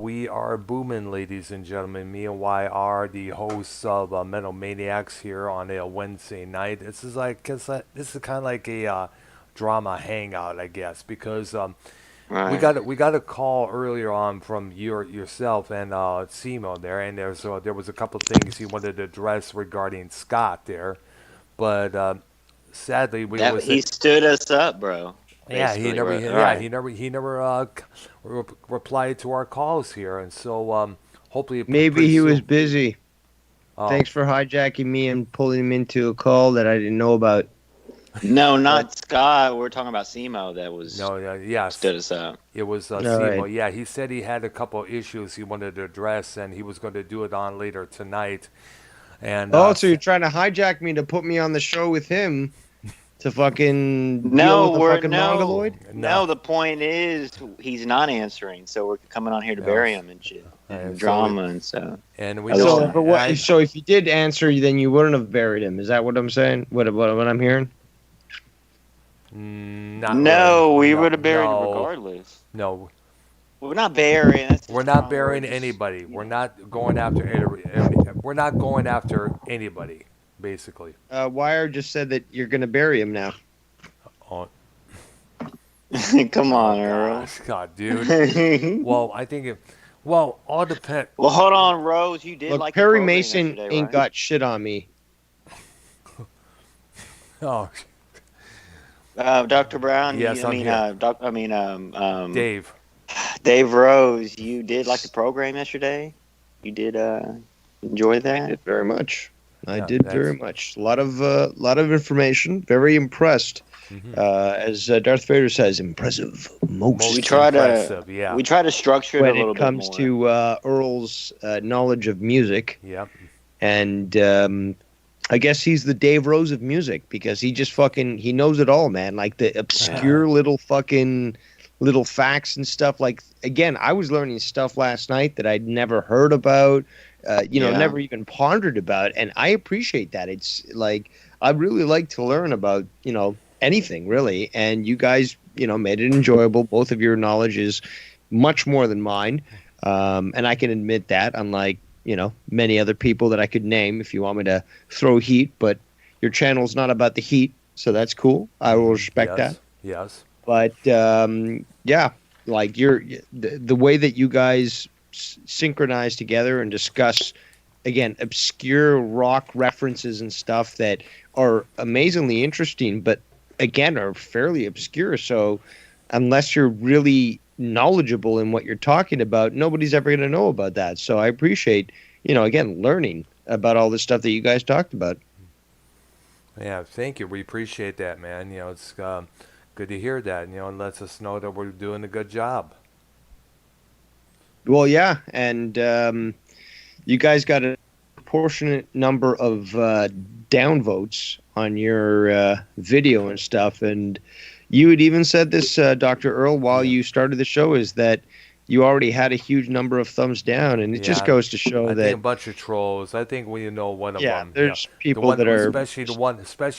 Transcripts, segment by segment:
We are booming, ladies and gentlemen. Me and Y are the hosts of Metal Maniacs here on a Wednesday night. This is kind of like a drama hangout, I guess, because Right. we got a call earlier on from yourself and Simo there, and there was a couple things he wanted to address regarding Scott there, but sadly we That was he stood us up, bro. yeah, he Basically, never. right? Yeah, Right. he never replied to our calls here, and so hopefully Maybe pretty he was soon. busy. Oh, Thanks for hijacking me and pulling him into a call that I didn't know about. No, But not Scott. We're talking about Simo that was no, yes, stood us up. it was all right. Simo. Yeah, he said he had a couple issues he wanted to address, and he was going to do it on later tonight. And Oh, so you're trying to hijack me to put me on the show with him to fucking deal No, with the we're fucking no, mongoloid? no, no. The point is he's not answering, so we're coming on here to no, bury him and shit and and so we drama and so and we other don't. So, stuff. but And what? I So if you did answer, then you wouldn't have buried him. Is that what I'm saying? What I'm hearing? not really. No, we No, would have buried him no, regardless. no. We're not burying. That's We're just the not wrong word. burying Just anybody. We're not going after any. We're not going after anybody, basically. Wire just said that you're gonna bury him now. Oh, come oh on, Earl. gosh, God, dude. Well, I think all depend. Well, hold on, Rose. You did Look, like the Perry program Mason yesterday, ain't right? got shit on me. Oh, Dr. Brown, yes, I'm here, Dave. Dave Rose, you did like the program yesterday? You did enjoy I that? did very much. I Yeah, did very that's. much. A lot of information. Very impressed. Hmm. As Darth Vader says, impressive, We most Most try to impressive. Yeah. we try to structure it a when it little bit comes more. to Earl's knowledge of music. Yep. And I guess he's the Dave Rose of music because he just fucking he knows it all, man. Like the obscure little fucking little facts and stuff. Like again, I was learning stuff last night that I'd never heard about, Yeah. never even pondered about, and I appreciate that. It's like I really like to learn about anything really, and you guys made it enjoyable. Both of your knowledge is much more than mine, and I can admit that. Unlike many other people that I could name if you want me to throw heat, but your channel's not about the heat, so that's cool. I will respect that. Yes. Yes. But yeah, like the way that you guys synchronize together and discuss again obscure rock references and stuff that are amazingly interesting, but again are fairly obscure. So unless you're really knowledgeable in what you're talking about, nobody's ever going to know about that. So I appreciate, again, learning about all the stuff that you guys talked about. Yeah. Thank you. We appreciate that, man. It's good to hear that. It lets us know that we're doing a good job. Well, yeah, and you guys got a proportionate number of downvotes on your video and stuff, and you had even said this, Dr. Earl, while Yeah. you started the show, is that you already had a huge number of thumbs down, and it just Yeah. goes to show I think a that, bunch of trolls. I think we know one of yeah, them. there's The people one, that are. especially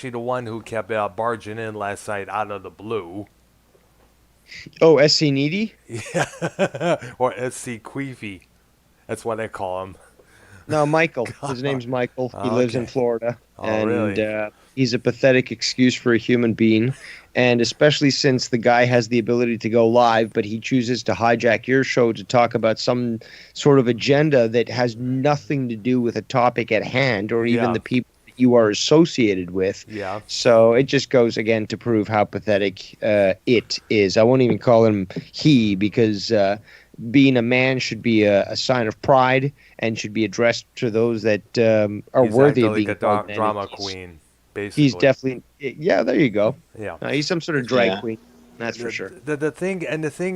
the one who kept barging in last night out of the blue. Oh, SC Needy? Yeah, or SC Queefy. That's what I call him. No, Michael. His name's Michael. He lives in Okay. Florida, Oh, and really? he's a pathetic excuse for a human being. And especially since the guy has the ability to go live, but he chooses to hijack your show to talk about some sort of agenda that has nothing to do with a topic at hand or even Yeah. the people that you are associated with. Yeah. So it just goes again to prove how pathetic it is. I won't even call him he because being a man should be a sign of pride and should be addressed to those that are He's worthy acting of like being a called men. drama He's, queen, he's basically. definitely, yeah, there you go. Yeah. He's some sort of drag Yeah. queen, that's for sure. The thing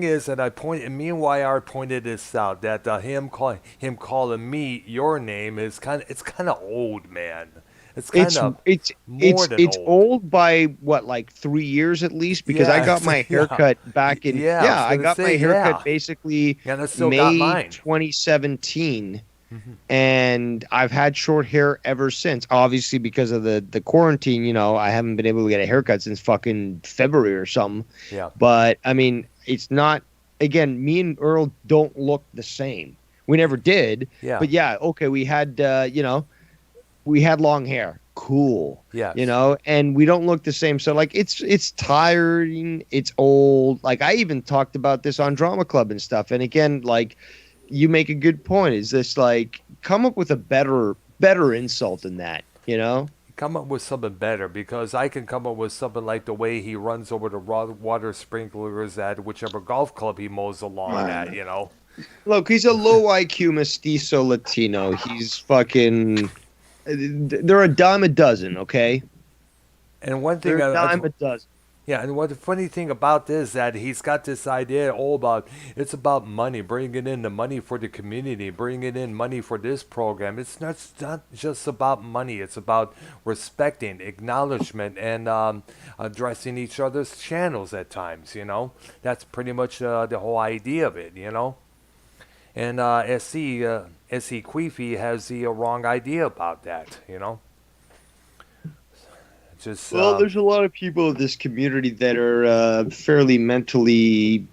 is that me and YR pointed this out that him calling me your name is it's kind of old, man. It's kind It's of it's more it's than it's old. old by what, like 3 years at least, because I Yeah, got my yeah, haircut back in, yeah. I yeah, was I gonna got my say haircut yeah, basically and I still got May mine. 2017, Hmm. and I've had short hair ever since. Obviously, because of the quarantine, I haven't been able to get a haircut since fucking February or something. Yeah. But I mean, it's not again, me and Earl don't look the same. We never did. Yeah. But yeah, okay, we had we had long hair. Cool. Yes. And we don't look the same. So like it's tiring, it's old. Like I even talked about this on Drama Club and stuff. And again, like you make a good point. Is this like come up with a better insult than that? Come up with something better, because I can come up with something like the way he runs over the water sprinklers at whichever golf club he mows the lawn at. Look, he's a low IQ mestizo Latino. He's fucking they're a dime a dozen, okay? And one thing, They're a dime a dozen. yeah, and what the funny thing about this is that he's got this idea all about it's about money, bringing in the money for the community, bringing in money for this program. It's not just about money. It's about respecting, acknowledgement, and addressing each other's channels at times. That's pretty much the whole idea of it. And SC Queefy has the wrong idea about that. Just Well, there's a lot of people in this community that are fairly mentally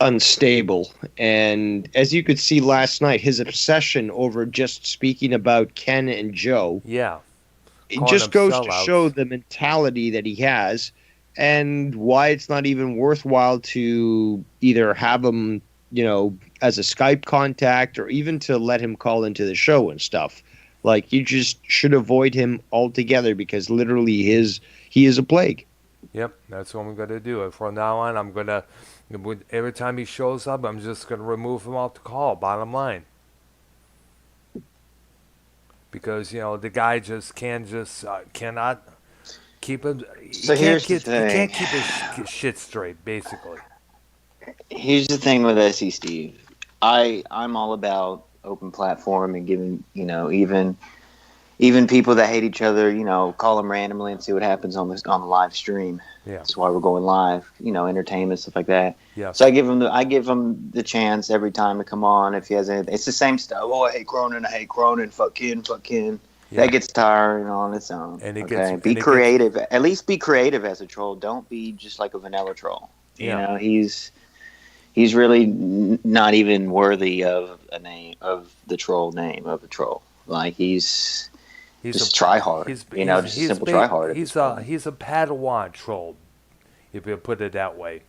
unstable. And as you could see last night, his obsession over just speaking about Ken and Joe, yeah, it calling just them goes to sellouts. show the mentality that he has and why it's not even worthwhile to either have him, as a Skype contact or even to let him call into the show and stuff. Like, you just should avoid him altogether because literally he is a plague. Yep, that's what I'm gonna do. From now on, I'm gonna every time he shows up, I'm just gonna remove him off the call. Bottom line, because the guy just cannot keep him. So here's the He can't thing. keep his shit straight. Basically, Here's the thing with SE Steve. I'm all about open platform and giving, even people that hate each other, call them randomly and see what happens on the live stream. yeah, That's why we're going live, entertainment, stuff like that. yeah, So I give him the chance every time to come on if he has anything. It's the same stuff. Oh, I hate Cronin, fuck Ken. yeah. That gets tiring on its own. And it okay? gets- Be and it creative. At least be creative as a troll. Don't be just like a vanilla troll. Yeah. He's really not even worthy of a name of the troll name of a troll. Like he's just try hard. Just a simple try hard. He's a Padawan troll, if you put it that way.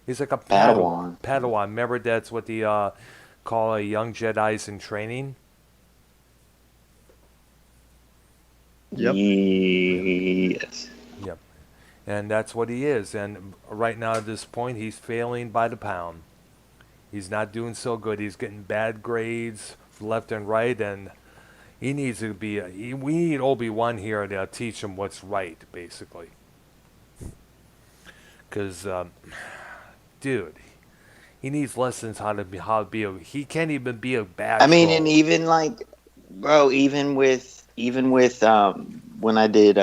He's like a Padawan. Padawan. Remember, that's what the call a young Jedi's in training. Yep. Yes. Yep. And that's what he is. And right now, at this point, he's failing by the pound. He's not doing so good. He's getting bad grades left and right, and he needs to be. We need Obi-Wan here to teach him what's right, basically. Because, dude, he needs lessons how to be. He can't even be a bad. I mean, troll. and even like, bro, even with when I did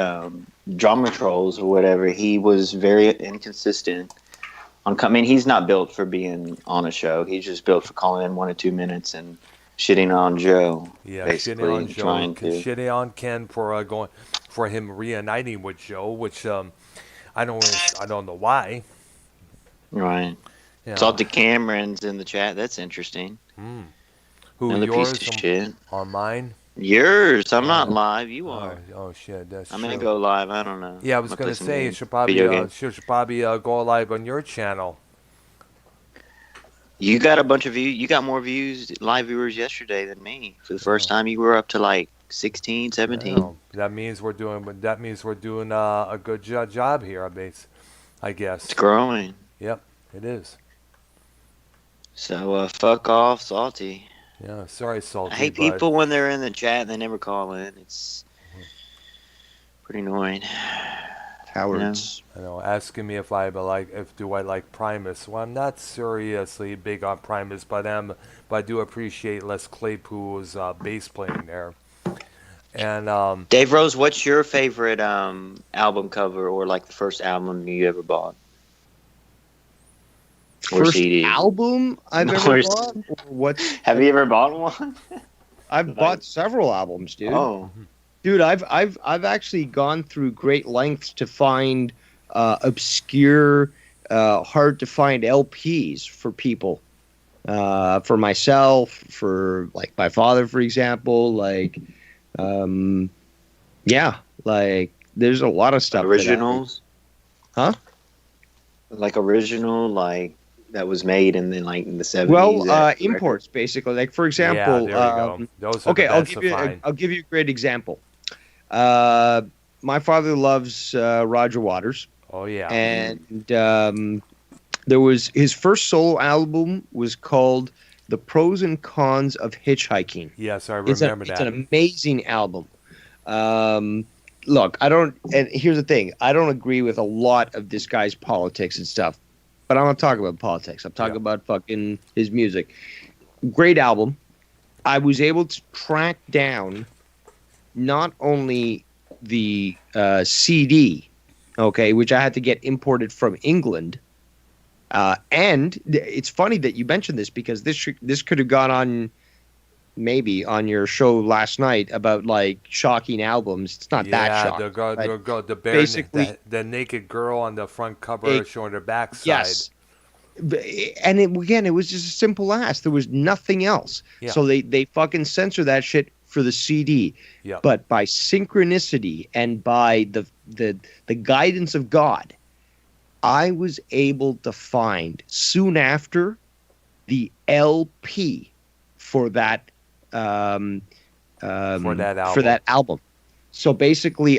drama trolls or whatever, he was very inconsistent. I mean, he's not built for being on a show. He's just built for calling in 1 or 2 minutes and shitting on Joe. Yeah, basically shitting on Joe, trying to. shitting on Ken for him reuniting with Joe, which I don't know why. Right. Yeah. Talk to Cameron's in the chat. That's interesting. Who, Another yours piece of shit. or mine? Yours. I'm not live. You are. Oh shit, that's I'm true. gonna go live. I don't know. Yeah, I was I'm gonna play some say you games. should probably Video games. go live on your channel. You got a bunch of views. You got more live viewers yesterday than me. For the first time, you were up to like 16, 17. Well, that means we're doing a good job here, I guess. It's growing. Yep, it is. So fuck off, Salty. Yeah, sorry, Salty. I hate but- people when they're in the chat and they never call in. It's pretty annoying. Cowards. I know, asking me if I like Primus. Well, I'm not seriously big on Primus, but I do appreciate Les Claypool's bass playing there. And Dave Rose, what's your favorite album cover or like the first album you ever bought? Or First CD? album I've ever bought? Or what? Have you ever bought one? I've bought several albums, dude. Oh, Dude, I've actually gone through great lengths to find obscure hard to find LPs for people. For myself, for like my father, for example, like, yeah, like there's a lot of stuff. Originals, huh? like original, like that was made in the 70s. Well, That record. imports basically. Like for Yeah, example, there you go. Those are the okay, I'll best give to you find. I'll give you a great example. Uh, my father loves Roger Waters, Oh yeah. and there was his first solo album was called "The Pros and Cons of Hitchhiking." Yes, I It's remember it's that. an amazing album. Um, Look, I don't, and here's the thing: I don't agree with a lot of this guy's politics and stuff, but I'm not talking about politics. I'm talking Yeah. about fucking his music. Great album. I was able to track down not only the CD, okay, which I had to get imported from England. And it's funny that you mentioned this because this could have gone on maybe on your show last night about like shocking albums. It's not that Yeah, shocking, but the basically, the naked girl on the front cover it, showing her backside. yes. And again, it was just a simple ass. There was nothing else. Yeah. So they fucking censor that shit for the CD. Yeah. But by synchronicity and by the guidance of God, I was able to find soon after the LP for that For that album. for that album. So basically,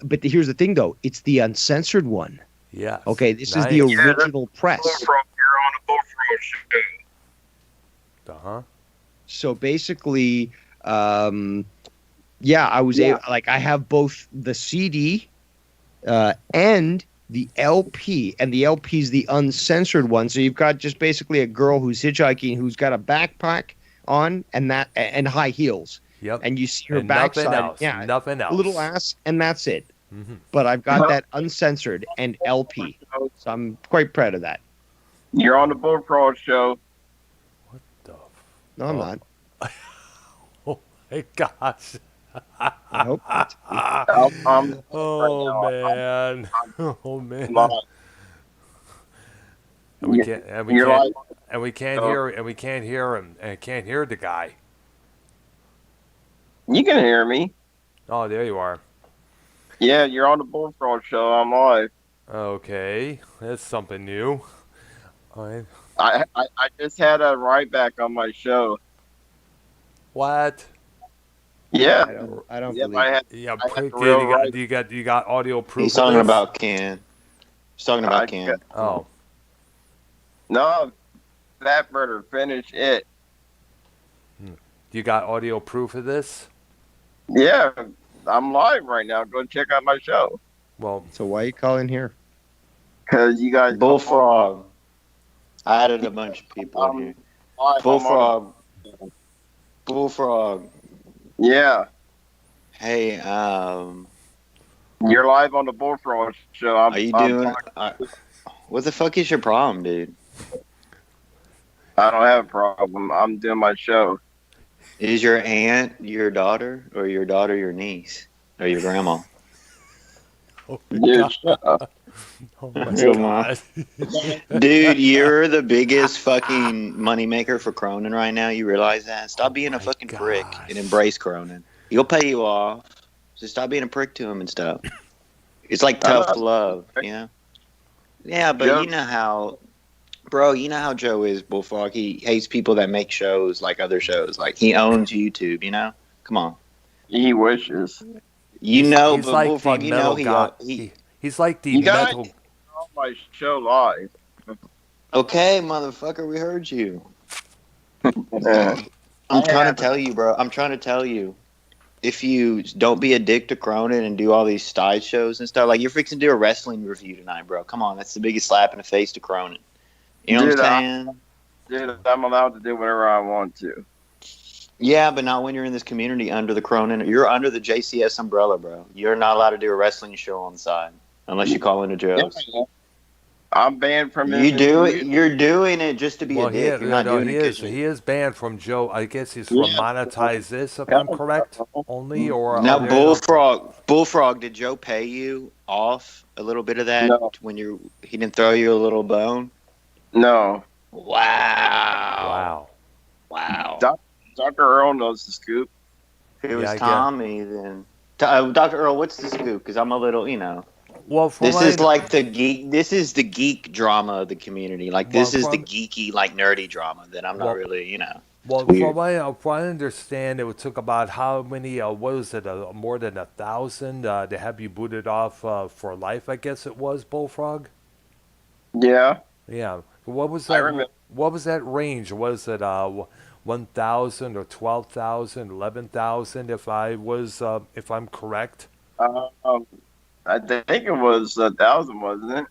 but here's the thing though, it's the uncensored one. Yes. Okay, this is Nice. the original press. You're on the Bullfrog show. Uh-huh. So basically, yeah, I was able, like, I have both the CD and the LP, and the LP is the uncensored one. So you've got just basically a girl who's hitchhiking, who's got a backpack on and high heels, Yep. and you see her And nothing backside, else. yeah, Nothing else. a little ass, and that's it. Mm-hmm. But I've got that uncensored and LP, so I'm quite proud of that. You're on the Bullfrog show. The No, I'm not. oh my gosh. I hope not. I'm Oh right man. Oh man. now. And we can't and we You're can't like, and we can't hear him and can't hear the guy. you can hear me. Oh, there you are. Yeah, you're on the Bullfrog show. I'm live. Okay. That's something new. All right. I just had a ride back on my show. What? Yeah. I don't Yep, believe I it. had. Yeah, I had dude, the real right. you got audio proof He's of talking this? about Ken. He's talking about Ken. Oh. No, that murder. Finish it. You got audio proof of this? Yeah, I'm live right now. Go check out my show. Well, So why are you calling here? Cause you guys. Bullfrog. I added a bunch of people in here. Live, Bullfrog. Bullfrog. Yeah, Hey, you're live on the Bullfrog show. are you doing? What the fuck is your problem, dude? I don't have a problem. I'm doing my show. Is your aunt your daughter, or your daughter your niece, or your grandma? oh Yeah, shut up. oh my Come on. God. Dude, you're the biggest fucking moneymaker for Cronin right now. You realize that? Stop being a my fucking prick gosh. and embrace Cronin. He'll pay you off. So stop being a prick to him and stuff. It's like tough love, you know? Yeah, but Joe- you know how, bro, you know how Joe is, Bullfrog. He hates people that make shows like other shows. Like, he owns YouTube, you know? Come on. He wishes. You know, He's but like Bullfrog, the you know, metal he guy. He's like the You guys- metal. On my show live. okay, motherfucker, we heard you. Yeah. I'm trying to tell you, bro. I'm trying to tell you. If you don't be a dick to Cronin and do all these side shows and stuff, like you're fixing to do a wrestling review tonight, bro. Come on, that's the biggest slap in the face to Cronin. You know Dude, what I'm saying? Dude, I'm allowed to do whatever I want to. Yeah, but not when you're in this community under the Cronin. You're under the JCS umbrella, bro. You're not allowed to do a wrestling show on the side unless you call into Joe's. I'm banned from You do it. MSU. You're doing it just to be a Well, dick. You're no, not no, doing it because he is banned from Joe. I guess he's from Yeah. monetize this, if I'm correct, only, or are now there any other? Bullfrog. Did Joe pay you off a little bit of that No, when he didn't throw you a little bone? no. Wow, Wow. wow. Doc, Dr. Earl knows the scoop. If it Yeah, was I get. Tommy, then Dr. Earl, what's the scoop? Because I'm a little, Well, from this is my like the geek. This is the geek drama of the community. Like well this is the from geeky, like nerdy drama that I'm not well really, It's well weird. from what I understand, it took about how many? What was it? More than 1,000 to have you booted off for life. I guess it was Bullfrog. Yeah, Yeah. What was I that? remember. What was that range? Was it 1,000 or 12,000, 11,000? If I'm correct, Um, I think it was 1,000, wasn't it?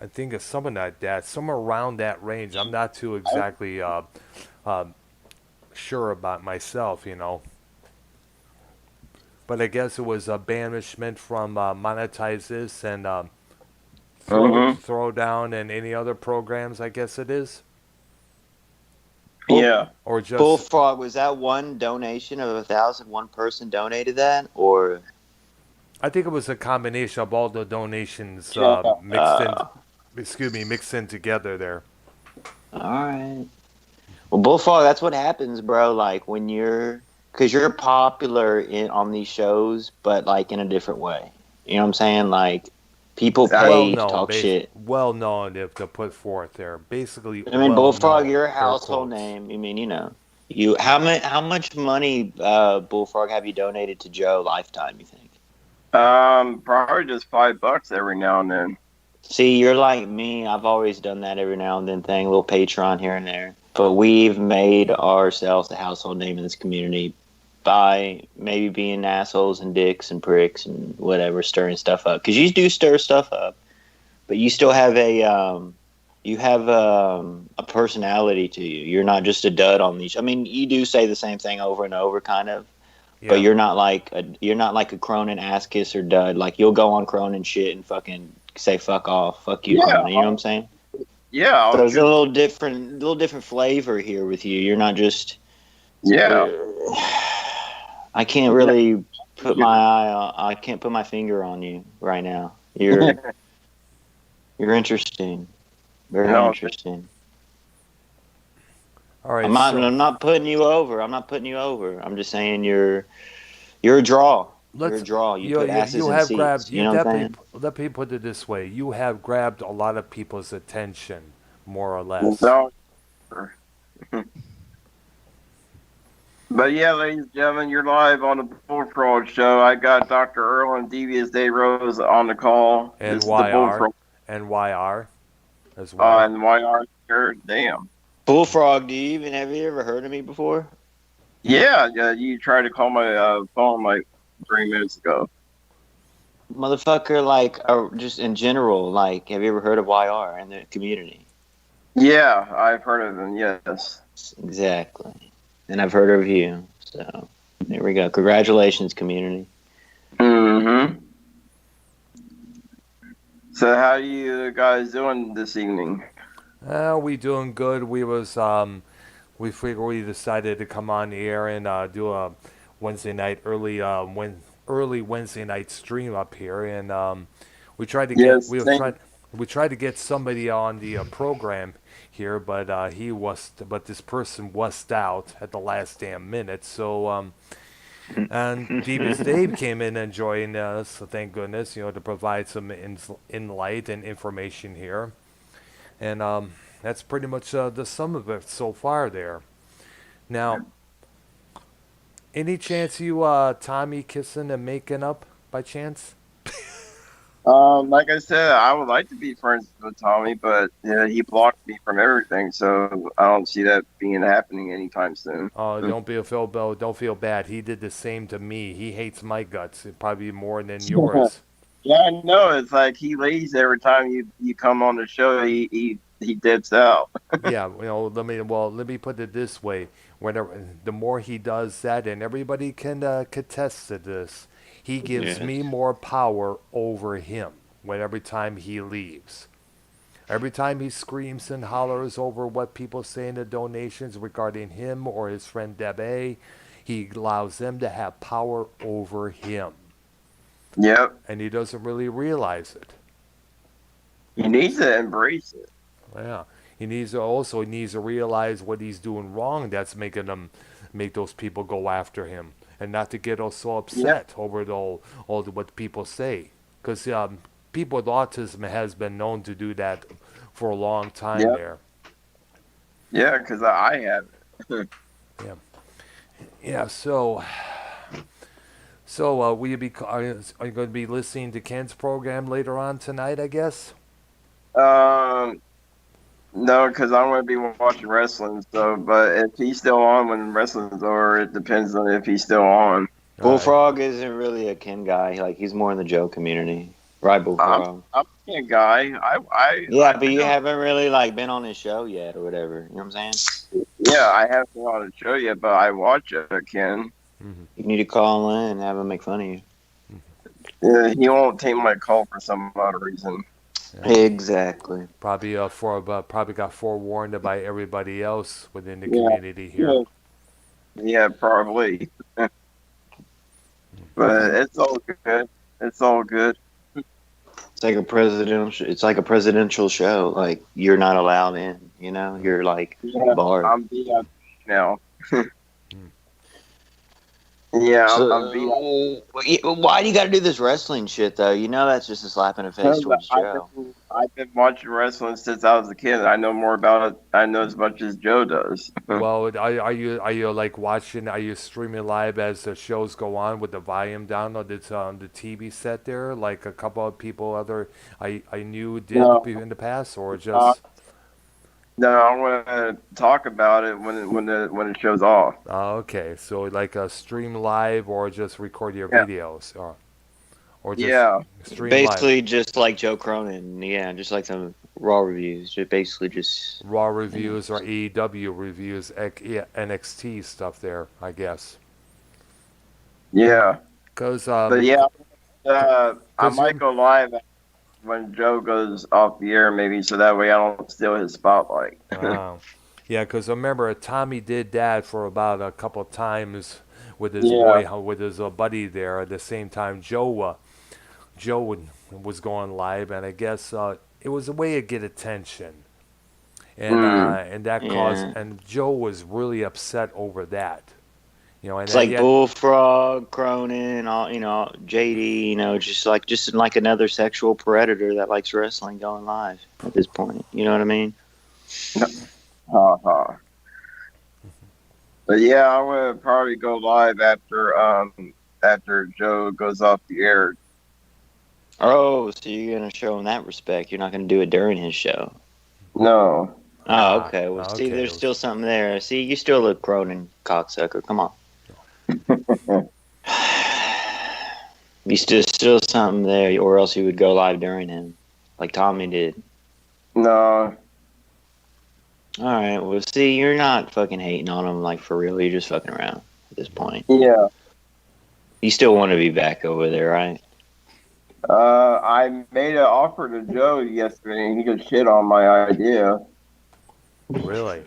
I think it's something like that, somewhere around that range. I'm not too exactly uh, sure about myself. But I guess it was a banishment from monetize this and Mm-hmm. throw down and any other programs. I guess it is, Bull Yeah. or just Bullfrog, was that one donation of 1,000? One person donated that, or I think it was a combination of all the donations Yeah. uh, mixed in together there. all right. Well, Bullfrog, that's what happens, bro. Like when because you're popular on these shows, but like in a different way. You know what I'm saying? Like people Well pay to known, talk shit. well known if to put forth there. Basically, I mean, well Bullfrog, known. you're a Air household quotes. name. I mean, how much money, Bullfrog, have you donated to Joe lifetime? You think? Probably just $5 every now and then. See, you're like me. I've always done that every now and then thing, a little Patreon here and there. But we've made ourselves a household name in this community by maybe being assholes and dicks and pricks and whatever, stirring stuff up. Because you do stir stuff up, but you still have a personality to you. You're not just a dud on these. I mean, you do say the same thing over and over, kind of. But Yeah. you're not like a Cronin ass kisser dud. Like you'll go on Cronin shit and fucking say fuck off, fuck you, Yeah. Cronin. You know what I'm saying? Yeah. So I'll there's a shoot. little different flavor here with you. You're not just. Yeah. I can't Yeah. really put my eye on. I can't put my finger on you right now. You're interesting, very No. interesting. All I'm right. not. So I'm not putting you over. I'm not putting you over. I'm just saying you're a draw. You're a let's. draw. You put asses You in have grabbed. seats. You You know what I'm definitely. saying? Let me put it this way. You have grabbed a lot of people's attention, more or less. No. But yeah, ladies and gentlemen, you're live on the Bullfrog Show. I got Dr. Earl and Devious Day Rose on the call. And This is the YR. Bullfrog And YR as well. and why are here? Damn. Bullfrog. Have you ever heard of me before? Yeah, yeah. You tried to call my phone like 3 minutes ago. Motherfucker, like, just in general, like, have you ever heard of YR in the community? Yeah, I've heard of them. Yes. Exactly. And I've heard of you. So, there we go. Congratulations, community. Mm-hmm. So how you guys doing this evening? We doing good. We figured we decided to come on the air and do a Wednesday night early Wednesday night stream up here, and we tried to get Yes. Same. we tried to get somebody on the program here, but this person wussed out at the last damn minute. So and Devious Dave came in and joined us. So thank goodness, to provide some inlight and information here, and that's pretty much the sum of it so far there. Now, any chance you Tommy kissing and making up by chance? Like I said, I would like to be friends with Tommy, but he blocked me from everything, so I don't see that being happening anytime soon. Oh, don't feel bad. He did the same to me. He hates my guts, probably more than yours. Yeah, I know. It's like he leaves every time you come on the show. He dips out. Yeah, let me put it this way. Whenever the more he does that, and everybody can contest to this, he gives Yes. me more power over him when every time he leaves. Every time he screams and hollers over what people say in the donations regarding him or his friend Debe, he allows them to have power over him. Yep. And he doesn't really realize it. He needs to embrace it. Yeah. He needs to realize what he's doing wrong that's making them make those people go after him. And not to get us so Yep. upset over all what people say. Because people with autism has been known to do that for a long time Yep. there. Yeah, because I have it. Yeah. Yeah, so will you are you going to be listening to Ken's program later on tonight, I guess? um, no, because I'm going to be watching wrestling. So, but if he's still on when wrestling's over, it depends on if he's still on. All right. Bullfrog isn't really a Ken guy. Like he's more in the Joe community, right? Bullfrog. I'm a guy. Yeah, I but you know. haven't really like been on his show yet or whatever. You know what I'm saying? Yeah, I haven't been on the show yet, but I watch it, Ken. Mm-hmm. You need to call in and have him make fun of you. Yeah, he won't take my call for some odd reason. Yeah. Exactly. Probably probably got forewarned by everybody else within the Yeah. community here. Yeah, probably. But it's all good. It's all good. It's like a presidential. It's like a presidential show. Like you're not allowed in. You know, you're like Yeah, barred. I'm VIP now. Yeah, I'm VIP. Why do you got to do this wrestling shit though? You know that's just a slap in the face towards Joe. I've been watching wrestling since I was a kid. I know more about it. I know as much as Joe does. Well, are you like watching? Are you streaming live as the shows go on with the volume down on the TV set there? Like a couple of people I knew did No. in the past, or just No, I want to talk about it when it shows off. okay. So like a stream live, or just record your Yeah. videos, or just Yeah. stream Basically, just like Joe Cronin. Yeah, just like some Raw reviews. Just basically just. live Raw reviews or AEW reviews, NXT stuff there, I guess. Yeah. Because But yeah, I 'cause might you- go live when Joe goes off the air, maybe, so that way I don't steal his spotlight. Wow. Yeah, because remember Tommy did that for about a couple of times with his Yeah. with his buddy there. At the same time, Joe was going live, and I guess it was a way to get attention, and that caused Yeah. and Joe was really upset over that. You know, and It's then like he had- Bullfrog, Cronin, all JD. Just like another sexual predator that likes wrestling going live at this point. You know what I mean? Ha ha. But yeah, I would probably go live after Joe goes off the air. Oh, so you're gonna show him that respect. You're not gonna do it during his show. No. Oh, okay. Well, see, okay. there's still something there. See, you still a Cronin cocksucker. Come on. You still something there, or else you would go live during him, like Tommy did. No. All right. Well, see, you're not fucking hating on him, like for real. You're just fucking around at this point. Yeah. You still want to be back over there, right? I made an offer to Joe yesterday, and he just shit on my idea. really.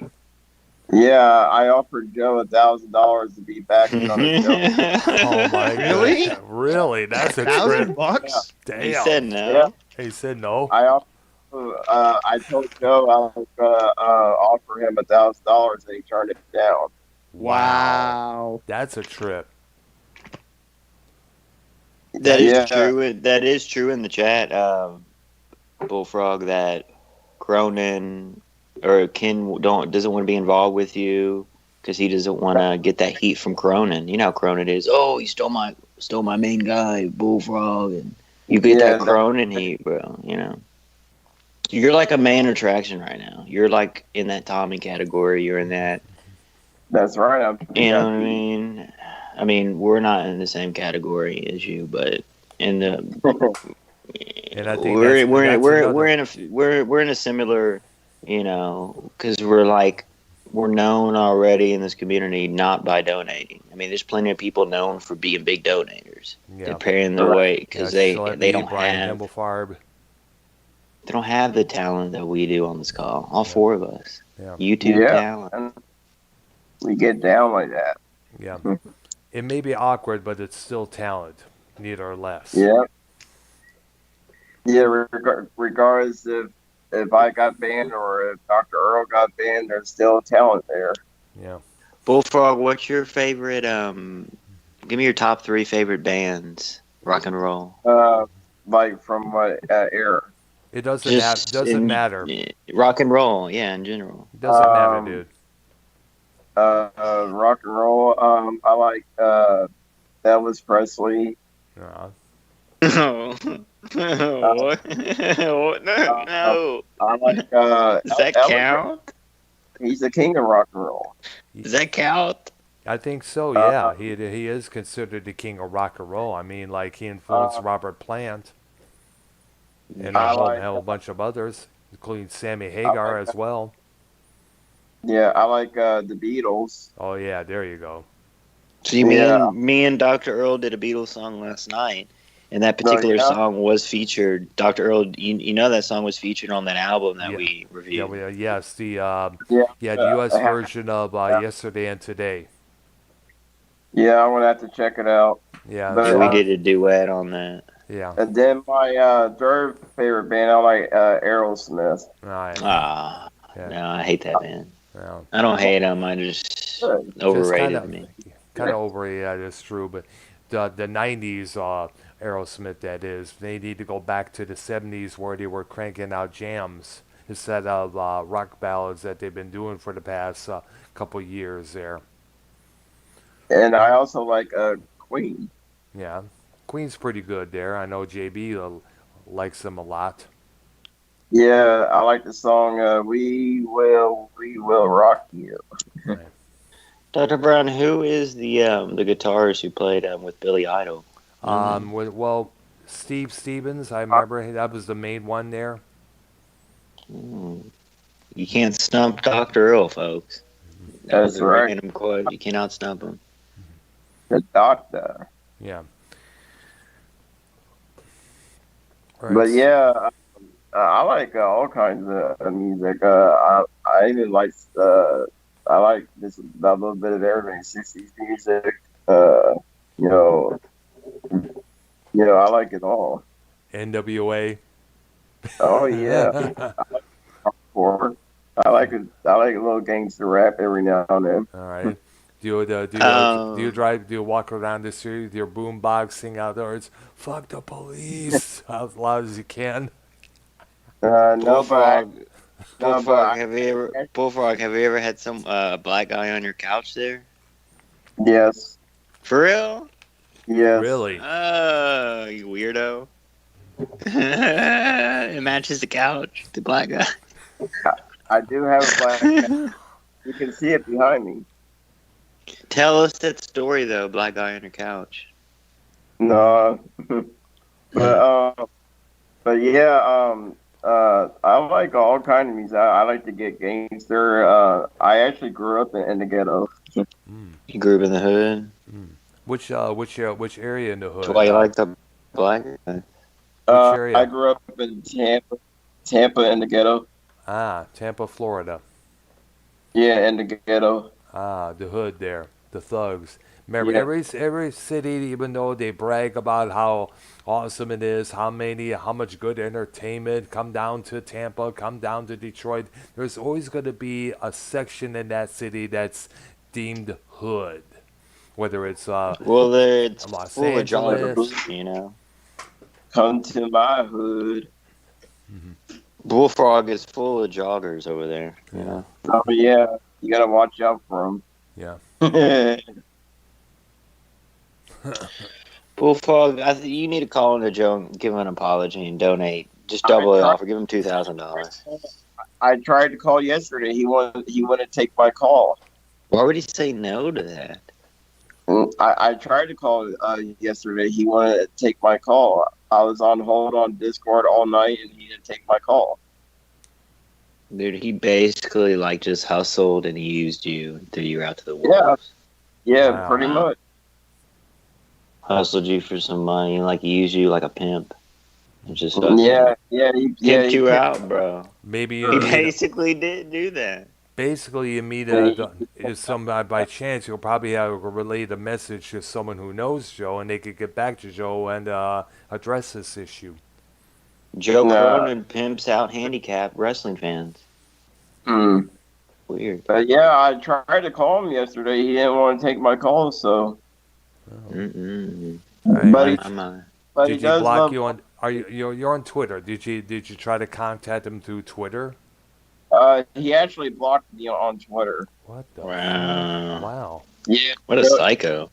Yeah, I offered Joe $1,000 to be back on the show. Oh my Really? goodness. Really? That's a trip. $1,000? Damn. He said no. Yeah. He said no. I told Joe I was gonna offer him $1,000, and he turned it down. Wow. That's a trip. That is Yeah. true. That is true in the chat, Bullfrog. That Cronin or Ken doesn't want to be involved with you because he doesn't want to get that heat from Cronin. You know how Cronin is. Oh, he stole my main guy, Bullfrog, and you get Yeah, that Cronin heat, bro. You know, you're like a main attraction right now. You're like in that Tommy category. You're in that. That's right. You know what I mean? I mean, we're not in the same category as you, but in the And I think we're that's we're in a similar, you know, because we're known already in this community not by donating. I mean, there's plenty of people known for being big donators. Yeah. They're paying their way because they Gillette don't Brian have. Himmelfarb. They don't have the talent that we do on this call. All four of us. Yeah. YouTube Yeah, talent. and we get down like that. Yeah. It may be awkward, but it's still talent, neither or less. Yeah, yeah. Regardless if I got banned or if Dr. Earl got banned, there's still talent there. Yeah. Bullfrog, what's your favorite? Give me your top 3 favorite bands, rock and roll. Like from what era? It doesn't Just doesn't in matter. rock and roll, yeah, in general. It doesn't matter, Um, dude. Rock and roll. I like Elvis Presley. Uh, No, Uh, uh, no. I like Does that Elvis. count? He's the king of rock and roll. Does that count? I think so. Uh, Yeah, he is considered the king of rock and roll. I mean, like he influenced uh, Robert Plant and I a like. whole bunch of others, including Sammy I Hagar like. as well. Yeah, I like the Beatles. Oh yeah, there you go. See, Yeah. me and Dr. Earl did a Beatles song last night, and that No, particular yeah. song was featured. Dr. Earl, you know that song was featured on that album that Yeah. we Yeah, reviewed. yes, Yeah. the U.S. I have- version of Yesterday and Today. Yeah, I'm gonna have to check it out. Yeah, But Yeah, we did a duet on that. yeah. and then my third favorite band, I like Aerosmith. Right. Ah, Yeah. no, I hate that band. Yeah. I don't hate them. I just Good. overrated to me. Kind of overrated. That is true, but the '90s Aerosmith, that is, they need to go back to the '70s where they were cranking out jams instead of rock ballads that they've been doing for the past couple years. There, And I also like Queen. yeah. Queen's pretty good there. I know JB likes them a lot. Yeah, I like the song We Will Rock You." Right. Dr. Brown, who is the guitarist who played with Billy Idol? Well, Steve Stevens, I remember that was the main one there. Hmm. You can't stump Dr. Earl, folks. That was That's a right. random quote. You cannot stump him. The Doctor. Yeah. Right. But yeah, I like all kinds of music. I even like I like this a little bit of everything. 60s music. You know, I like it all. NWA. Oh yeah, for I like it. I like a little gangster rap every now and then. All right. Do you walk around the street with your boombox, sing out the words, "Fuck the police" as loud as you can? No, but I, no, but Bullfrog, I, have you ever had some black guy on your couch there? yes, For real? yes. Really? You weirdo. It matches the couch, the black guy. I do have a black. You can see it behind me. Tell us that story though, black guy on your couch. No, but yeah, I like all kind of music. I like to get gangster. I actually grew up in the ghetto. Mm. You grew up in the hood. Which area in the hood? That's why you like the black guy. Which area? I grew up in Tampa in the ghetto. Tampa, Florida. Yeah, in the ghetto. The hood there, the thugs. Remember, Yeah. every city, even though they brag about how awesome it is, how much good entertainment come down to Tampa, come down to Detroit, there's always going to be a section in that city that's deemed hood. Whether it's Well, it's Los full of Angeles. joggers, you know. Come to my hood. Bullfrog is full of joggers over there, you know. Oh yeah, you gotta watch out for Yeah. them. Bullfrog, you need to call into Joe and give him an apology and donate. Just double it off or give him $2,000. I tried to call yesterday. He wouldn't take my call. Why would he say no to that? I tried to call yesterday. He wanted to take my call. I was on hold on Discord all night, and he didn't take my call. Dude, he basically just hustled and used you and threw you out to the wolves. Yeah, Wow. pretty much. Hustled you for some money, he used you like a pimp. Just fucking pimped you out, bro. Maybe you He meet basically did do that. basically you meet if somebody by chance you'll probably have to relay a message to someone who knows Joe and they could get back to Joe and address this issue. Joe Nah. Cronin pimps out handicapped wrestling fans. Hmm. Weird. But yeah, I tried to call him yesterday. He didn't want to take my call, so. Oh. Mm-mm. Hey, But he, but he did he does block love. you on? Are you're on Twitter? Did you try to contact him through Twitter? He actually blocked me on Twitter. What the fuck? Wow. Wow. Yeah. What a Joe, psycho.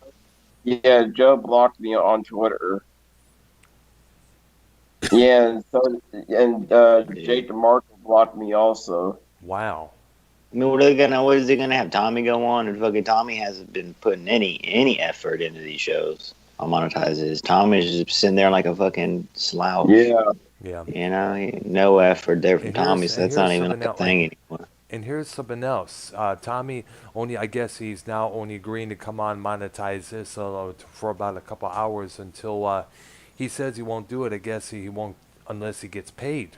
yeah, Joe blocked me on Twitter. Yeah, and so and Jake DeMarco blocked me also. Wow. I mean, what is he gonna have Tommy go on? And fucking Tommy hasn't been putting any effort into these shows. I'll monetize this. Tommy's just sitting there like a fucking slouch. Yeah. Yeah. You know, no effort there from And Tommy, so that's not even like a thing anymore. And here's something else. Tommy only, I guess he's now only agreeing to come on monetize this for about a couple hours until he says he won't do it. I guess he won't unless he gets paid.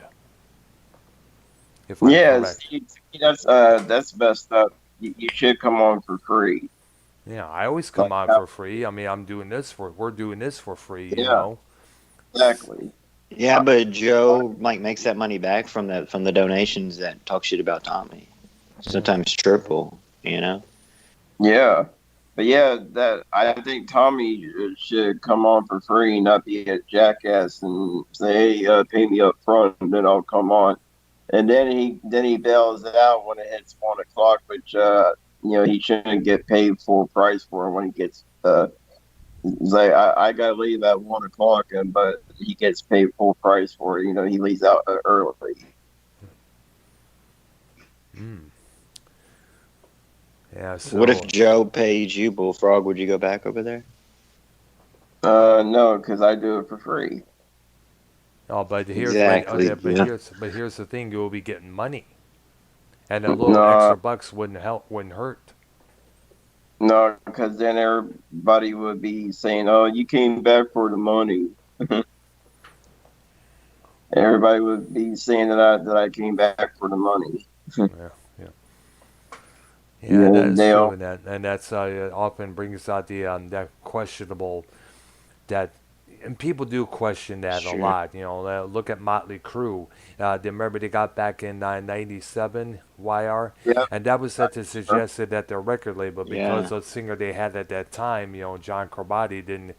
If I'm Yeah, correct. see, that's messed up. You should come on for free. Yeah, I always come Like, on for free. I mean, we're doing this for free, you yeah, know. exactly. Yeah, but Joe like makes that money back from the donations that talk shit about Tommy. Sometimes triple, you know. Yeah, but yeah, that I think Tommy should come on for free, not be a jackass and say, "Hey, pay me up front, and then I'll come on." And then he bails out when it hits 1 o'clock, which he shouldn't get paid full price for it when he gets. He's like, I gotta leave at 1 o'clock, but he gets paid full price for it. He leaves out early. Mm. Yeah. What if So Joe paid you, Bullfrog? Would you go back over there? No, because I do it for free. oh, but Exactly. Yeah. here's the thing: you'll be getting money, and a little No, extra bucks wouldn't hurt. no, because then everybody would be saying, "Oh, you came back for the money." Everybody would be saying that I came back for the money. Yeah. Yeah. Yeah, Yeah, that is they true, all. and that's it often brings out the that questionable that, and people do question that a Sure. lot. You know, look at Motley Crue. Remember they got back in '97 YR, Yeah, and that was said to suggest that their record label, because Yeah. the singer they had at that time, John Corbatti, didn't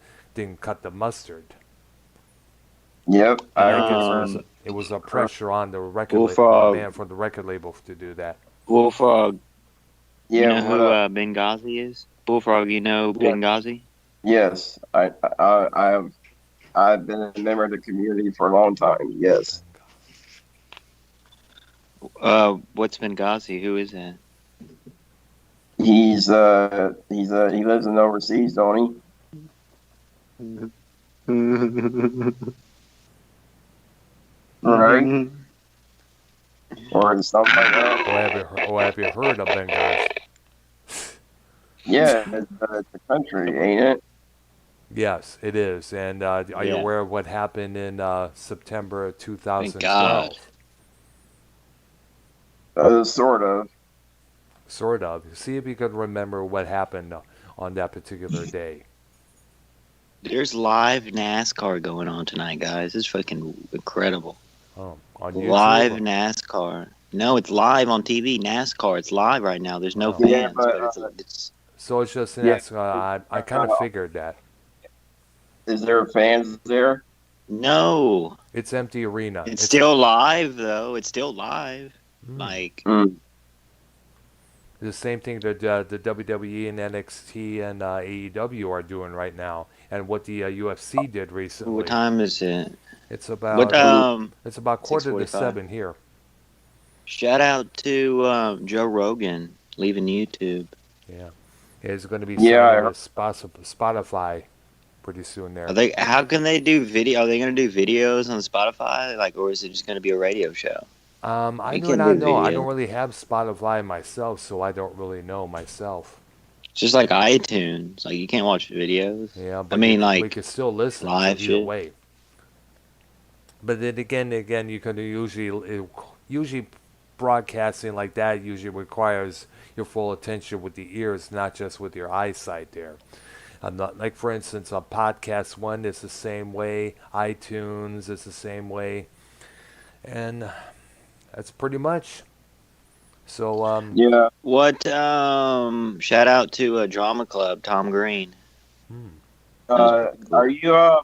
cut the mustard, yep. and I I guess Um, it was a pressure on the the Bullfrog. band for the record label to do that. Bullfrog. You Yeah. know What who up? Benghazi is? Bullfrog. You know Yeah. Benghazi? Yes. I've been a member of the community for a long time. Yes. What's Benghazi? Who is that? He lives in overseas, don't he? Right? Or something like that. Have you heard of Benghazi? Yeah, it's a country, ain't it? Yes, it is. And are you Yeah. aware of what happened in September Thank God. 2012? Sort of. Sort of. See if you could remember what happened on that particular day. There's live NASCAR going on tonight, guys. It's fucking incredible. Oh, on Live YouTube? NASCAR. No, it's live on TV. NASCAR. It's live right now. There's no Oh. Yeah, fans, but but it's So it's just yeah. I kind of figured that. Is there fans there? no. It's empty arena. It's still live though. It's still live. Mm. Like Mm. The same thing that the WWE and NXT and AEW are doing right now, and what the UFC did recently. what time is it? It's What about it's about quarter to 6:45. 7 here. Shout out to Joe Rogan leaving YouTube. Yeah, it's going to be Yeah, I signing heard. with Spotify pretty soon there. Are they? How can they do video? Are they going to do videos on Spotify? Like, or is it just going to be a radio show? I You do can't not do know. I video. don't really have Spotify myself, so I don't really know myself. It's just like iTunes. Like you can't watch videos. Yeah, I but mean, we like could still listen. So live either shit. way. But then again, you can usually broadcasting like that usually requires your full attention with the ears, not just with your eyesight. There, not, like for instance, on podcast one is the same way, iTunes is the same way, and that's pretty much. So Yeah. What shout out to Drama Club, Tom Green. hmm. That was pretty Are cool. you a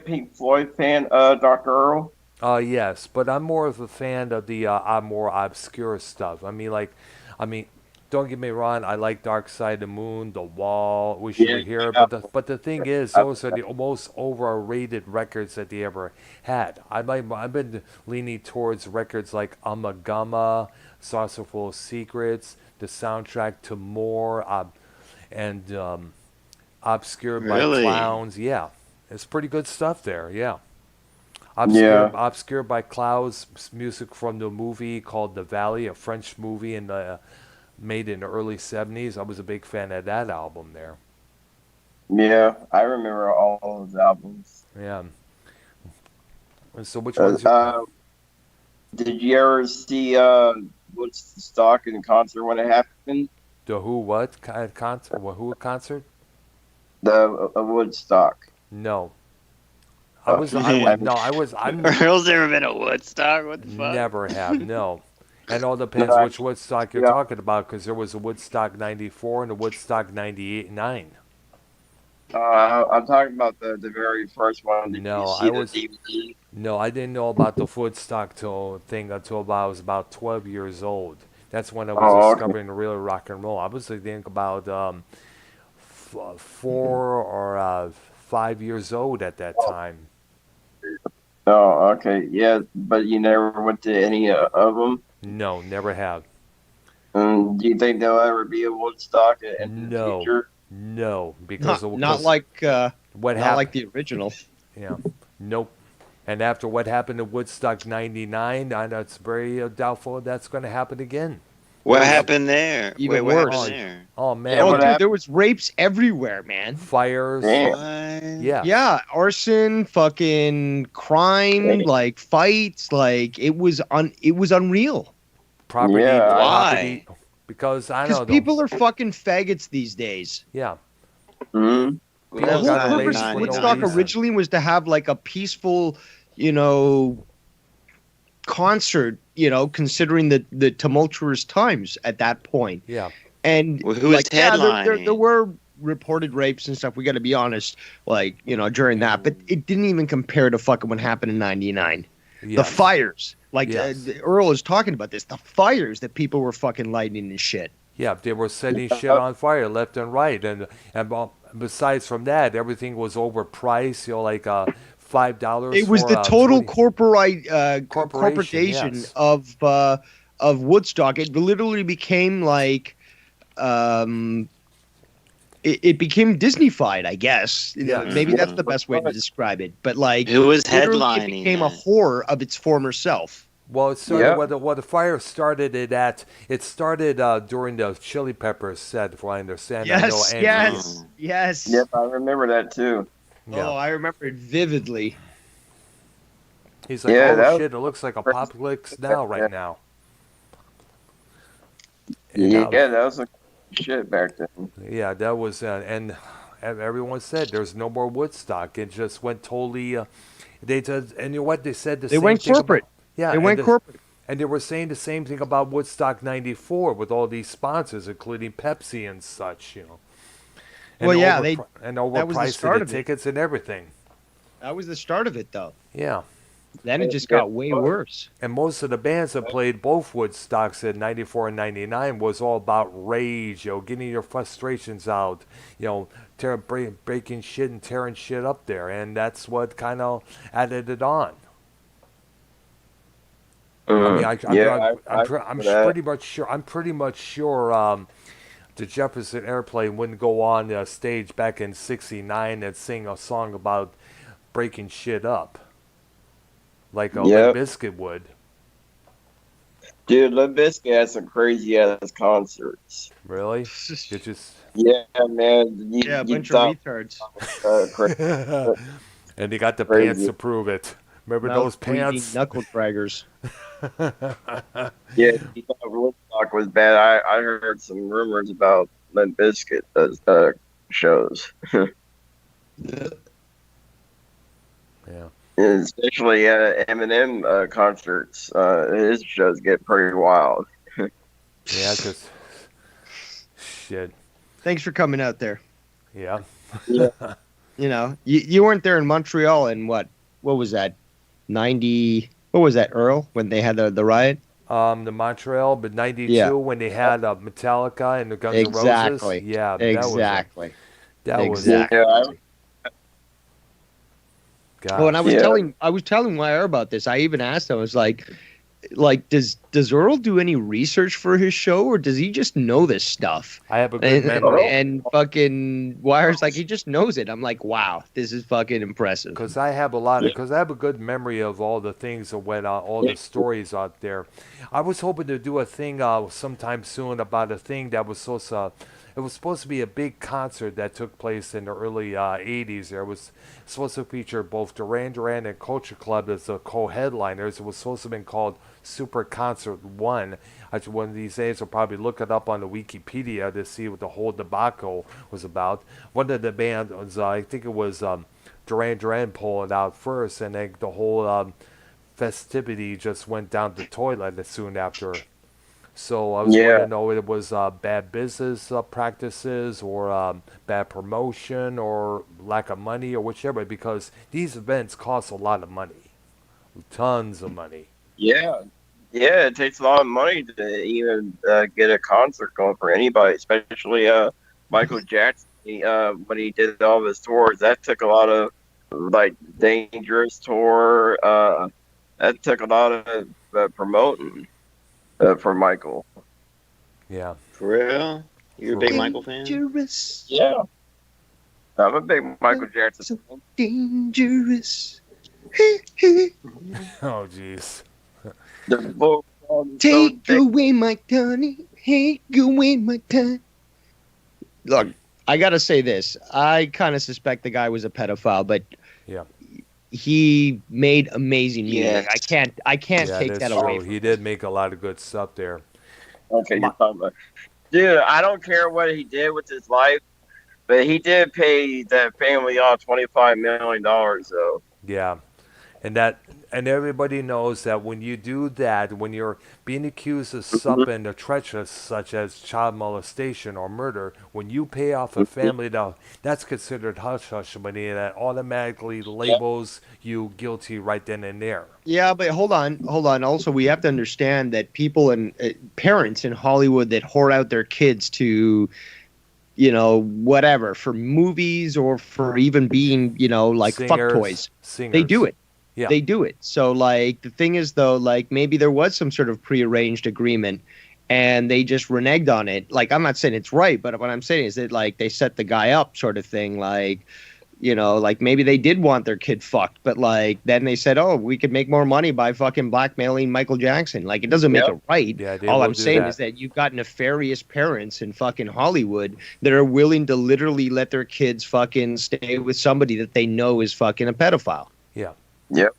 Pink Floyd fan, Dr. Earl? Yes, but I'm more of a fan of the more obscure stuff. I mean, don't get me wrong. I like Dark Side of the Moon, The Wall, Wish You Were Yeah. Here. But the thing is, those are the most overrated records that they ever had. I've been leaning towards records like Amagama, Saucer Full of Secrets, the soundtrack to More, and Obscured by Really? Clowns. Yeah, it's pretty good stuff there. Yeah. Yeah. Obscured by Clouds, music from the movie called The Valley, a French movie made in the early 70s. I was a big fan of that album there. Yeah. I remember all those albums. Yeah. And so which Uh, one's your, uh, did you ever see Woodstock in concert when it happened? the Who what concert? What Who concert? The Woodstock. No. I was I no, I was I'm Earl's never been at Woodstock. What the fuck? never have, no. And all no, depends which actually, Woodstock you're yeah. talking about because there was a Woodstock 94 and a Woodstock 98 9. I'm talking about the very first one. Did you No, see the DVD? No, I didn't know about the Woodstock thing until I was about 12 years old. That's when I was Oh, okay. discovering real rock and roll. I was, I think, about 4 or 5 years old at that time. Oh, okay. Yeah, but you never went to any of them. No, never have. Do you think there'll ever be a Woodstock in the No, future? no, because Not not because like uh, what not like happened? the original. Yeah, nope. And after what happened in Woodstock '99, I know it's very doubtful that's going to happen again. There What was, happened there? Wait, Even what happened oh, worse. there? oh Yeah, man, Oh, what dude, happened? there was rapes everywhere, man. fires. Damn. What? Yeah, Yeah, arson, fucking crime, Damn. like fights, like it was unreal. Yeah, property, Why? because I Because don't know. people are fucking faggots these days. Yeah, mhm. Well, The people that's whole got not purpose laced of for no Woodstock 99. reason. originally was to have like a peaceful, you know, concert, considering the tumultuous times at that point. Yeah, And Well, who was like, yeah, there headlining? were reported rapes and stuff. We got to be honest, like, during that, but it didn't even compare to fucking what happened in '99. The yes, fires, like yes, Earl is talking about this, the fires that people were fucking lighting and shit. yeah. They were setting shit Yeah, on fire left and right, and besides from that, everything was overpriced. Like $5 It was for the total 20 corporation. corporatization Yes, of Woodstock. It literally became like um, it became Disneyfied, I guess. yes. Maybe that's Hmm. the best way to describe it. But like Who was literally, it headlining became a it? whore of its former self. Well, it started yeah. well, the fire started it at. It started during the Chili Peppers set, from what I understand. I know Yes, Andrew. yes, Oh. yes. Yep, I remember that too. Yeah, Oh, I remember it vividly. he's like, Yeah, oh that shit, it looks like was apocalypse now, yeah, right now. And yeah, that was a shit back then. yeah, that was and everyone said there's no more Woodstock. It just went totally. They did, and you know what they said the They same went thing about. corporate. Yeah, They went corporate. and they were saying the same thing about Woodstock '94 with all these sponsors, including Pepsi and such. And Well, yeah, and that was the overpriced start the of it. tickets and everything. That was the start of it, though. Yeah. Then it just Yeah, got way worse. And most of the bands that played both Woodstocks in '94 and '99 was all about rage, getting your frustrations out, breaking shit and tearing shit up there, and that's what kind of added it on. I mean, I I'm remember that. pretty much sure. I'm pretty much sure the Jefferson Airplane wouldn't go on stage back in '69 and sing a song about breaking shit up like a Limp Yep. Bizkit would. Dude, Limp Bizkit had some crazy ass concerts. Really? It just Yeah, man. Yeah, a You bunch of thought retards. crazy. and they got the pants Crazy. to prove it. Remember those Mouth-breathing pants? knuckle draggers. Yeah, he thought Woodstock was bad. I heard some rumors about Limp Bizkit shows, Yeah. especially Eminem concerts. His shows get pretty wild. Yeah, 'cause shit. Thanks for coming out there. Yeah. Yeah. You know, you weren't there in Montreal in what was that? 90, what was that, Earl, when they had the riot? The Montreal, but Yeah. '92 when they had Metallica and the Guns N' Roses. Exactly. Yeah, Exactly. that was Yeah, Exactly. Oh, and gosh. I was telling YR about this. I even asked him, I was like, does Earl do any research for his show, or does he just know this stuff? I have a good memory. And fucking Wire's like, he just knows it. I'm like, wow, this is fucking impressive. Because I have a good memory of all the things that went on, all the stories out there. I was hoping to do a thing sometime soon about a thing that was it was supposed to be a big concert that took place in the early 80s. There was supposed to feature both Duran Duran and Culture Club as the co-headliners. It was supposed to have been called Super Concert 1. One of these days I'll probably look it up on the Wikipedia to see what the whole debacle was about. One of the bands was, I think it was Duran Duran pulling out first, and then the whole festivity just went down the toilet soon after. So I was wanting to know if it was bad business practices or bad promotion or lack of money or whichever, because these events cost a lot of money, tons of money. yeah, yeah. It takes a lot of money to even get a concert going for anybody, especially Michael Jackson. When he did all of his tours, that took a lot of like Dangerous tour. That took a lot of promoting for Michael. Yeah. For real? You're a big Michael fan? Dangerous. Yeah, I'm a big Michael Jackson. So dangerous. Oh, jeez. The book so Take thick. away my Tony. Take away my time. Look, I gotta say this. I kind of suspect the guy was a pedophile, but Yeah. he made amazing music. Yes. I can't Yeah, take that's that true. away from He did make a lot of good stuff there. Okay, you're talking about. Dude, I don't care what he did with his life, but he did pay that family off $25 million, though. Yeah. And everybody knows that when you do that, when you're being accused of something treacherous such as child molestation or murder, when you pay off a family, that's considered hush hush money, and that automatically labels you guilty right then and there. Yeah, but hold on. Also, we have to understand that people and parents in Hollywood that whore out their kids to, whatever, for movies or for even being, like fuck toys. Singers. They do it. Yeah. They do it. So, like, the thing is, though, like, maybe there was some sort of prearranged agreement and they just reneged on it. Like, I'm not saying it's right, but what I'm saying is that, like, they set the guy up sort of thing. Like, like maybe they did want their kid fucked, but, like, then they said, oh, we could make more money by fucking blackmailing Michael Jackson. Like, it doesn't make it right. Yeah, they All will I'm do saying that. is that you've got nefarious parents in fucking Hollywood that are willing to literally let their kids fucking stay with somebody that they know is fucking a pedophile. Yeah. Yep.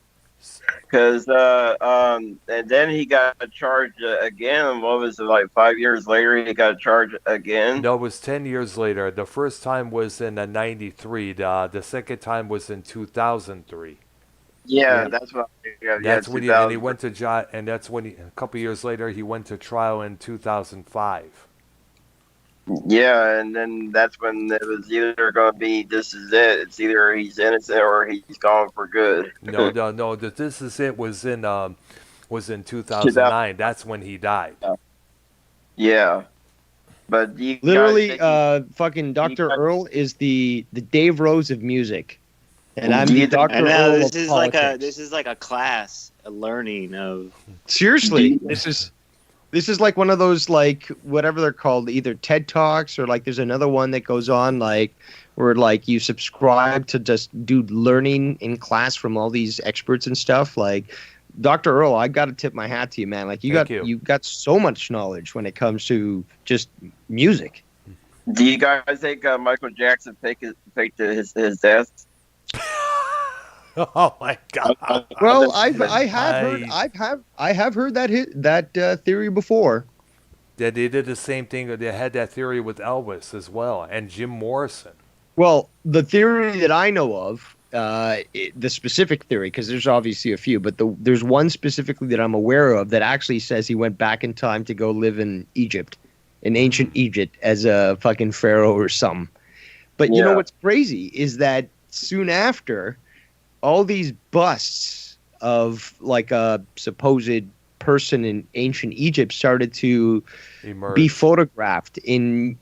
Because and then he got charged again. What was it, like 5 years later? He got charged again. No, it was 10 years later. The first time was in '93. The second time was in 2003. Yeah, that's what. That's when he went to and that's when a couple years later he went to trial in 2005. Yeah, and then that's when it was either going to be this is it. It's either he's innocent or he's gone for good. No. This is it was in 2009. That's when he died. Yeah, but you Literally, guys, fucking Dr. Earl is the Dave Rose of music, and I'm Do you the think- Dr. I know Earl this of is politics. like a class, a learning of. Seriously, this is like one of those, like, whatever they're called, either TED Talks or like there's another one that goes on like where like you subscribe to just do learning in class from all these experts and stuff. Like Dr. Earl, I got to tip my hat to you, man. Like Thank you got so much knowledge when it comes to just music. Do you guys think Michael Jackson faked his death? Oh my god. Well, I I have heard that theory before. that they did the same thing. They had that theory with Elvis as well, and Jim Morrison. Well, the theory that I know of, the specific theory, because there's obviously a few, but there's one specifically that I'm aware of that actually says he went back in time to go live in Egypt, in ancient Egypt, as a fucking pharaoh or something. But you know Yeah. what's crazy is that soon after, all these busts of like a supposed person in ancient Egypt started to be Emerged. photographed in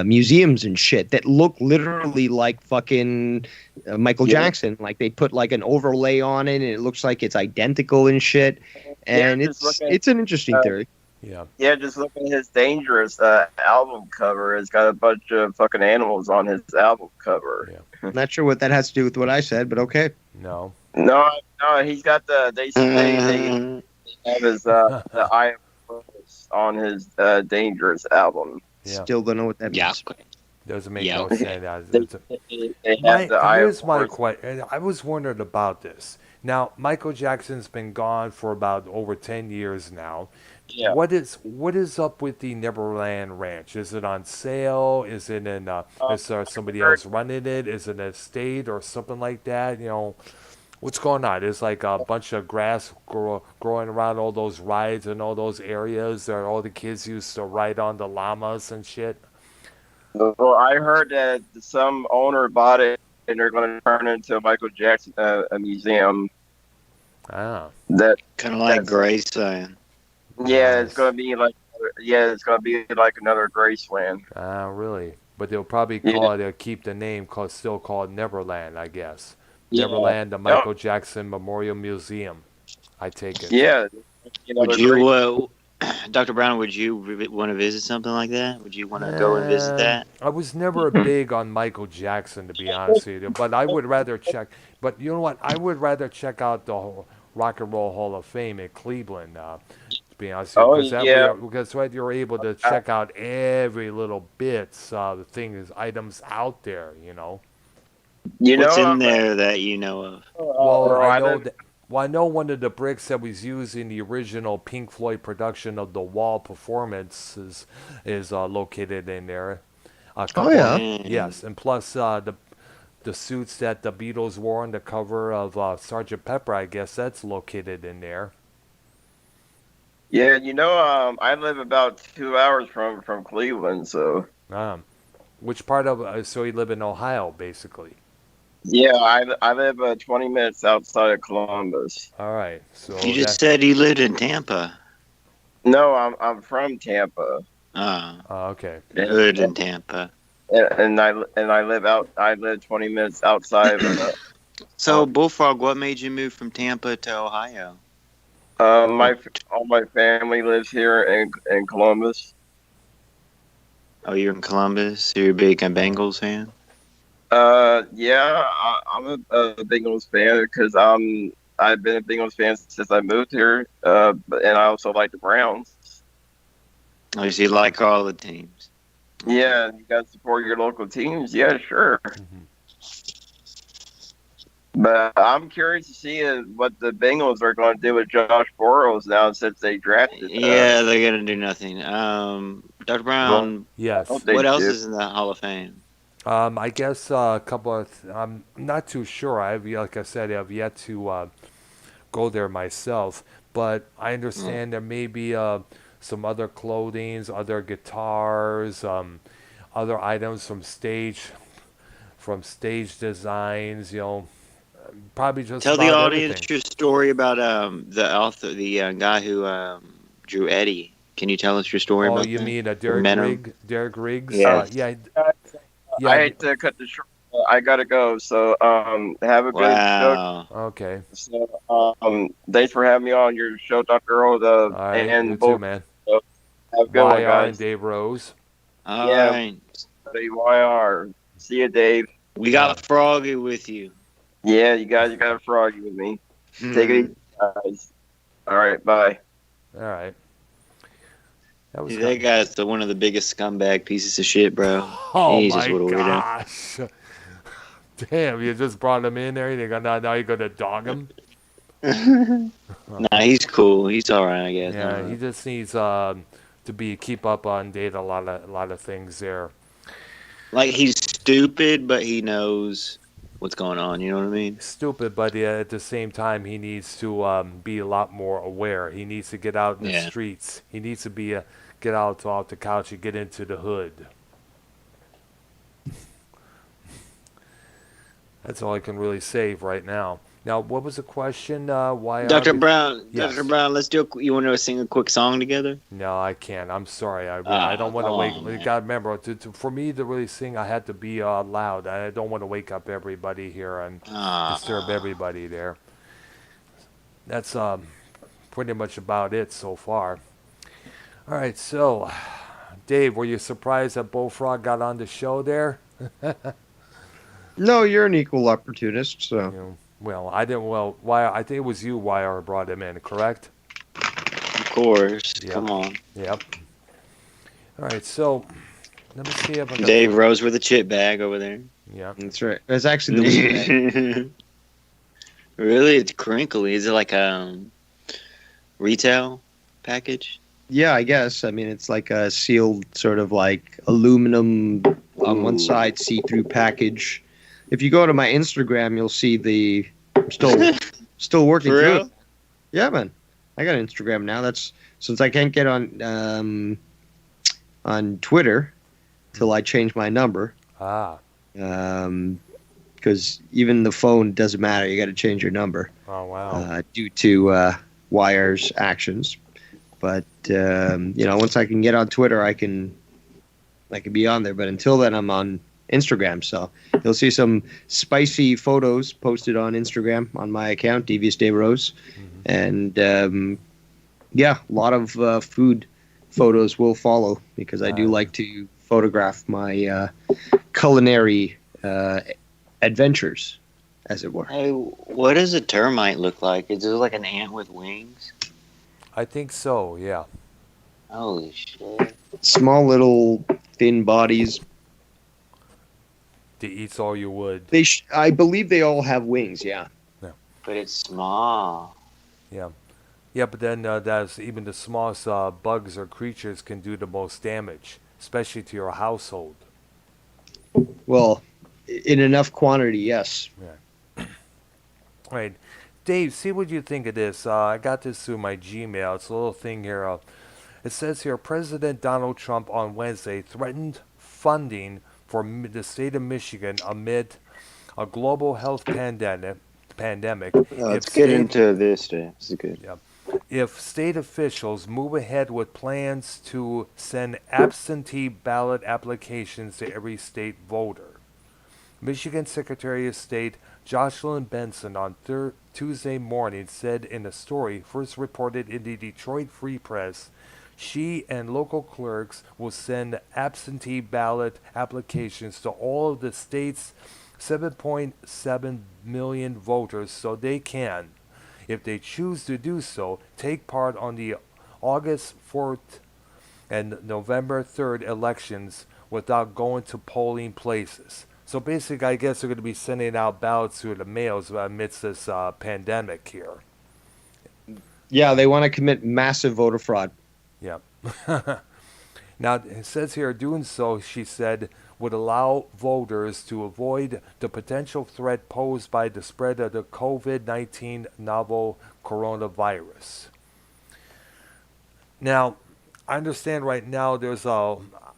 museums and shit that look literally like fucking Michael Yeah. Jackson. Like they put like an overlay on it, and it looks like it's identical and shit. Yeah, And just look at it's an interesting theory. Yeah. yeah, just look at his Dangerous album cover. It's got a bunch of fucking animals on his album cover. Yeah. Not sure what that has to do with what I said, but okay. No. No, no, he's got they have his the Eye of Aquarius on his Dangerous album. Yeah. Still don't know what that Yeah. means. Doesn't make Yeah. no sense. They have the Eye of Here's my Aquarius. question. I was wondering about this. Now, Michael Jackson's been gone for about over 10 years now. Yeah. What is up with the Neverland Ranch? Is it on sale? Is it in? Is there somebody else running it? Is it an estate or something like that? What's going on? There's like a bunch of grass growing around all those rides and all those areas where all the kids used to ride on the llamas and shit. Well, I heard that some owner bought it and they're going to turn it into a Michael Jackson a museum. Ah, That Kind of like That's- Graceland. yeah, Nice. it's going to be like it's going to be like another Graceland. really? But they'll probably Yeah. call it. They'll keep the name still called Neverland, I guess. Yeah. Neverland, the Michael Jackson Memorial Museum. I take it. Yeah. Would you, Dr. Brown, would you want to visit something like that? Would you want to go and visit that? I was never big on Michael Jackson, to be honest with you. But I would rather check. But you know what? I would rather check out the Rock and Roll Hall of Fame in Cleveland. To be honest with you, Oh, because yeah. because right, you're able to check out every little bits, the things, items out there. What's in there that you know of? Well, Rhode I know Island. that. Well, I know one of the bricks that was used in the original Pink Floyd production of The Wall performance is located in there. A couple yeah. Yes, and plus the suits that the Beatles wore on the cover of Sgt. Pepper, I guess that's located in there. Yeah, I live about 2 hours from Cleveland, so Um, which part of so you live in Ohio, basically. yeah, I live 20 minutes outside of Columbus. All right, so You just said you lived in Tampa. No, I'm from Tampa, Oh, okay. you lived in Tampa. and I live 20 minutes outside of So, Bullfrog, what made you move from Tampa to Ohio? all my family lives here in Columbus. Oh, you're in Columbus? You're a big Bengals fan? Yeah, I'm a Bengals fan because I've been a Bengals fan since I moved here. And I also like the Browns. Oh, so you like all the teams? Yeah, you guys support your local teams. Yeah, sure. Mhm. But I'm curious to see what the Bengals are going to do with Josh Burrows now since they drafted. Yeah, they're gonna do nothing. Dr. Brown, Yes. They what else do. is in the Hall of Fame? I guess a couple of. I'm not too sure. Like I said, I've yet to go there myself. But I understand there may be some other clothings, other guitars, other items from stage designs. Probably just Tell the about audience everything. your story about the author, the guy who drew Eddie. Can you tell us your story Oh, about you that? mean Derek Riggs? Yeah. Yeah. I hate to cut the short. I gotta go. So have a good show. Wow. Okay. So thanks for having me on your show, Dr. Earl. All right. And You both too, man. have a good one, YR guys. and Dave Rose. All Yeah. right. YR. See you, Dave. We got Froggy with you. Yeah, you got a froggy with me. Take it easy, guys. All right, bye. All right. That was. That guy's one of the biggest scumbag pieces of shit, bro. Oh Jesus, my what a weirdo. gosh. Damn, you just brought him in there. Now you're gonna dog him. Nah, he's cool. He's all right, I guess. I Yeah, don't he know. just needs to be keep up on date a lot of things there. Like he's stupid, but he knows what's going on. You know what I mean? Stupid, but at the same time, he needs to be a lot more aware. He needs to get out in the Yeah. streets. He needs to be get out off the couch and get into the hood. That's all I can really say right now. Now, what was the question? Why are Dr. we? Brown, Yes. Dr. Brown, let's do. You want to sing a quick song together? No, I can't. I'm sorry. I don't want to Come wake. on, You man. gotta remember, for me to really sing, I had to be loud. I don't want to wake up everybody here and disturb Ah, everybody there. That's pretty much about it so far. All right, so Dave, were you surprised that Bullfrog got on the show there? No, you're an equal opportunist, so. Well, I didn't. Well, why? I think it was you, YR, brought him in, correct? of course. Yep. Come on. Yep. All right, so let me see if I can. Dave Rose with a chip bag over there. Yeah. That's right. That's actually the weed bag. Really? It's crinkly. Is it like retail package? Yeah, I guess. I mean, it's like a sealed sort of like aluminum on one Ooh. side, see-through package. If you go to my Instagram, you'll see I'm still working For through real? it. Yeah, man. I got Instagram now. That's since I can't get on Twitter till I change my number. Ah. Because even the phone doesn't matter. You got to change your number Oh wow. due to Wire's actions. But once I can get on Twitter, I can be on there. But until then, I'm on Instagram. So you'll see some spicy photos posted on Instagram on my account, Devious Dave Rose, and a lot of food photos will follow because I do like to photograph my culinary adventures, as it were. Hey, what does a termite look like? Is it like an ant with wings? I think so. Yeah. Holy shit. Small little thin bodies. To eats all you would. I believe they all have wings. Yeah. But it's small. Yeah. Yeah, but then that's even the smallest bugs or creatures can do the most damage, especially to your household. Well, in enough quantity, yes. All right. Dave, see what you think of this. I got this through my Gmail. It's a little thing here. It says here, President Donald Trump on Wednesday threatened funding for the state of Michigan amid a global health pandemic. Let's get into this, Dave. This is good. Yeah. If state officials move ahead with plans to send absentee ballot applications to every state voter. Michigan Secretary of State Jocelyn Benson on Tuesday morning said in a story first reported in the Detroit Free Press, she and local clerks will send absentee ballot applications to all of the state's 7.7 million voters so they can, if they choose to do so, take part on the August 4th and November 3rd elections without going to polling places. So basically, I guess they're going to be sending out ballots through the mails amidst this pandemic here. Yeah, they want to commit massive voter fraud. Yeah. Now, it says here, doing so, she said, would allow voters to avoid the potential threat posed by the spread of the COVID-19 novel coronavirus. Now, I understand right now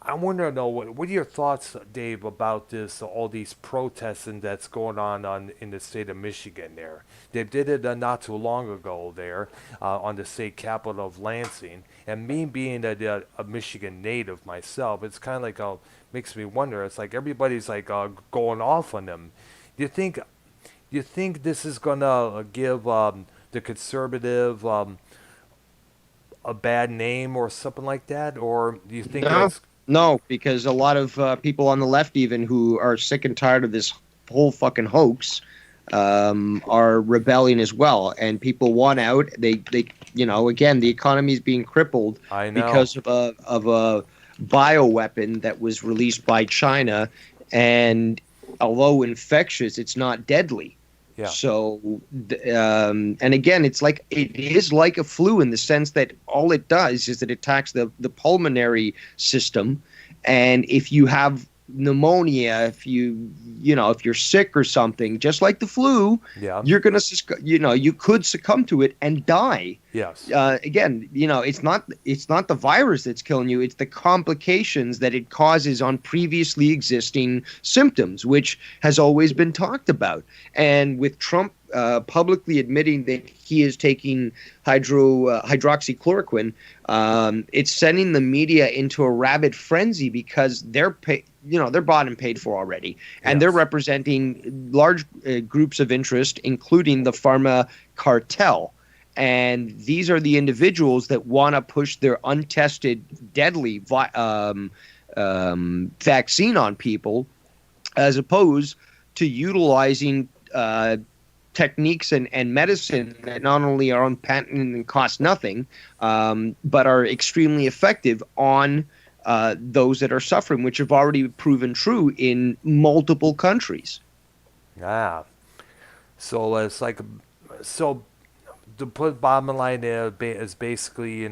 I wonder, what are your thoughts, Dave, about this, all these protesting that's going on in the state of Michigan there? They did it not too long ago there on the state capital of Lansing. And me being a Michigan native myself, it's kind of like, makes me wonder. It's like everybody's like going off on them. Do you think this is going to give the conservative a bad name or something like that? Or do you think that's... No, because a lot of people on the left, even who are sick and tired of this whole fucking hoax, are rebelling as well. And people want out. They again, the economy is being crippled because of a bioweapon that was released by China, and although infectious, it's not deadly. Yeah. So, and again, it is like a flu in the sense that all it does is that it attacks the pulmonary system, and if you have pneumonia, if you're sick or something, just like the flu, Yeah. you're gonna, you could succumb to it and die. Yes. Again, it's not the virus that's killing you; it's the complications that it causes on previously existing symptoms, which has always been talked about. And with Trump publicly admitting that he is taking hydroxychloroquine, it's sending the media into a rabid frenzy because they're bought and paid for already, and they're representing large groups of interest, including the pharma cartel. And these are the individuals that want to push their untested, deadly vaccine on people, as opposed to utilizing techniques and medicine that not only are unpatented and cost nothing, but are extremely effective on those that are suffering, which have already proven true in multiple countries. Yeah. So it's like, so the bottom line is basically,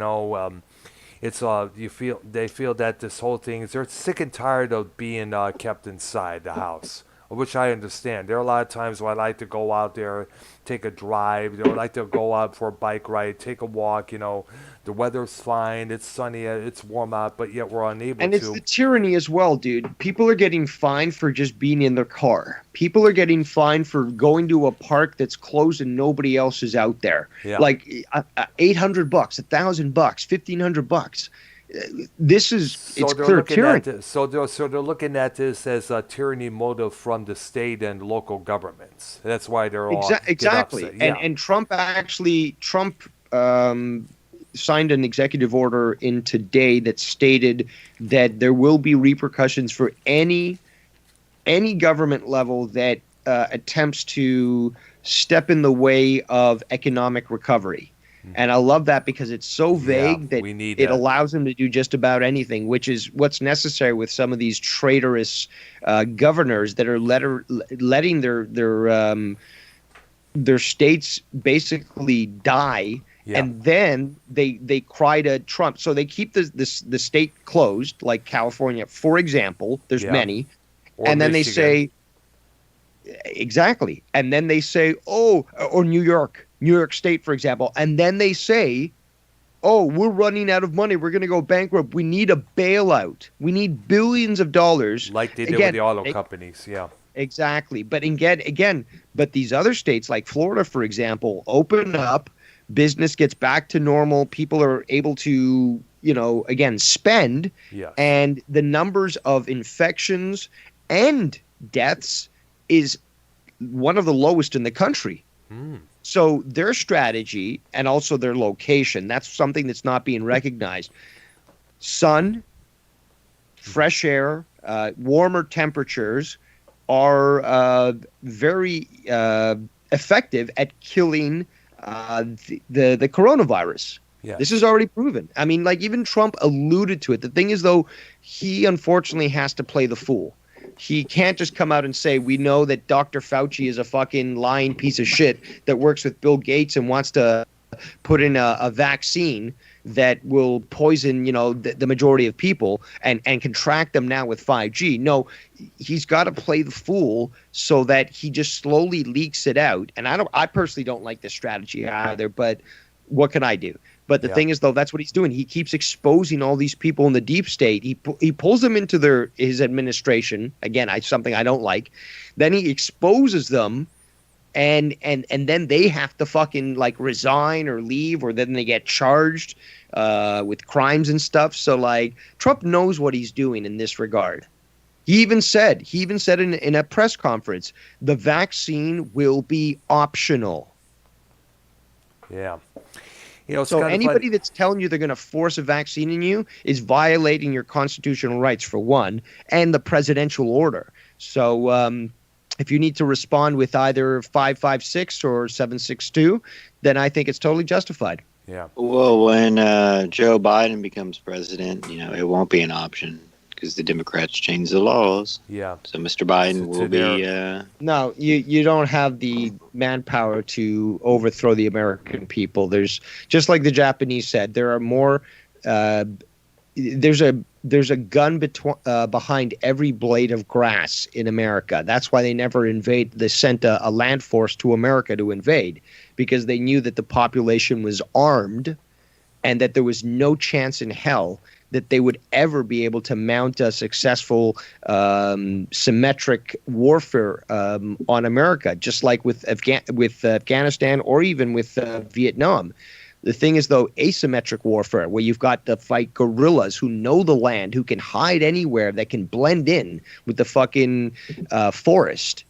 it's they feel that this whole thing is, they're sick and tired of being kept inside the house, which I understand. There are a lot of times where I like to go out there, take a drive. They would like to go out for a bike ride, take a walk. The weather's fine, it's sunny, it's warm out, but yet we're unable to. And it's the tyranny as well, dude. People are getting fined for just being in their car. People are getting fined for going to a park that's closed and nobody else is out there. Yeah. Like $800, $1,000, $1,500. It's clear tyranny. So they're looking at this as a tyranny motive from the state and local governments. That's why they're all exactly. get upset. Yeah. And Trump signed an executive order in today that stated that there will be repercussions for any government level that attempts to step in the way of economic recovery. And I love that because it's so vague that it allows them to do just about anything, which is what's necessary with some of these traitorous governors that are letting their states basically die. Yeah. And then they cry to Trump. So they keep the state closed, like California, for example. There's many. Or and then Michigan. they say, exactly. And then they say, or New York State, for example. And then they say, oh, we're running out of money. We're going to go bankrupt. We need a bailout. We need billions of dollars. Like they did with the auto companies, yeah. Exactly. But but these other states, like Florida, for example, open up. Business gets back to normal. People are able to, again, spend. Yes. And the numbers of infections and deaths is one of the lowest in the country. So their strategy and also their location, that's something that's not being recognized. Sun, fresh air, warmer temperatures are very effective at killing the coronavirus. Yeah. This is already proven. I mean, like even Trump alluded to it. The thing is, though, he unfortunately has to play the fool. He can't just come out and say, we know that Dr. Fauci is a fucking lying piece of shit that works with Bill Gates and wants to put in a vaccine that will poison, the majority of people and contract them now with 5G. No, he's got to play the fool so that he just slowly leaks it out. And I personally don't like this strategy either, but what can I do? But the thing is, though, that's what he's doing. He keeps exposing all these people in the deep state. He pulls them into his administration. Again, something I don't like. Then he exposes them, and then they have to fucking like resign or leave, or then they get charged with crimes and stuff. So like Trump knows what he's doing in this regard. He even said in a press conference, the vaccine will be optional. Yeah. So anybody that's telling you they're going to force a vaccine in you is violating your constitutional rights, for one, and the presidential order. So if you need to respond with either 556 or 762, then I think it's totally justified. Yeah. Well, when Joe Biden becomes president, it won't be an option because the Democrats changed the laws. Yeah. So Mr. Biden To will their- be. No, you don't have the manpower to overthrow the American people. There's just like the Japanese said, there are more. Uh, there's a gun behind every blade of grass in America. That's why they never invade. They sent a land force to America to invade because they knew that the population was armed and that there was no chance in hell that they would ever be able to mount a successful symmetric warfare on America, just like with Afghanistan or even with Vietnam. The thing is, though, asymmetric warfare, where you've got to fight guerrillas who know the land, who can hide anywhere, that can blend in with the fucking forest,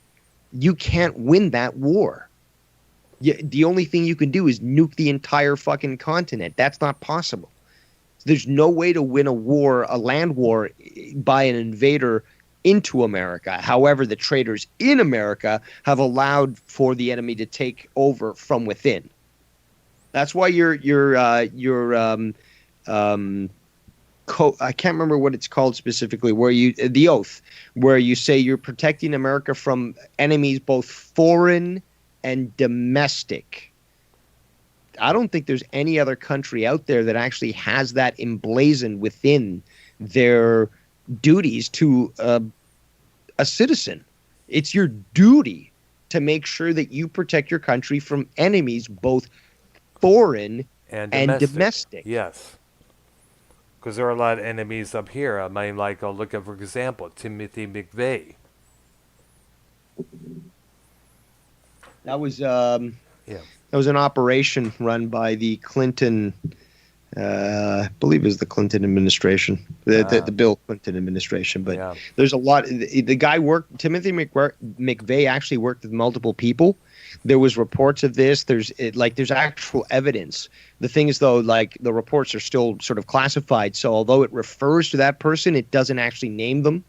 you can't win that war. The only thing you can do is nuke the entire fucking continent. That's not possible. There's no way to win a war, a land war, by an invader into America. However, the traitors in America have allowed for the enemy to take over from within. That's why I can't remember what it's called specifically, where the oath, where you say you're protecting America from enemies both foreign and domestic. I don't think there's any other country out there that actually has that emblazoned within their duties to a citizen. It's your duty to make sure that you protect your country from enemies both foreign and domestic. Yes. Because there are a lot of enemies up here. I mean, like, look at, for example, Timothy McVeigh. That was Yeah. That was an operation run by the Clinton, I believe it was the Clinton administration, the Bill Clinton administration. But Yeah. there's a lot. The guy Timothy McVeigh actually worked with multiple people. There was reports of this. There's actual evidence. The thing is, though, like, the reports are still sort of classified. So although it refers to that person, it doesn't actually name them.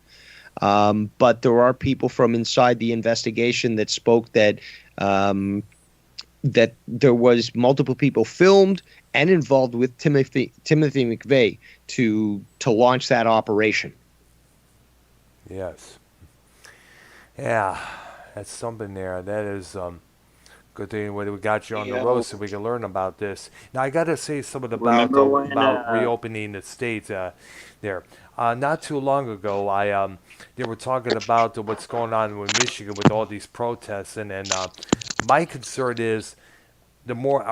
But there are people from inside the investigation that spoke that that there was multiple people filmed and involved with Timothy McVeigh to launch that operation. Yes. Yeah. That's something there. That is good thing we got you on the road so we can learn about this. Now, I got to say something about Remember when, reopening the states there. Not too long ago, they were talking about what's going on with Michigan with all these protests, and my concern is the more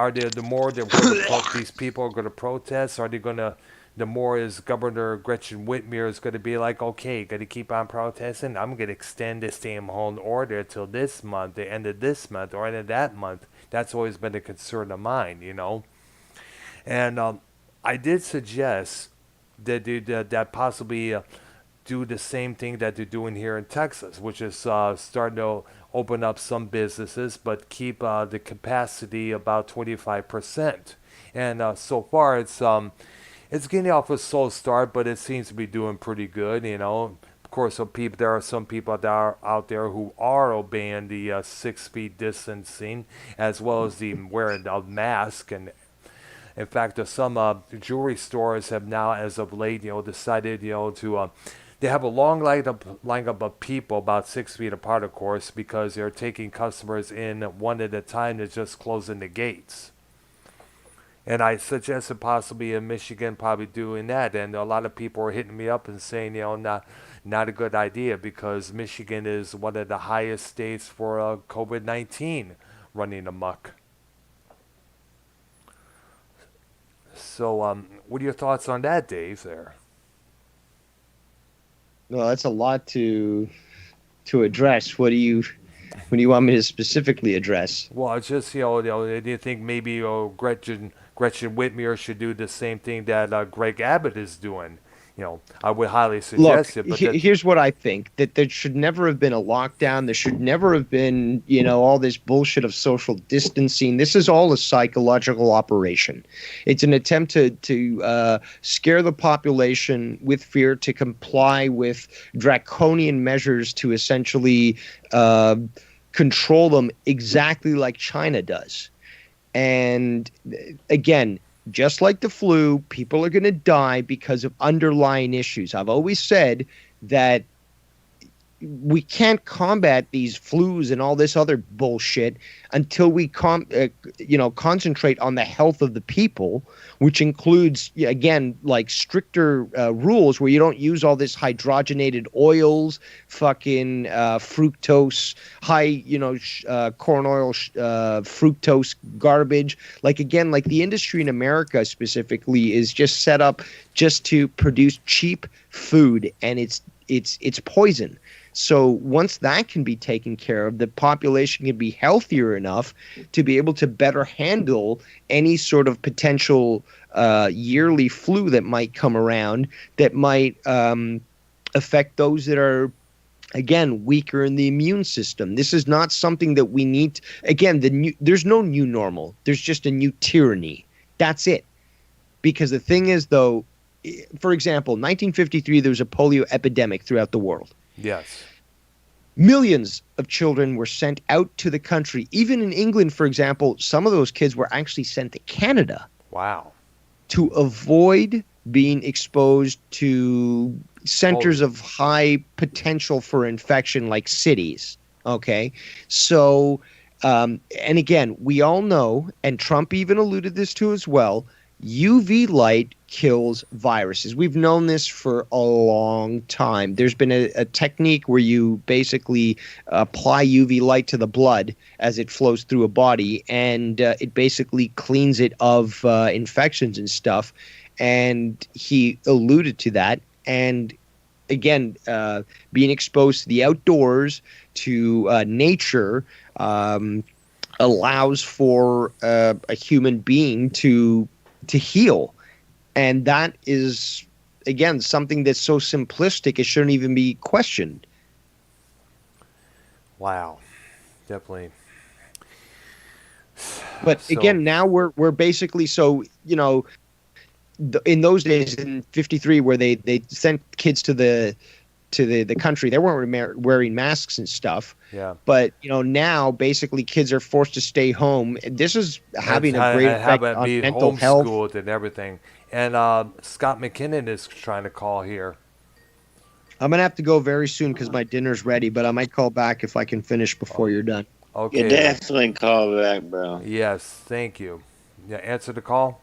these people are going to protest, are they going to? The more is Governor Gretchen Whitmer is going to be like, okay, going to keep on protesting. I'm going to extend the stay-at-home order till this month, the end of this month, or end of that month. That's always been a concern of mine, you know. And I did suggest that possibly do the same thing that they're doing here in Texas, which is starting to open up some businesses, but keep the capacity about 25%. And so far, it's getting off a slow start, but it seems to be doing pretty good, you know. Of course, there are some people that are out there who are obeying the 6 feet distancing, as well as the wearing of mask. And in fact, some jewelry stores have now, as of late, decided, to they have a long lineup of people, about 6 feet apart, of course, because they're taking customers in one at a time. They're just closing the gates. And I suggested possibly in Michigan probably doing that. And a lot of people are hitting me up and saying, not a good idea, because Michigan is one of the highest states for COVID-19 running amok. So what are your thoughts on that, Dave, there? Well, that's a lot to address. What do you want me to specifically address? Well, it's just, do you think maybe Gretchen Whitmer should do the same thing that Greg Abbott is doing? I would highly suggest it. But here's what I think: that there should never have been a lockdown. There should never have been, all this bullshit of social distancing. This is all a psychological operation. It's an attempt to scare the population with fear, to comply with draconian measures to essentially control them exactly like China does. And again, just like the flu, people are going to die because of underlying issues. I've always said that we can't combat these flus and all this other bullshit until we concentrate on the health of the people, which includes, again, like stricter rules where you don't use all this hydrogenated oils, fucking fructose, corn oil, fructose garbage. Like, again, like the industry in America specifically is just set up just to produce cheap food, and it's poison. So once that can be taken care of, the population can be healthier enough to be able to better handle any sort of potential yearly flu that might come around that might affect those that are, again, weaker in the immune system. This is not something that we need. There's no new normal. There's just a new tyranny. That's it. Because the thing is, though, for example, 1953, there was a polio epidemic throughout the world. Yes. Millions of children were sent out to the country. Even in England, for example, some of those kids were actually sent to Canada. Wow. To avoid being exposed to centers of high potential for infection like cities. Okay? So, and again, we all know, and Trump even alluded this to as well, UV light kills viruses. We've known this for a long time. There's been a technique where you basically apply UV light to the blood as it flows through a body, and it basically cleans it of infections and stuff. And he alluded to that. And again, being exposed to the outdoors, to nature, allows for a human being to heal. And that is, again, something that's so simplistic it shouldn't even be questioned. Wow. Definitely. But again, now we're basically, so, in those days in 53 where they sent kids to the country, they weren't wearing masks and stuff. Yeah. But now basically kids are forced to stay home. This is having a great effect on mental health. Homeschooled and everything. And Scott McKinnon is trying to call here. I'm gonna have to go very soon because my dinner's ready. But I might call back if I can finish before you're done. Okay. You definitely call back, bro. Yes, thank you. Yeah, answer the call.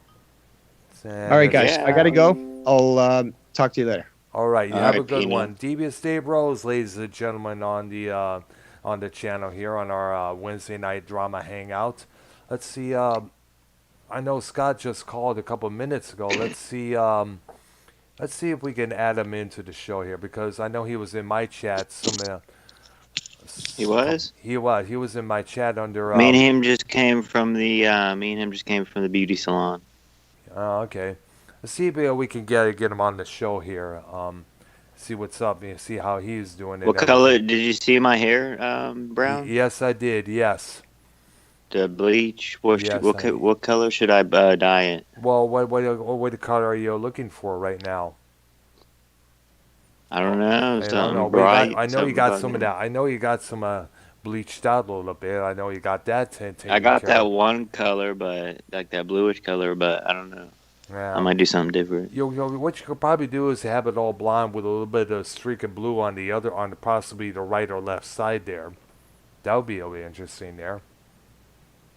All right, guys, Yeah. I gotta go. I'll talk to you later. All right, you All have right, a good Pino. one. Devious Dave Rose, ladies and gentlemen, on the channel here on our Wednesday night drama hangout. Let's see. I know Scott just called a couple minutes ago. Let's see. Let's see if we can add him into the show here because I know he was in my chat. He was? He was. He was in my chat under. Me and him just came from the beauty salon. Oh, okay. Let's see if we can get him on the show here. See what's up and see how he's doing. What color? Did you see my hair, brown? Yes, I did. Yes. The bleach. What color should I dye it? Well, what color are you looking for right now? I don't know. I don't know. Bright, I know you got some of that. I know you got some bleached out a little bit. I know you got that. I got that one color, but like that bluish color, but I don't know. Yeah. I might do something different. What you could probably do is have it all blonde with a little bit of streak of blue on possibly the right or left side there. That would be really interesting there.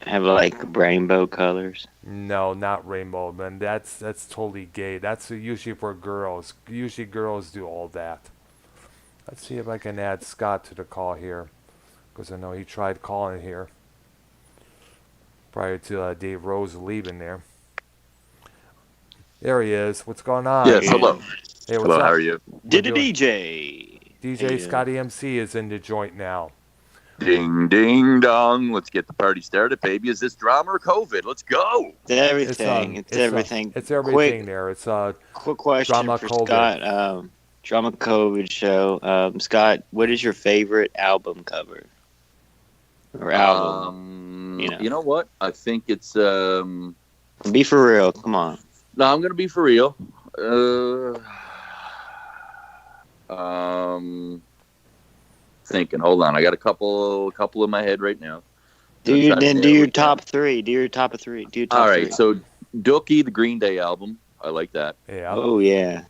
Have like rainbow colors. No, not rainbow, man. That's totally gay. That's usually for girls. Usually girls do all that. Let's see if I can add Scott to the call here, because I know he tried calling here prior to Dave Rose leaving there. There he is. What's going on? Yes, hello. Hey, what's Hello, up? how are you? Did a DJ. DJ Scotty MC is in the joint now. Ding, ding, dong. Let's get the party started, baby. Is this drama or COVID? Let's go. It's everything. It's everything. It's everything there. It's quick question drama for COVID. Scott. Drama COVID show. Scott, what is your favorite album cover? Or album? You know what? I think it's Be for real. Come on. No, I'm gonna be for real. Thinking. Hold on, I got a couple in my head right now. Do your top three. Do your top of three. Do your top All right. three. So Dookie, the Green Day album. I like that. Yeah. Oh yeah.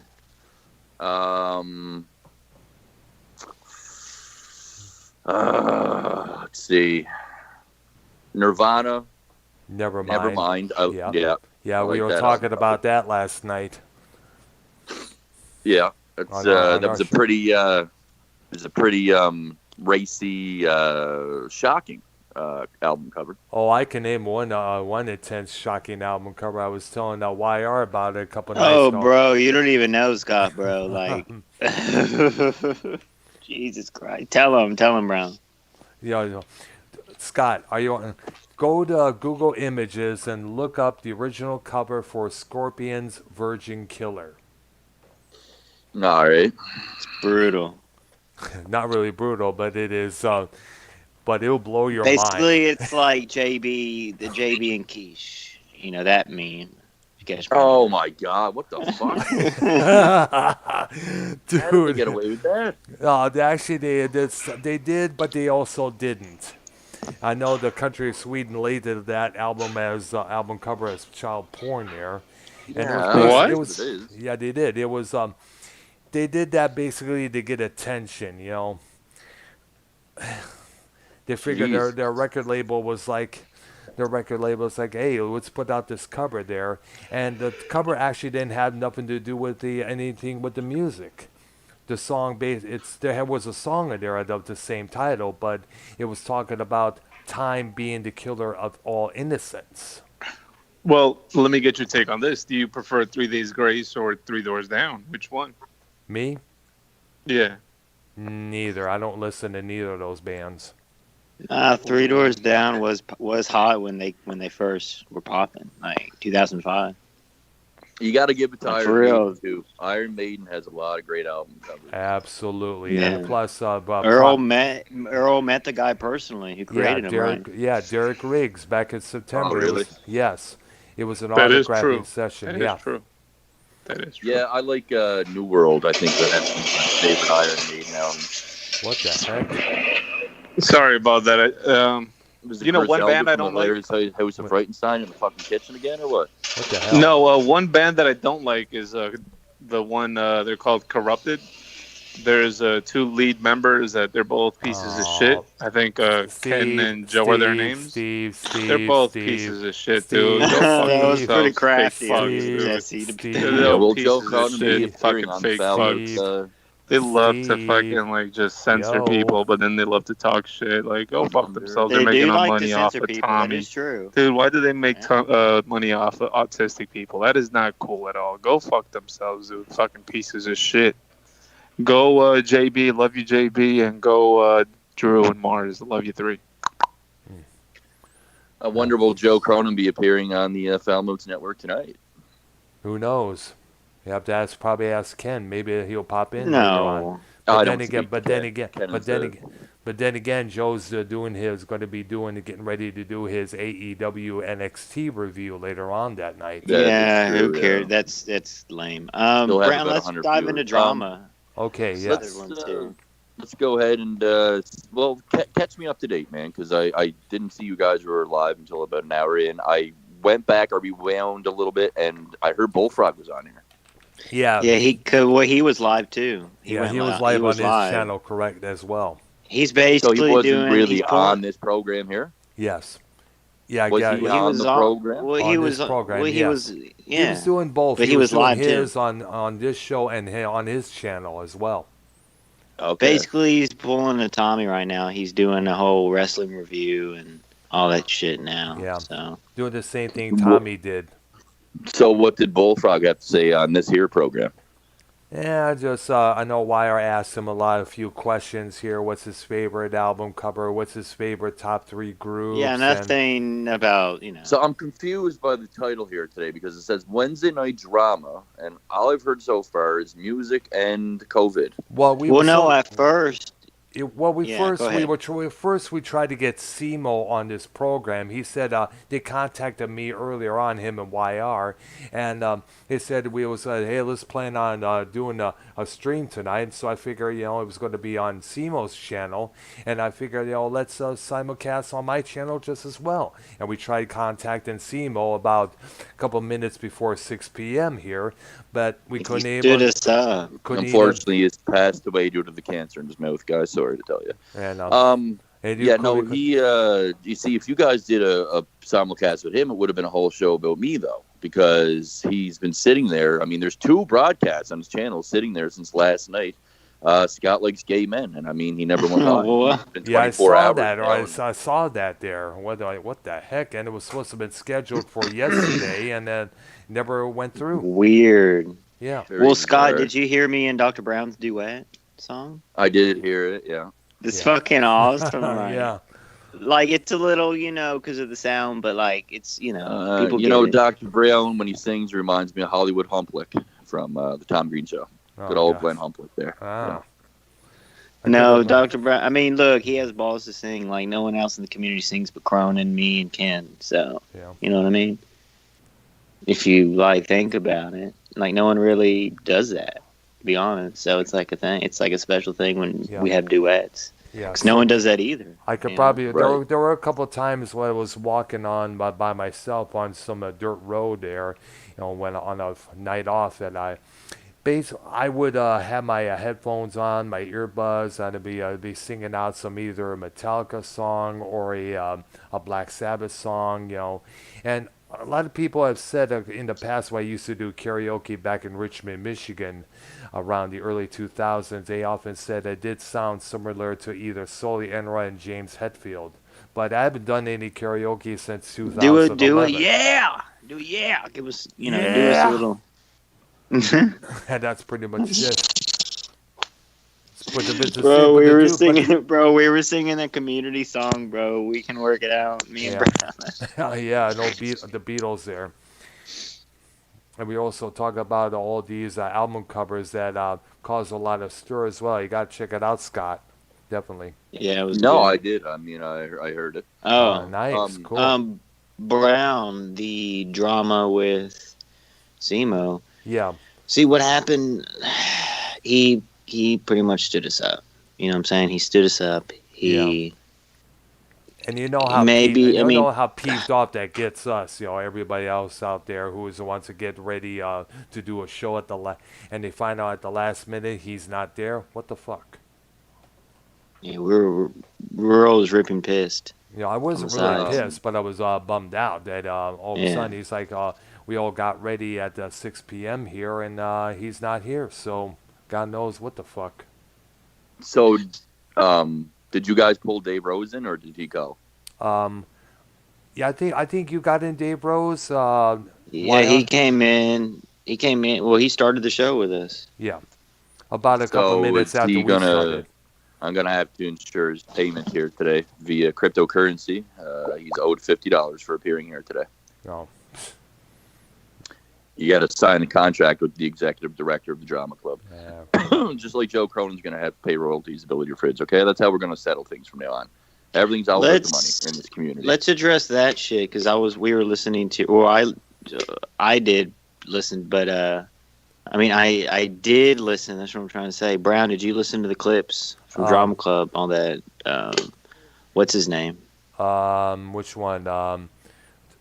Let's see. Nirvana. Never mind. Never mind. Yeah. Yeah. Yeah, I we like were that talking album. about that last night. Yeah. It's On our that was a show. pretty racy, shocking album cover. Oh, I can name one intense, shocking album cover. I was telling YR about it a couple nights Oh, ago. bro, you don't even know Scott, bro. Like, Jesus Christ. Tell him, Brown. Yeah, Scott, are you on? Go to Google Images and look up the original cover for Scorpion's Virgin Killer. All right. It's brutal. Not really brutal, but it is. But it'll blow your Basically, it's like the JB and Quiche. You know that meme. You guys Oh my God! What the fuck? mind. How did they Dude. get away with that? They did, but they also didn't. I know the country of Sweden labeled that album as album cover as child porn there. And Yeah, What? it is. Yeah, they did. It was they did that basically to get attention, you know. They figured Jeez. their record label was like, hey, let's put out this cover there, and the cover actually didn't have nothing to do with anything with the music. The song there was a song in there of the same title, but it was talking about time being the killer of all innocence. Well, let me get your take on this. Do you prefer 3 Days Grace or 3 Doors Down? Which one? Me? Yeah. Neither. I don't listen to neither of those bands. Three Doors Down was hot when they first were popping, like 2005. You got to give it to For Iron real. Maiden too. Iron Maiden has a lot of great album covers. Absolutely. Yeah. And plus, Earl met the guy personally who created him, Derek, right? yeah, Derek Riggs back in September. Oh, really? Yes. It was an That is true. autographing session. That yeah. is true. That is true. Yeah, I like New World. I think that's my favorite Iron Maiden album. What the heck? Sorry about that. Was You know, Chris one Elder band I from don't the like? Hilarious House of Frightenstein in the fucking kitchen again, or what? What the hell? No, one band that I don't like is the one they're called Corrupted. There's 2 lead members that they're both pieces of shit. I think Ken and Joe are their names. Steve, They're both Steve. pieces of shit, Steve. dude. Go fuck That was themselves, pretty fake crafty, fucks, Steve. dude. Jesse. Steve. They're Yeah, little well, pieces Joe of Cronin shit, be appearing fucking on fake Fallon. fucks. They love to Steve. fucking like just censor Yo. people, but then they love to talk shit. Like, go fuck themselves. They They're making do all like money to off censor of people. Tommy. That is true. Dude, why do they make Yeah. money off of autistic people? That is not cool at all. Go fuck themselves, dude. Fucking pieces of shit. Go JB, love you JB, and go Drew and Mars, love you 3. I wonder will Joe Cronin be appearing on the Falmouth Network tonight? Who knows? You have to probably ask Ken. Maybe he'll pop in later on. No. But I then don't again, speak but to then Ken. again, Ken but is then the- again, but then again, Joe's getting ready to do his AEW NXT review later on that night. That is Yeah, true, who cares? yeah. That's lame. He'll have Brown, about let's 100 dive viewers. into drama. Okay, This yes. other one, too. Let's go ahead and catch me up to date, man, because I didn't see you guys were live until about an hour in. I went back, I rewound a little bit, and I heard Bullfrog was on here. Yeah. Yeah, he was live too. He went was li- live he was on his live. channel, correct, as well. He's So basically he wasn't doing. really he's on this program here. Yes. Yeah, Was yeah. he Well, on was the program? Well, On he this was. program, Well, he yes. was. He Yeah. was doing both. But he was doing live, too. his on this show and on his channel as well. Okay. Basically, he's pulling a Tommy right now. He's doing a whole wrestling review and all that shit now. Yeah. So Doing the same thing Tommy did. So what did Bullfrog have to say on this here program? Yeah, just I know Wire asked him a few questions here. What's his favorite album cover? What's his favorite top 3 groups? yeah, and- nothing about So I'm confused by the title here today because it says Wednesday night drama, and all I've heard so far is music and COVID. Well, we Well, were no. so- At first, Well, Yeah, go ahead. first we tried to get Simo on this program. He said they contacted me earlier on, him and YR, and they said we was hey, let's plan on doing a stream tonight. So I figured it was going to be on Simo's channel, and I figured let's simulcast on my channel just as well. And we tried contacting Simo about a couple minutes before 6 p.m. here, but we He couldn't stood us up. Unfortunately, he's passed away due to the cancer in his mouth, guys. Sorry to tell you. And Yeah, no, he. You see, if you guys did a simulcast with him, it would have been a whole show about me, though, because he's been sitting there. I mean, there's 2 broadcasts on his channel sitting there since last night. Scott likes gay men, and I mean, he never went on. It's been Yeah, I 24 saw hours that. now, I saw that there. What the heck? And it was supposed to have been scheduled for yesterday, and then never went through. Weird. Yeah. Very Well, Scott, bizarre. did you hear me and Dr. Brown's duet song? I did hear it. Yeah. It's Yeah. fucking awesome. Like, Yeah. like it's a little, because of the sound, but like it's, people You get know, it. Dr. Brown, when he sings, reminds me of Hollywood Humplick from the Tom Green Show. Oh, Good old yeah. Glenn Humplick there. Ah. No, I could've- Dr. Brown. I mean, look, he has balls to sing. Like no one else in the community sings but Cronin, me, and Ken. So, Yeah. you know what I mean? If you think about it, like no one really does that. To be honest, so it's like a thing. It's like a special thing when Yeah. we have duets. Yeah. Because no one does that either. I could Yeah. probably Right. there were a couple of times when I was walking on by myself on some dirt road there, when on a night off, and I would have my headphones on, my earbuds, and I'd be singing out some either a Metallica song or a Black Sabbath song, and a lot of people have said in the past when I used to do karaoke back in Richmond, Michigan, around the early 2000s, they often said it did sound similar to either Sully Enra and James Hetfield. But I haven't done any karaoke since 2011. Do it, yeah. Do it, yeah. Give us, do us Yeah. a little. And that's pretty much it. What the business Bro, is, we what were they do, singing. Bro, we were singing a community song, bro. We can work it out. Me and Yeah. Brown. Yeah, no the Beatles there. And we also talk about all these album covers that cause a lot of stir as well. You got to check it out, Scott. Definitely. Yeah, it was. No, good. I did. I mean, I heard it. Oh, Nice. Cool. Brown, the drama with Simo. Yeah. See what happened? He pretty much stood us up. You know what I'm saying? He stood us up. And you know how how peeved off that gets us, everybody else out there who is the ones to get ready to do a show at and they find out at the last minute he's not there. What the fuck? Yeah, we're always ripping pissed. I wasn't On the really side. pissed, but I was bummed out that all of a Yeah. sudden he's like, we all got ready at 6 p.m. here, and he's not here. So God knows what the fuck. So, did you guys pull Dave Rosen, or did he go? Yeah, I think you got in Dave Rose. Yeah, he came in. Well, he started the show with us. Yeah, about a couple So minutes is after he we gonna- started. I'm gonna have to ensure his payment here today via cryptocurrency. He's owed $50 for appearing here today. No. You got to sign a contract with the executive director of the drama club. Yeah. Just like Joe Cronin's going to have to pay royalties to build your fridge. Okay, that's how we're going to settle things from now on. Everything's all about the money in this community. Let's address that shit because we were listening to, or I did listen, but I mean I did listen. That's what I'm trying to say. Brown, did you listen to the clips from Drama Club on that? What's his name? Which one?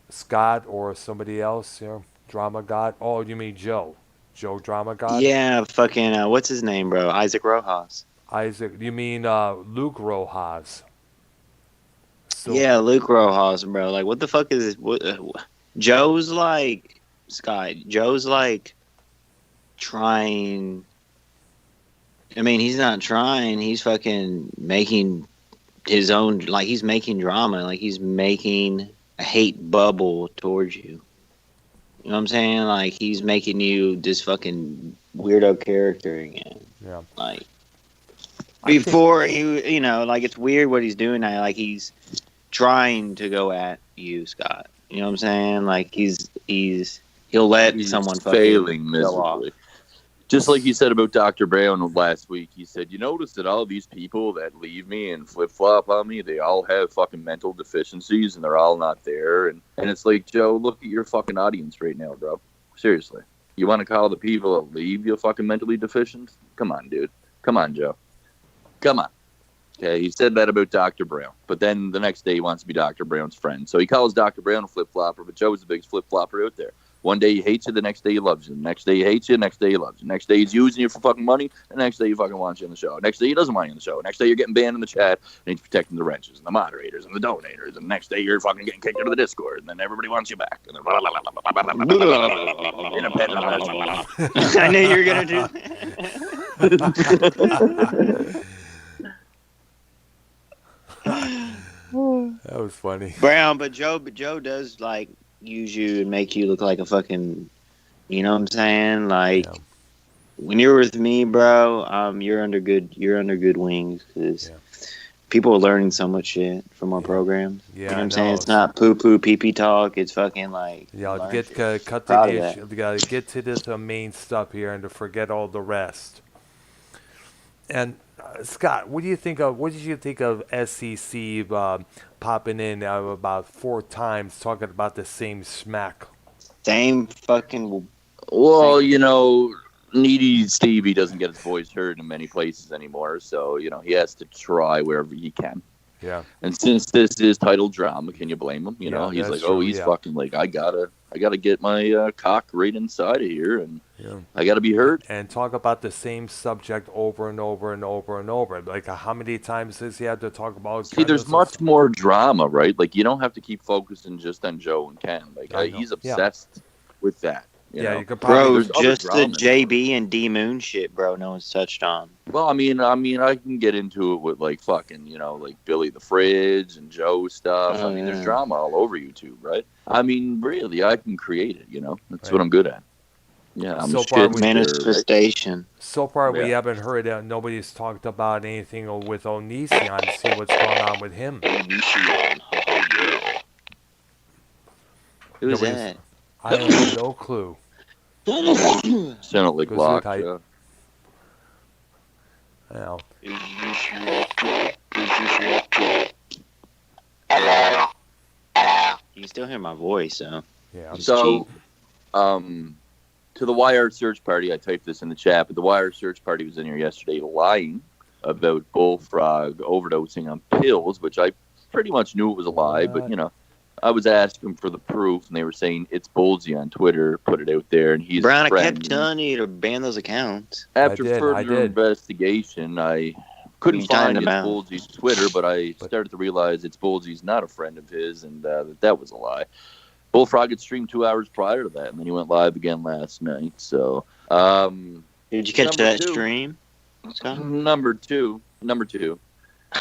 Scott or somebody else? Drama God. Oh, you mean Joe? Joe Drama God? Yeah, fucking what's his name, bro? Isaac Rojas. Isaac. You mean Luke Rojas? So, Yeah, Luke Rojas, bro. Like, what the fuck is this? Joe's like Scott. Joe's like trying. I mean, he's not trying. He's fucking making his own. Like, he's making drama. Like, he's making a hate bubble towards you. You know what I'm saying? Like, he's making you this fucking weirdo character again. Yeah. Like, before he, like, it's weird what he's doing now. Like, he's trying to go at you, Scott. You know what I'm saying? Like, he'll let He's someone fucking failing go off. miserably. Just like you said about Dr. Brown last week, he said, you notice that all these people that leave me and flip-flop on me, they all have fucking mental deficiencies and they're all not there. And it's like, Joe, look at your fucking audience right now, bro. Seriously. You want to call the people that leave you fucking mentally deficient? Come on, dude. Come on, Joe. Come on. Okay, he said that about Dr. Brown. But then the next day he wants to be Dr. Brown's friend. So he calls Dr. Brown a flip-flopper, but Joe's the biggest flip-flopper out there. One day he hates you, the next day he loves you. The next day he hates you, the next day he loves you. The next day he's using you for fucking money, the next day he fucking wants you on the show. The next day he doesn't want you on the show. The next day you're getting banned in the chat, and he's protecting the wrenches and the moderators and the donators. And the next day you're fucking getting kicked out of the Discord, and then everybody wants you back. And then independent. I knew you were gonna do That was funny. Brown, but Joe does like use you and make you look like a fucking, you know what I'm saying? Like when you're with me, bro, you're under good wings because people are learning so much shit from our programs. Yeah, you know what I'm saying? It's not poo poo pee pee talk. It's fucking like cut to the issue. We gotta get to this main stuff here and to forget all the rest. And Scott, what did you think of SEC popping in about 4 times talking about the same smack? Same fucking. Well, you know, needy Stevie doesn't get his voice heard in many places anymore, so you know he has to try wherever he can. Yeah. And since this is titled drama, can you blame him? You know, he's like, true, he's fucking like, I gotta get my cock right inside of here, and I gotta be heard. And talk about the same subject over and over and over and over. Like, how many times does he have to talk about? See, there's much more drama, right? Like, you don't have to keep focusing just on Joe and Ken. Like, he's obsessed with that. You know? You could probably, bro, just the JB and D Moon shit, bro. No one's touched on. Well, I mean, I can get into it with like fucking, you know, like Billy the Fridge and Joe stuff. I mean, there's drama all over YouTube, right? I mean, really, I can create it. You know, that's what I'm good at. Yeah, I'm so far manifestation. Right? So far, we haven't heard that nobody's talked about anything with Onision to see what's going on with him. Who's that? I have no clue. Sounded like Glock. Well. You can still hear my voice, so. Yeah. So, to the YR search party, I typed this in the chat, but the YR search party was in here yesterday lying about Bullfrog overdosing on pills, which I pretty much knew it was a lie, but, you know, I was asking for the proof, and they were saying it's Bolsey on Twitter put it out there, and he's Brown, I kept telling you to ban those accounts. After further investigation, I couldn't find it's Bolsey's Twitter, but I started to realize it's Bolsey's not a friend of his, and that was a lie. Bullfrog had streamed 2 hours prior to that, and then he went live again last night. So, did you catch that stream, Scott? Number two,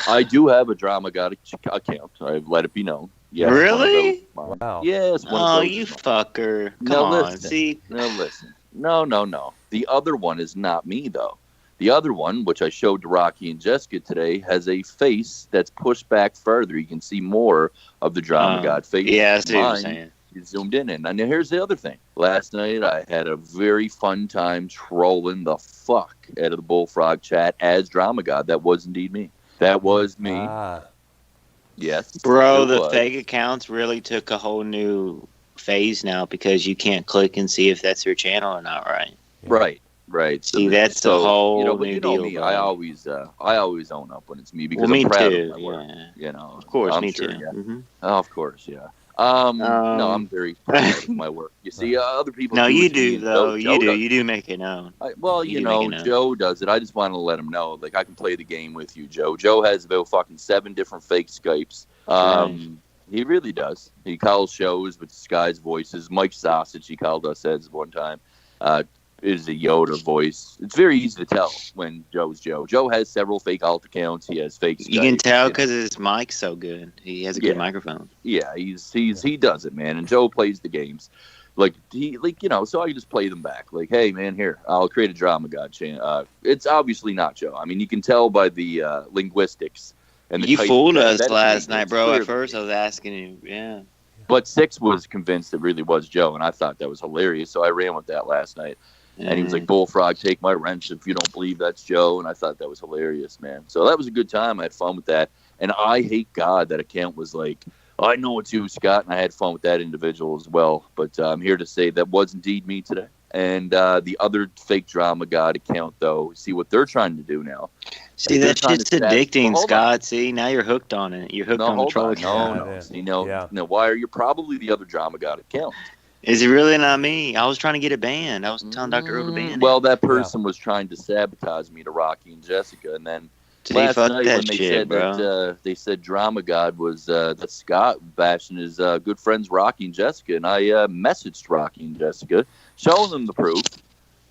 I do have a Drama God account. I've let it be known. Yes, really? Wow. Yes. Oh, you fucker! Come on, see? Now listen. No. The other one is not me, though. The other one, which I showed to Rocky and Jessica today, has a face that's pushed back further. You can see more of the Drama God face. Yeah, I see what you're saying. You zoomed in. And here's the other thing. Last night, I had a very fun time trolling the fuck out of the Bullfrog chat as Drama God. That was indeed me. That was me. Yes. Bro, the fake accounts really took a whole new phase now because you can't click and see if that's your channel or not, right? Yeah. Right. See, that's a whole new deal. Me, I always own up when it's me because I'm proud too, of my work. You know, of course, I'm me sure, too. Yeah. Mm-hmm. Oh, of course, yeah. No, I'm very proud of my work. You see, other people. No, you do though. You do make it known. You know, Joe does it. I just want to let him know, like, I can play the game with you, Joe. Joe has about fucking 7 different fake Skypes. He really does. He calls shows with disguised voices. Mike Sausage, he called us as one time. Is a Yoda voice. It's very easy to tell when Joe's Joe. Joe has several fake alt accounts. He has fake Skype. You can tell because his mic's so good. He has a good microphone. Yeah, he does it, man. And Joe plays the games. So I just play them back. Like, hey, man, here, I'll create a Drama God channel. It's obviously not Joe. I mean, you can tell by the linguistics. And you fooled us last night, bro. At first, I was asking you, But Six was convinced it really was Joe, and I thought that was hilarious, so I ran with that last night. And he was like, Bullfrog, take my wrench if you don't believe that's Joe. And I thought that was hilarious, man. So that was a good time. I had fun with that. And I hate God that account was like, I know it's you, Scott. And I had fun with that individual as well. But I'm here to say that was indeed me today. And the other fake drama God account, though, see what they're trying to do now. See, that shit's addicting, Scott. See, now you're hooked on it. You're hooked on the troll account. No. See, no, why are you probably the other drama God account? Is it really not me? I was trying to get it banned. I was telling Dr. Earl to ban it. Well, that person was trying to sabotage me to Rocky and Jessica, and then last night when they said that they said Drama God was that Scott bashing his good friends Rocky and Jessica, and I messaged Rocky and Jessica, showing them the proof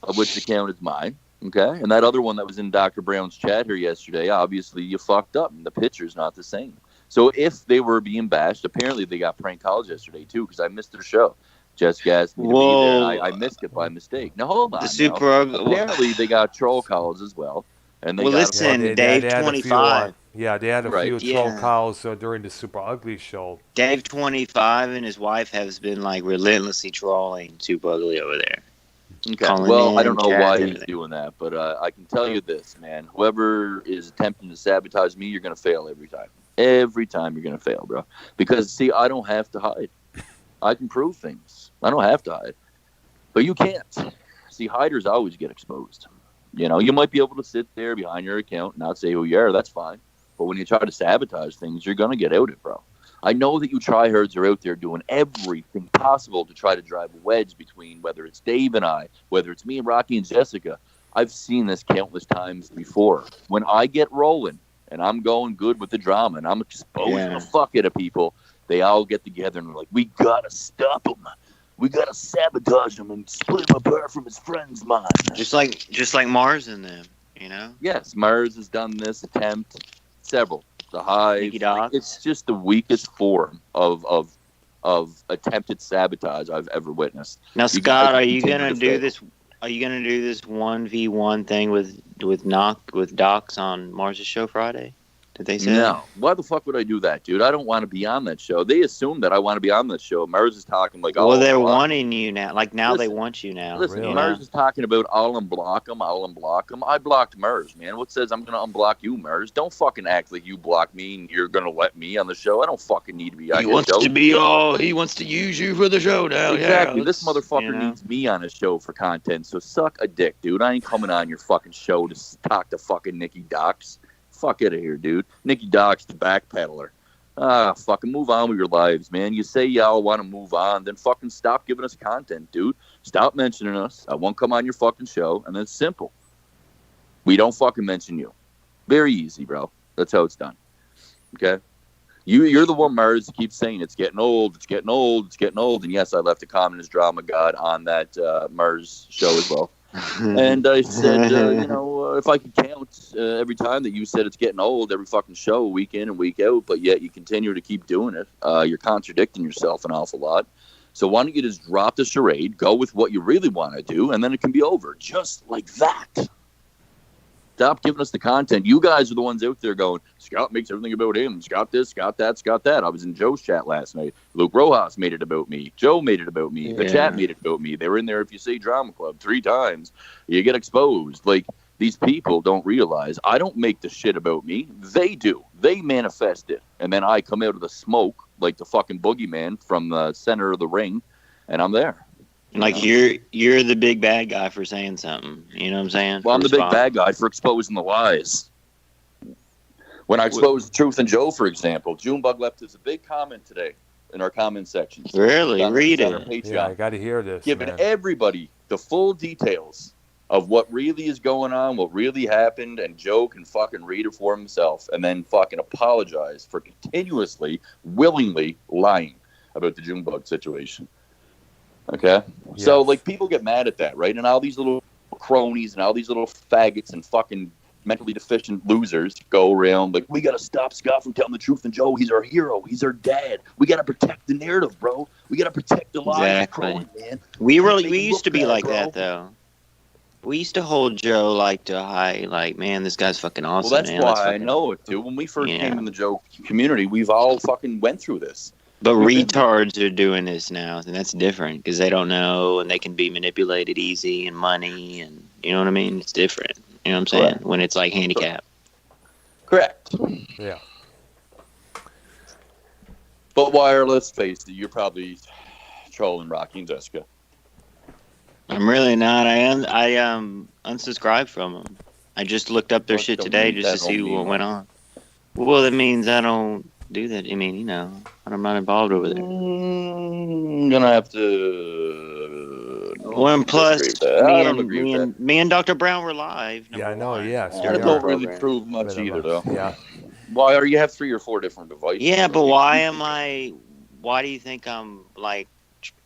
of which account is mine. Okay, and that other one that was in Dr. Brown's chat here yesterday, obviously you fucked up, and the picture's not the same. So if they were being bashed, apparently they got prank calls yesterday too, because I missed their show. Jessica asked me to be there. I missed it by mistake. Now hold on. Apparently they got troll calls as well. And they listen, Dave 25. They had a few troll calls during the Super Ugly show. Dave 25 and his wife has been like relentlessly trolling Super Ugly over there. Okay. Well, I don't know why he's doing that, but I can tell you this, man. Whoever is attempting to sabotage me, you're going to fail every time. Every time you're going to fail, bro. Because, see, I don't have to hide. I can prove things. I don't have to hide. But you can't. See, hiders always get exposed. You know, you might be able to sit there behind your account and not say who you are. That's fine. But when you try to sabotage things, you're going to get outed, bro. I know that you tryhards are out there doing everything possible to try to drive a wedge between whether it's Dave and I, whether it's me and Rocky and Jessica. I've seen this countless times before. When I get rolling and I'm going good with the drama and I'm exposing the fuck out of people, they all get together and they're like, we got to stop him. We got to sabotage him and split him apart from his friends, man. Just like Mars and them, you know? Yes, Mars has done this attempt. Several. The Hive. It's just the weakest form of attempted sabotage I've ever witnessed. Now, Scott, are you gonna do this? Are you gonna do this 1v1 thing with Docs on Mars's show Friday? Did they say no? Why the fuck would I do that, dude? I don't want to be on that show. They assume that I want to be on that show. Mars is talking like, well, they're wanting you now. Like now, they want you now. Listen, really? Mars is talking about I'll unblock him. I blocked Mars, man. What says I'm gonna unblock you, Mars? Don't fucking act like you blocked me and you're gonna let me on the show. I don't fucking need to be on your show. He wants to use you for the show now. Exactly. Yeah, this motherfucker needs me on his show for content. So suck a dick, dude. I ain't coming on your fucking show to talk to fucking Nikki Docs. Fuck out of here, dude. Nikki Docs, the backpedaler. Fucking move on with your lives, man. You say y'all want to move on, then fucking stop giving us content, dude. Stop mentioning us. I won't come on your fucking show, and it's simple. We don't fucking mention you. Very easy, bro. That's how it's done. Okay? You're the one, Mars, that keeps saying it's getting old, it's getting old, it's getting old. And yes, I left a comment as Drama God on that Mars show as well. And I said, if I could count every time that you said it's getting old, every fucking show, week in and week out, but yet you continue to keep doing it, you're contradicting yourself an awful lot. So why don't you just drop the charade, go with what you really want to do, and then it can be over. Just like that. Stop giving us the content. You guys are the ones out there going, Scott makes everything about him. Scott this, Scott that, Scott that. I was in Joe's chat last night. Luke Rojas made it about me. Joe made it about me. The chat made it about me. They were in there. If you say Drama Club 3 times, you get exposed. Like, these people don't realize I don't make the shit about me. They do. They manifest it. And then I come out of the smoke like the fucking boogeyman from the center of the ring, and I'm there. Like you're the big bad guy for saying something. You know what I'm saying? Well, I'm the big bad guy for exposing the lies. When I exposed Truth and Joe, for example, Junebug left us a big comment today in our comment section. Really? Read it. Yeah, I got to hear this. Giving everybody the full details of what really is going on, what really happened, and Joe can fucking read it for himself and then fucking apologize for continuously, willingly lying about the Junebug situation. Okay? Yes. So, like, people get mad at that, right? And all these little cronies and all these little faggots and fucking mentally deficient losers go around like, we got to stop Scott from telling the truth. And Joe, he's our hero. He's our dad. We got to protect the narrative, bro. We got to protect the lives of crony, man. We used to be like that, though. We used to hold Joe like to high, like, man, this guy's fucking awesome. Well, that's why I know it, too. When we first came in the Joe community, we've all fucking went through this. But retards are doing this now, and that's different because they don't know and they can be manipulated easy and money and you know what I mean. It's different. You know what I'm saying? Correct. When it's like handicap. Correct. Yeah. But Wire, let's face it, you're probably trolling Rocky and Jessica. I'm really not. I unsubscribed from them. I just looked up their shit today just to see what went on. Well, that means I don't do that. I mean, you know, I'm not involved over there. I'm gonna have to. Well, and plus, I don't agree with that. me and Dr. Brown were live. Yeah, I know. one, Yes, I we don't are. really prove much Bit of either, a- though. Yeah. Why are you have 3 or 4 different devices? Yeah, but why do you think I'm like?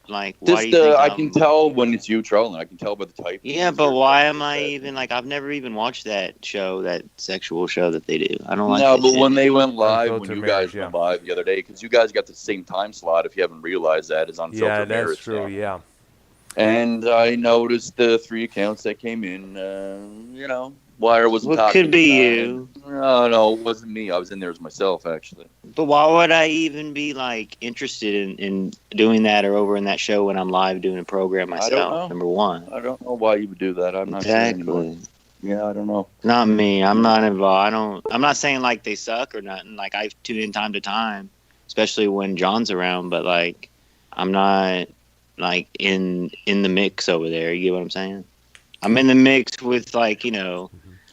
Why Just, do you think I can tell when it's you trolling. I can tell by the type. Yeah, but why am I even like? I've never even watched that show, that sexual show that they do. I don't like. No, that but shit. when they went live, when Unfiltered you Marriage, guys went live the other day, because you guys got the same time slot. If you haven't realized that, is Unfiltered Yeah, Marriage. that's true. now. Yeah. And I noticed the 3 accounts that came in. You know, Wire wasn't Well, it talking. could be you. No, it wasn't me. I was in there as myself, actually. But why would I even be like interested in doing that or over in that show when I'm live doing a program myself? I don't know. Number one. I don't know why you would do that. I'm not saying anymore. Exactly. Yeah, I don't know. Not me. I'm not involved. I'm not saying like they suck or nothing. Like I tune in time to time, especially when John's around. But like, I'm not like in the mix over there. You get what I'm saying? I'm in the mix with like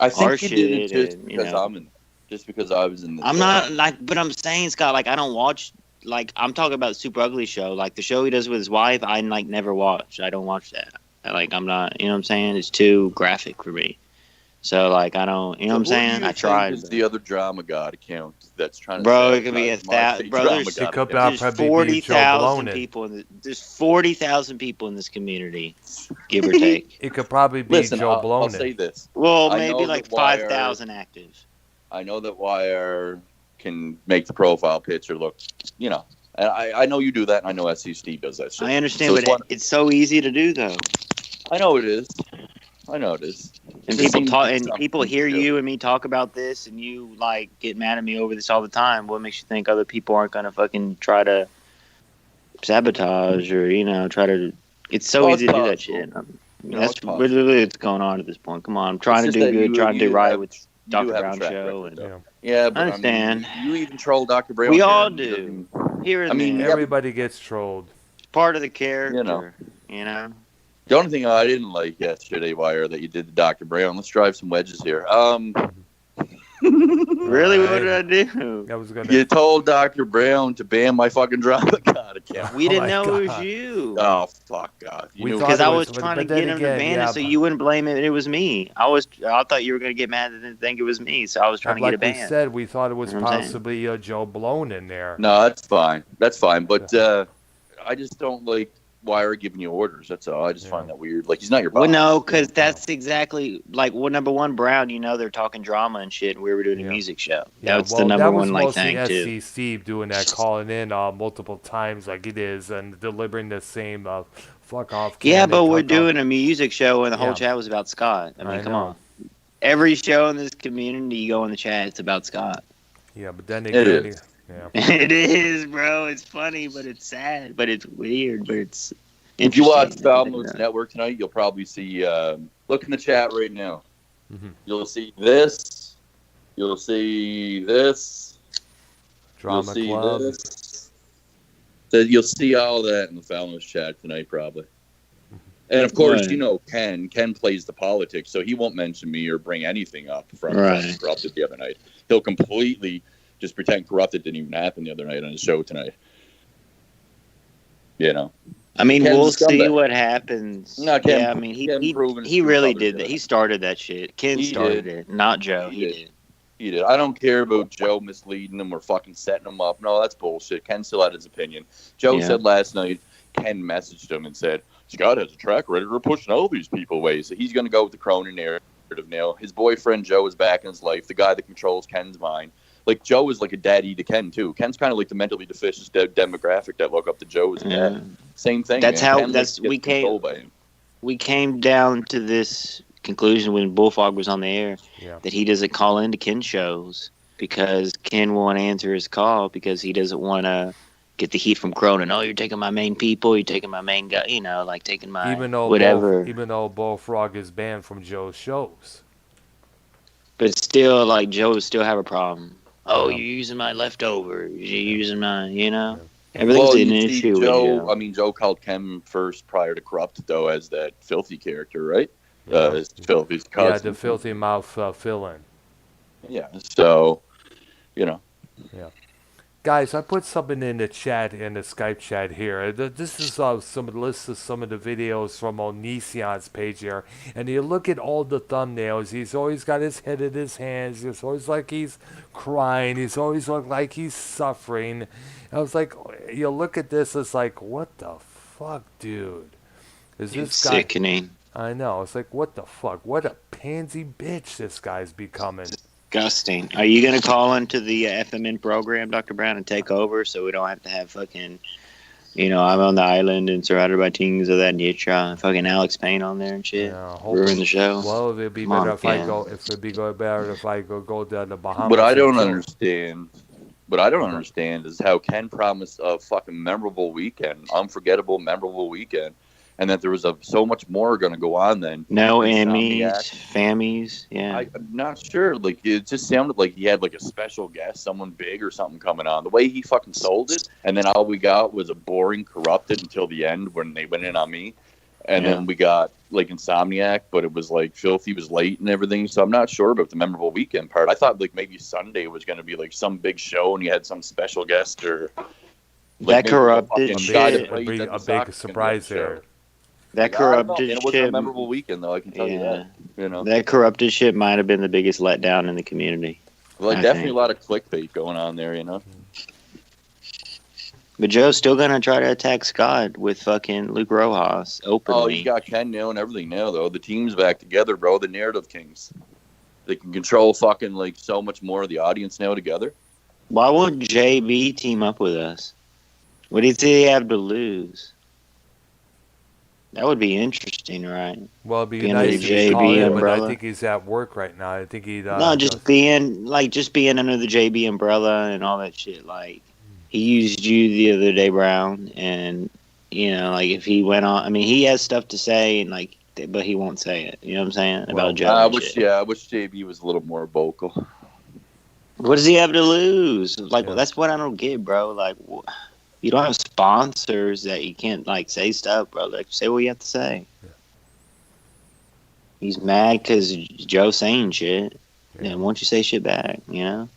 I think our you did it shit just and, because I'm in. Just because I was in the. I'm not like, but I'm saying, Scott, like I don't watch. Like I'm talking about Super Ugly show, like the show he does with his wife. I like never watched. I don't watch that. Like I'm not. You know what I'm saying? It's too graphic for me. So like I don't. You know what I'm saying? I tried. It's the other Drama God account that's trying to. Bro, it could be sabotage my fake bro. Drama There's, God could account. probably there's be Joe 40,000 Blonin. people there's 40,000 people in this community, give or take. It could probably be Listen, Joe I'll say Blonin. this. Well, I maybe know like that Wire- 5,000 active. I know that Wire can make the profile picture look, and I know you do that, and I know SC Steve does that shit. I understand, So but it's one- it's so easy to do though. I know it is. I know it is. And It people seems talk, like and something people hear to do. you and me talk about this, and you like get mad at me over this all the time. What makes you think other people aren't gonna fucking try to sabotage or try to? It's so Well, easy it's to do that possible. shit. No, That's it's possible. literally what's going on at this point. Come on, I'm trying to It's do just that good, you- trying to you do right have- with you Dr. have a Brown track show. record, And though. Yeah, but I understand. you even troll Dr. Brown. We here, all and he do. doesn't- Here and I mean, there. yeah, Everybody gets trolled. It's part of the character. You know. The only thing I didn't like yesterday, Wire, that you did to Dr. Brown. Let's drive some wedges here. Really, what Alright. did I do? I was gonna. You told Dr. Brown to ban my fucking Drama God account. We didn't my know it was God. you. Oh, fuck God. You We knew thought Because it I was- was but- trying to but then get him again, to ban yeah, it, so but- you wouldn't blame it. It was me. I thought you were gonna get mad and didn't think it was me, so I was trying to like get it we banned. said, we thought it was You know what I'm saying? possibly Joe Blown in there. No, that's fine. That's fine. But I just don't like Wire giving you orders. That's all. I just find that weird. Like, he's not your boss. Well, no, because that's exactly like number one, Brown. They're talking drama and shit. And we were doing a Yeah. music show. Yeah, That's well, the number that was one like mostly thing too. SC Steve doing that, calling in multiple times like it is, and delivering the same fuck off. Yeah, candy, but we're fuck off. doing a music show, and the whole Yeah. chat was about Scott. I mean, I come know. on. Every show in this community, you go in the chat, it's about Scott. Yeah, but then It again, is. yeah. It is, bro. It's funny, but it's sad, but it's weird, but it's. If you watch interesting. Downloads Network tonight, you'll probably see. Look in the chat right now. Mhm. You'll see this. You'll see this. Drama you'll see Club. this. So you'll see all that in the Fallon's chat tonight, probably. And of course, Right. Ken plays the politics, so he won't mention me or bring anything up from Right. Corrupted the other night. He'll completely just pretend Corrupted didn't even happen the other night on his show tonight. I mean, Ken's we'll a see scumbag. what happens. No, Ken- yeah, I mean, Ken proven he true really colors, did that. yeah. He started that shit. Ken He started did. it, not Joe. He He did. did. He did. I don't care about Joe misleading him or fucking setting him up. No, that's bullshit. Ken still had his opinion. Joe Yeah. said last night, Ken messaged him and said, Scott has a track record of pushing all these people away. So he's going to go with the Cronin narrative now. His boyfriend, Joe, is back in his life, the guy that controls Ken's mind. Like, Joe is like a daddy to Ken, too. Ken's kind of like the mentally deficient demographic that look up to Joe as a Yeah. dad. Same thing. That's man. how- Ken, that's- gets we came- controlled by him. We came down to this conclusion when Bullfog was on the air Yeah. that he doesn't call into Ken shows because Ken won't answer his call because he doesn't want to get the heat from Cronin. Oh, you're taking my main people. You're taking my main guy. You know, like taking my Even though whatever. Bullfrog is banned from Joe's shows. But still, like Joe would still have a problem. Oh, Yeah. you're using my leftovers. You're using my, you know. Yeah. Everything's Well, an you see, issue with Joe. Joe. I mean, Joe called Ken first prior to Corrupt, though, as that filthy character, right? Yeah. His filthy's Yeah, cousin. the filthy mouth fill-in. Yeah. So, you know. Yeah. Guys, I put something in the chat, in the Skype chat here. This is some of the list of some of the videos from Onision's page here. And you look at all the thumbnails, he's always got his head in his hands. It's always like he's crying. He's always look like he's suffering. I was like, you look at this, it's like, what the fuck, dude? Is It's this guy... sickening. I know. It's like, what the fuck? What a pansy bitch this guy's becoming. Disgusting. Are you going to call into the FMN program, Dr. Brown, and take over so we don't have to have fucking, you know, I'm on the island and surrounded by things of that nature. Fucking Alex Payne on there and shit. Yeah, Ruin the show. Well, it'd be better if I go. If it'd be better if I go to the Bahamas. What I don't and chill. understand. What I don't understand is how Ken promised a fucking memorable weekend, unforgettable, memorable weekend, and that there was so much more going to go on then. No Insomniac. Emmys, Fammies, yeah. I'm not sure. Like, it just sounded like he had like a special guest, someone big or something coming on. The way he fucking sold it, and then all we got was a boring Corrupted until the end when they went in on me, and then we got like Insomniac, but it was like Filthy was late and everything. So I'm not sure about the memorable weekend part. I thought like maybe Sunday was going to be like some big show and you had some special guest or That Corrupted a shit. big surprise there. That Corrupted it was a shit. memorable weekend, though. I can tell you that. You know, That Corrupted shit might have been the biggest letdown in the community. like I definitely think. a lot of clickbait going on there. You know, But Joe's still gonna try to attack Scott with fucking Luke Rojas openly. oh, you got Ken now and everything now, though. The team's back together, bro. The narrative kings. They can control fucking like so much more of the audience now together. Why won't JB team up with us? What do you think he have to lose? That would be interesting, right? Well, it'd be Being nice under if the he called JB in, but I umbrella. think he's at work right now. I think he. No, just being under the JB umbrella and all that shit. Like he used you the other day, Brown, and you know, like if he went on, I mean, he has stuff to say, and like, but he won't say it. You know what I'm saying about Joe? I and wish, shit. I wish JB was a little more vocal. What does he have to lose? Like, Yeah. that's what I don't get, bro. Like, you don't have sponsors that you can't like say stuff, bro. Like, say what you have to say. Yeah. He's mad because Joe's saying shit. Yeah. And won't you say shit back? You know.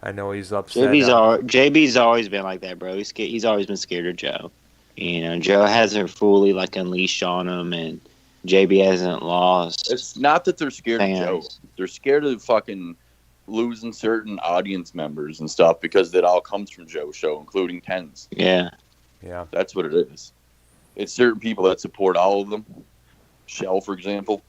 I know he's upset. JB's always been like that, bro. He's always been scared of Joe. You know, Joe hasn't fully like unleashed on him, and JB hasn't lost. It's not that they're scared fans. of Joe. They're scared of fucking losing certain audience members and stuff because it all comes from Joe's show, including Ken's. Yeah. Yeah. That's what it is. It's certain people that support all of them. Shell, for example.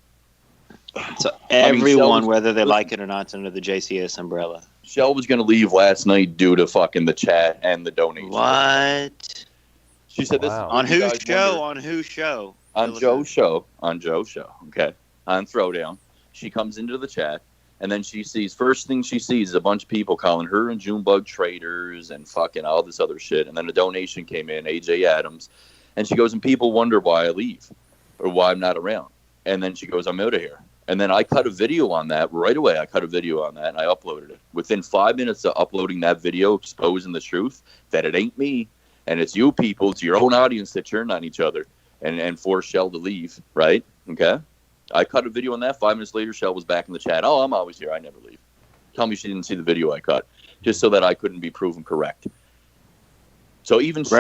So everyone, Shell- whether they like it or not, is under the JCS umbrella. Shell was going to leave last night due to fucking the chat and the donation. What? She said this Wow. is On what you whose guys show? wonder. On whose show? On Joe's show. On Joe's show. Okay. On Throwdown. She comes into the chat, and then she sees, first thing she sees is a bunch of people calling her and Junebug traitors and fucking all this other shit. And then a donation came in, AJ Adams. And she goes, and people wonder why I leave or why I'm not around. And then she goes, I'm out of here. And then I cut a video on that right away. I cut a video on that and I uploaded it. Within 5 minutes of uploading that video, exposing the truth that it ain't me and it's you people, it's your own audience that turned on each other and forced Shell to leave, right? Okay? I cut a video on that. 5 minutes later, Shell was back in the chat. Oh, I'm always here. I never leave. Tell me she didn't see the video I cut, just so that I couldn't be proven correct. So even she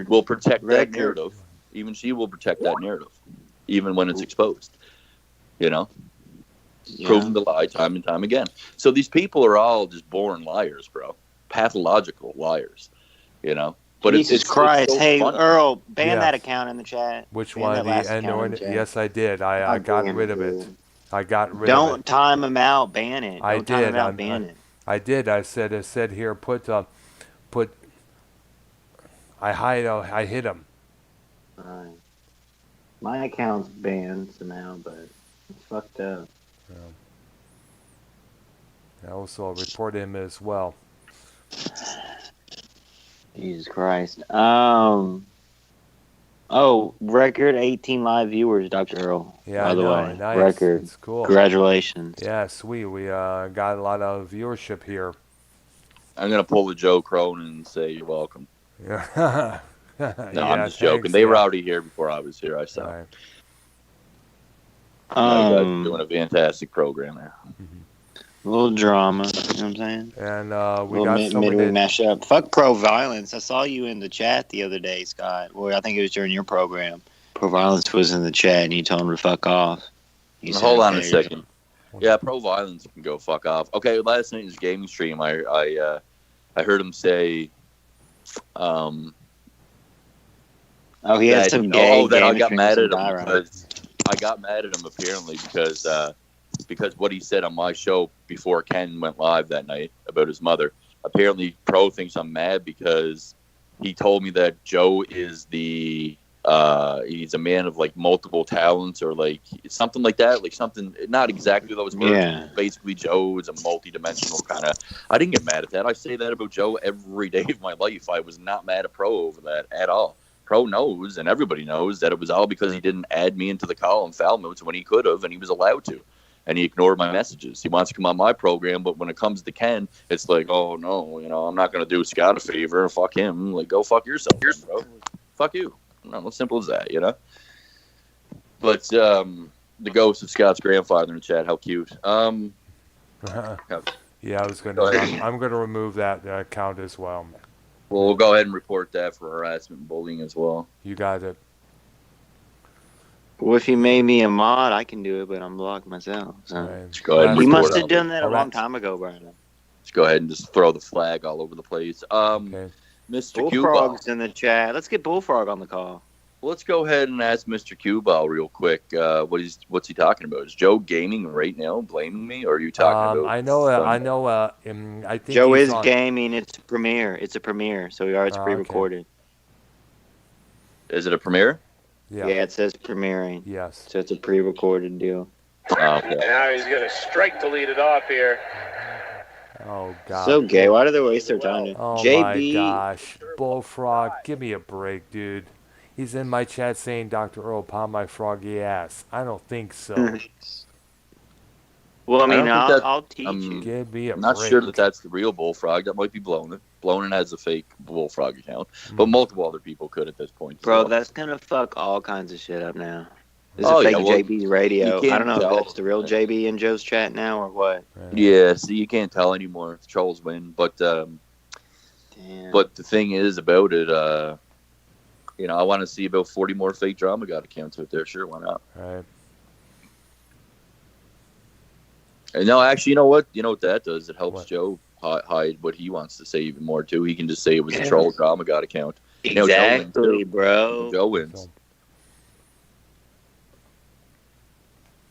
will protect that narrative. Even she will protect that narrative, even when it's exposed. You know? Yeah. Proven to lie time and time again. So these people are all just born liars, bro. Pathological liars. You know? But Jesus Christ. so hey, funny. Earl, ban Yeah. that account in the chat. Which Ban one? that last account in the chat. Yes, I did. I got rid of it. I got rid of Don't it. time him out. Ban it. I Don't time did. him out. Ban it. I did. I said here, put. I hit him. Alright. My account's banned somehow, but it's fucked up. I also reported him as well. Jesus Christ. Record 18 live viewers, Dr. Earl. Yeah, By I the know. way, Nice. record. It's cool. Congratulations. Yeah, sweet. We got a lot of viewership here. I'm gonna pull the Joe Crone and say you're welcome. Yeah. No, Yeah, I'm just joking. thanks, They were yeah. already here before I was here. I saw. Right. You guys are doing a fantastic program there. A little drama, you know what I'm saying? And we Little got midweek somebody. mashup. Fuck pro violence. I saw you in the chat the other day, Scott. Well, I think it was during your program. Pro violence was in the chat, and you told him to fuck off. You said, Hold on a okay, second. Yeah, pro violence can go fuck off. Okay, last night's gaming stream, I heard him say, Oh, he had that, some gay. that I gaming got stream mad with at some him guy, right? because I got mad at him apparently because what he said on my show before Ken went live that night about his mother. Apparently, Pro thinks I'm mad because he told me that Joe is he's a man of like multiple talents or like something like that, like something not exactly those words. Yeah. Basically, Joe is a multi-dimensional kind of. I didn't get mad at that. I say that about Joe every day of my life. I was not mad at Pro over that at all. Pro knows, and everybody knows, that it was all because he didn't add me into the call and foul notes when he could have, and he was allowed to. And he ignored my messages. He wants to come on my program, but when it comes to Ken, it's like, oh, no, I'm not going to do Scott a favor. Fuck him. Like, go fuck yourself, bro. Fuck you. No, as simple as that, But the ghost of Scott's grandfather in the chat, how cute. Yeah, I was gonna. I'm gonna remove that account as well. Well, we'll go ahead and report that for harassment and bullying as well. You got it. Well, if you made me a mod, I can do it, but I'm blocked myself. So. Right. Just go ahead and You report must have it. done that a long Alright. time ago, Brandon. Just go ahead and just throw the flag all over the place. Okay. Mr. Q-Ball. Bullfrog's in the chat. Let's get Bullfrog on the call. Let's go ahead and ask Mr. Q-Ball real quick. What's he talking about? Is Joe gaming right now, blaming me, or are you talking about? I know. I think Joe he's is on. gaming. It's a premiere. It's a premiere, so we are. It's Okay. pre-recorded. Is it a premiere? Yeah. Yeah, it says premiering, Yes. so it's a pre-recorded deal. Oh, okay. Now he's going to strike to lead it off here. Oh God. So gay. Why do they waste their time? Oh JB, my gosh, Bullfrog, give me a break, dude. He's in my chat saying, "Dr. Earl, pound my froggy ass." I don't think so. Well, I mean, don't think that- I'll teach you. Give me a I'm not break. sure that that's the real Bullfrog. That might be Blonin. Blonin has a fake Bullfrog account, but multiple other people could at this point. Bro, So. that's gonna fuck all kinds of shit up now. There's Oh, a fake yeah, well, JB's radio. you I don't know can't if tell. that's the real JB in Joe's chat now or what. Yeah, see, you can't tell anymore. The trolls win, but Damn. the thing is about it, I want to see about 40 more fake drama god accounts out there. Sure, why not? Right. And no, actually, you know what? You know what that does? It helps What? Joe hide what he wants to say even more too. He can just say it was a troll drama god account. know, Joe Exactly, wins. bro. Joe wins.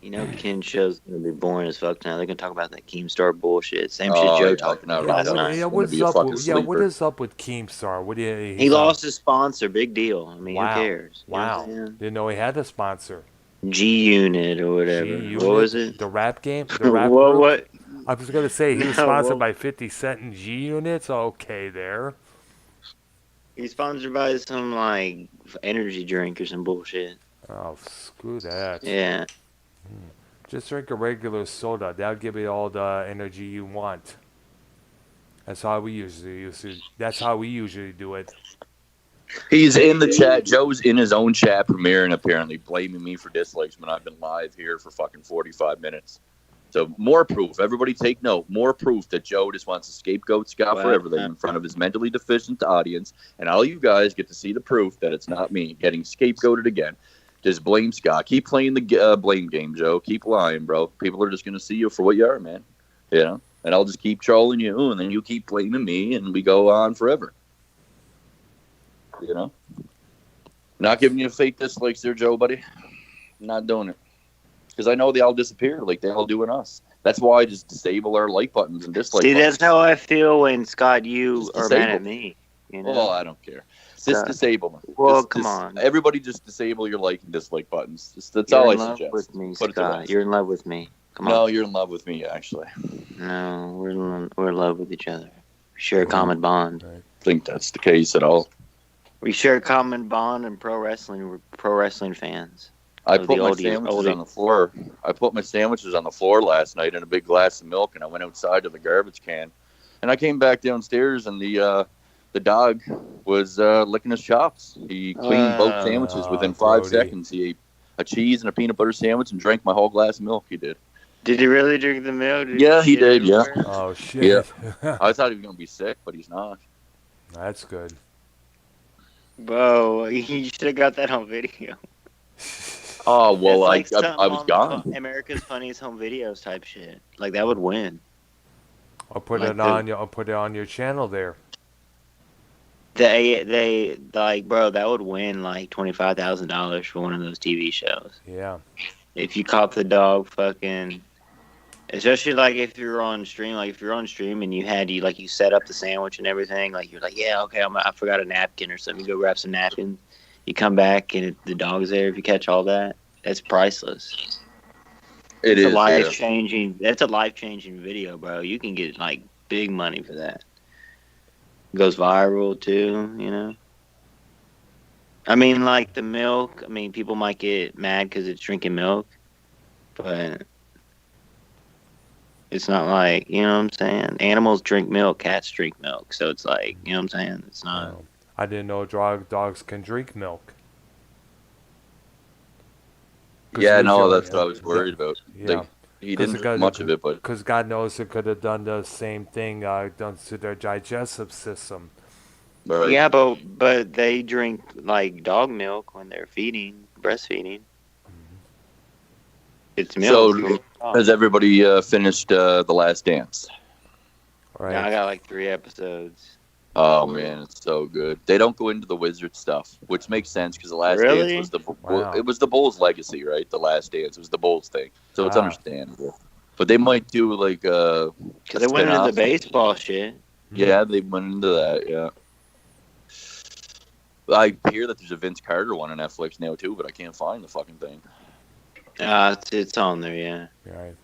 You know, Ken show's gonna be boring as fuck now. They're gonna talk about that Keemstar bullshit. Same Oh, shit Joe yeah, talked no, about right, last that night. was- Yeah, gonna what's be a up? fucking What sleeper. is up with Keemstar? What do you? He lost his sponsor. Big deal. I mean, Wow. who cares? You know Wow. what I'm saying? Didn't know he had a sponsor. G Unit or whatever. G-Unit, What was it? The rap game. The rap What? group? What? I was gonna say he was No, sponsored well- by 50 Cent and G Units. Okay, there. He's sponsored by some like energy drink or some bullshit. Oh, screw that. Yeah. Just drink a regular soda. That'll give you all the energy you want. That's how we usually do it. He's in the chat. Joe's in his own chat premiering, apparently, blaming me for dislikes when I've been live here for fucking 45 minutes. So more proof. Everybody take note. More proof that Joe just wants to scapegoat Scott for Wow. everything in front of his mentally deficient audience. And all you guys get to see the proof that it's not me getting scapegoated again. Just blame Scott. Keep playing the blame game, Joe. Keep lying, bro. People are just going to see you for what you are, man. And I'll just keep trolling you, and then you keep blaming me, and we go on forever. Not giving you fake dislikes there, Joe, buddy. Not doing it. Because I know they all disappear like they all do in us. That's why I just disable our like buttons and dislike See, buttons. that's how I feel when Scott, you Just are mad disable. at me. You know? Well, I don't care. Just disable them. Well, Just come on. Everybody just disable your like and dislike buttons. That's You're all I in love suggest. with me, Put it to Scott. rest. You're in love with me. Come No, on. you're in love with me, actually. No, we're in love with each other. We share a common bond. think that's the case at all. We share a common bond in pro wrestling. We're pro wrestling fans. I Of put the my oldie- sandwiches oldie. on the floor. I put my sandwiches on the floor last night in a big glass of milk, and I went outside to the garbage can. And I came back downstairs, and the dog was licking his chops. He cleaned both sandwiches within 5 Brody. seconds. He ate a cheese and a peanut butter sandwich and drank my whole glass of milk. He did. Did he really drink the milk? Yeah, he did, yeah. Oh shit. I thought he was going to be sick, but he's not. That's good. Bro, you should have got that on video. Oh, well, It's like I was something on gone. America's Funniest Home Videos type shit. Like that would win. I'll put Like it on you. I'll put it on your channel there. They like, bro, that would win like $25,000 for one of those TV shows. Yeah. If you caught the dog fucking, especially like if you're on stream, and you set up the sandwich and everything, like you're like, yeah, okay, I forgot a napkin or something. You go grab some napkins. You come back and the dog's there. If you catch all that, that's priceless. It is. That's a life changing video, bro. You can get like big money for that. Goes viral too, you know. I mean, like the milk. I mean, people might get mad because it's drinking milk, but it's not like, you know what I'm saying. Animals drink milk, cats drink milk, so it's like, you know what I'm saying. It's not. No. I didn't know dogs can drink milk. Yeah, no, that's what I was worried about. Yeah. He didn't drink much of it, but because God knows it could have done the same thing done to their digestive system. right. Yeah, but they drink like dog milk when they're breastfeeding. It's milk. So, has everybody finished The Last Dance? Right. Yeah, I got like 3 episodes. Oh man, it's so good. They don't go into the wizard stuff, which makes sense because The Last Really? Dance was Wow. it was the Bulls' legacy, right? The Last Dance was the Bulls thing, so it's Wow. understandable. But they might do like Because they went into the spin-off. baseball shit. Yeah, they went into that. Yeah. I hear that there's a Vince Carter one on Netflix now too, but I can't find the fucking thing. It's on there, yeah. Right.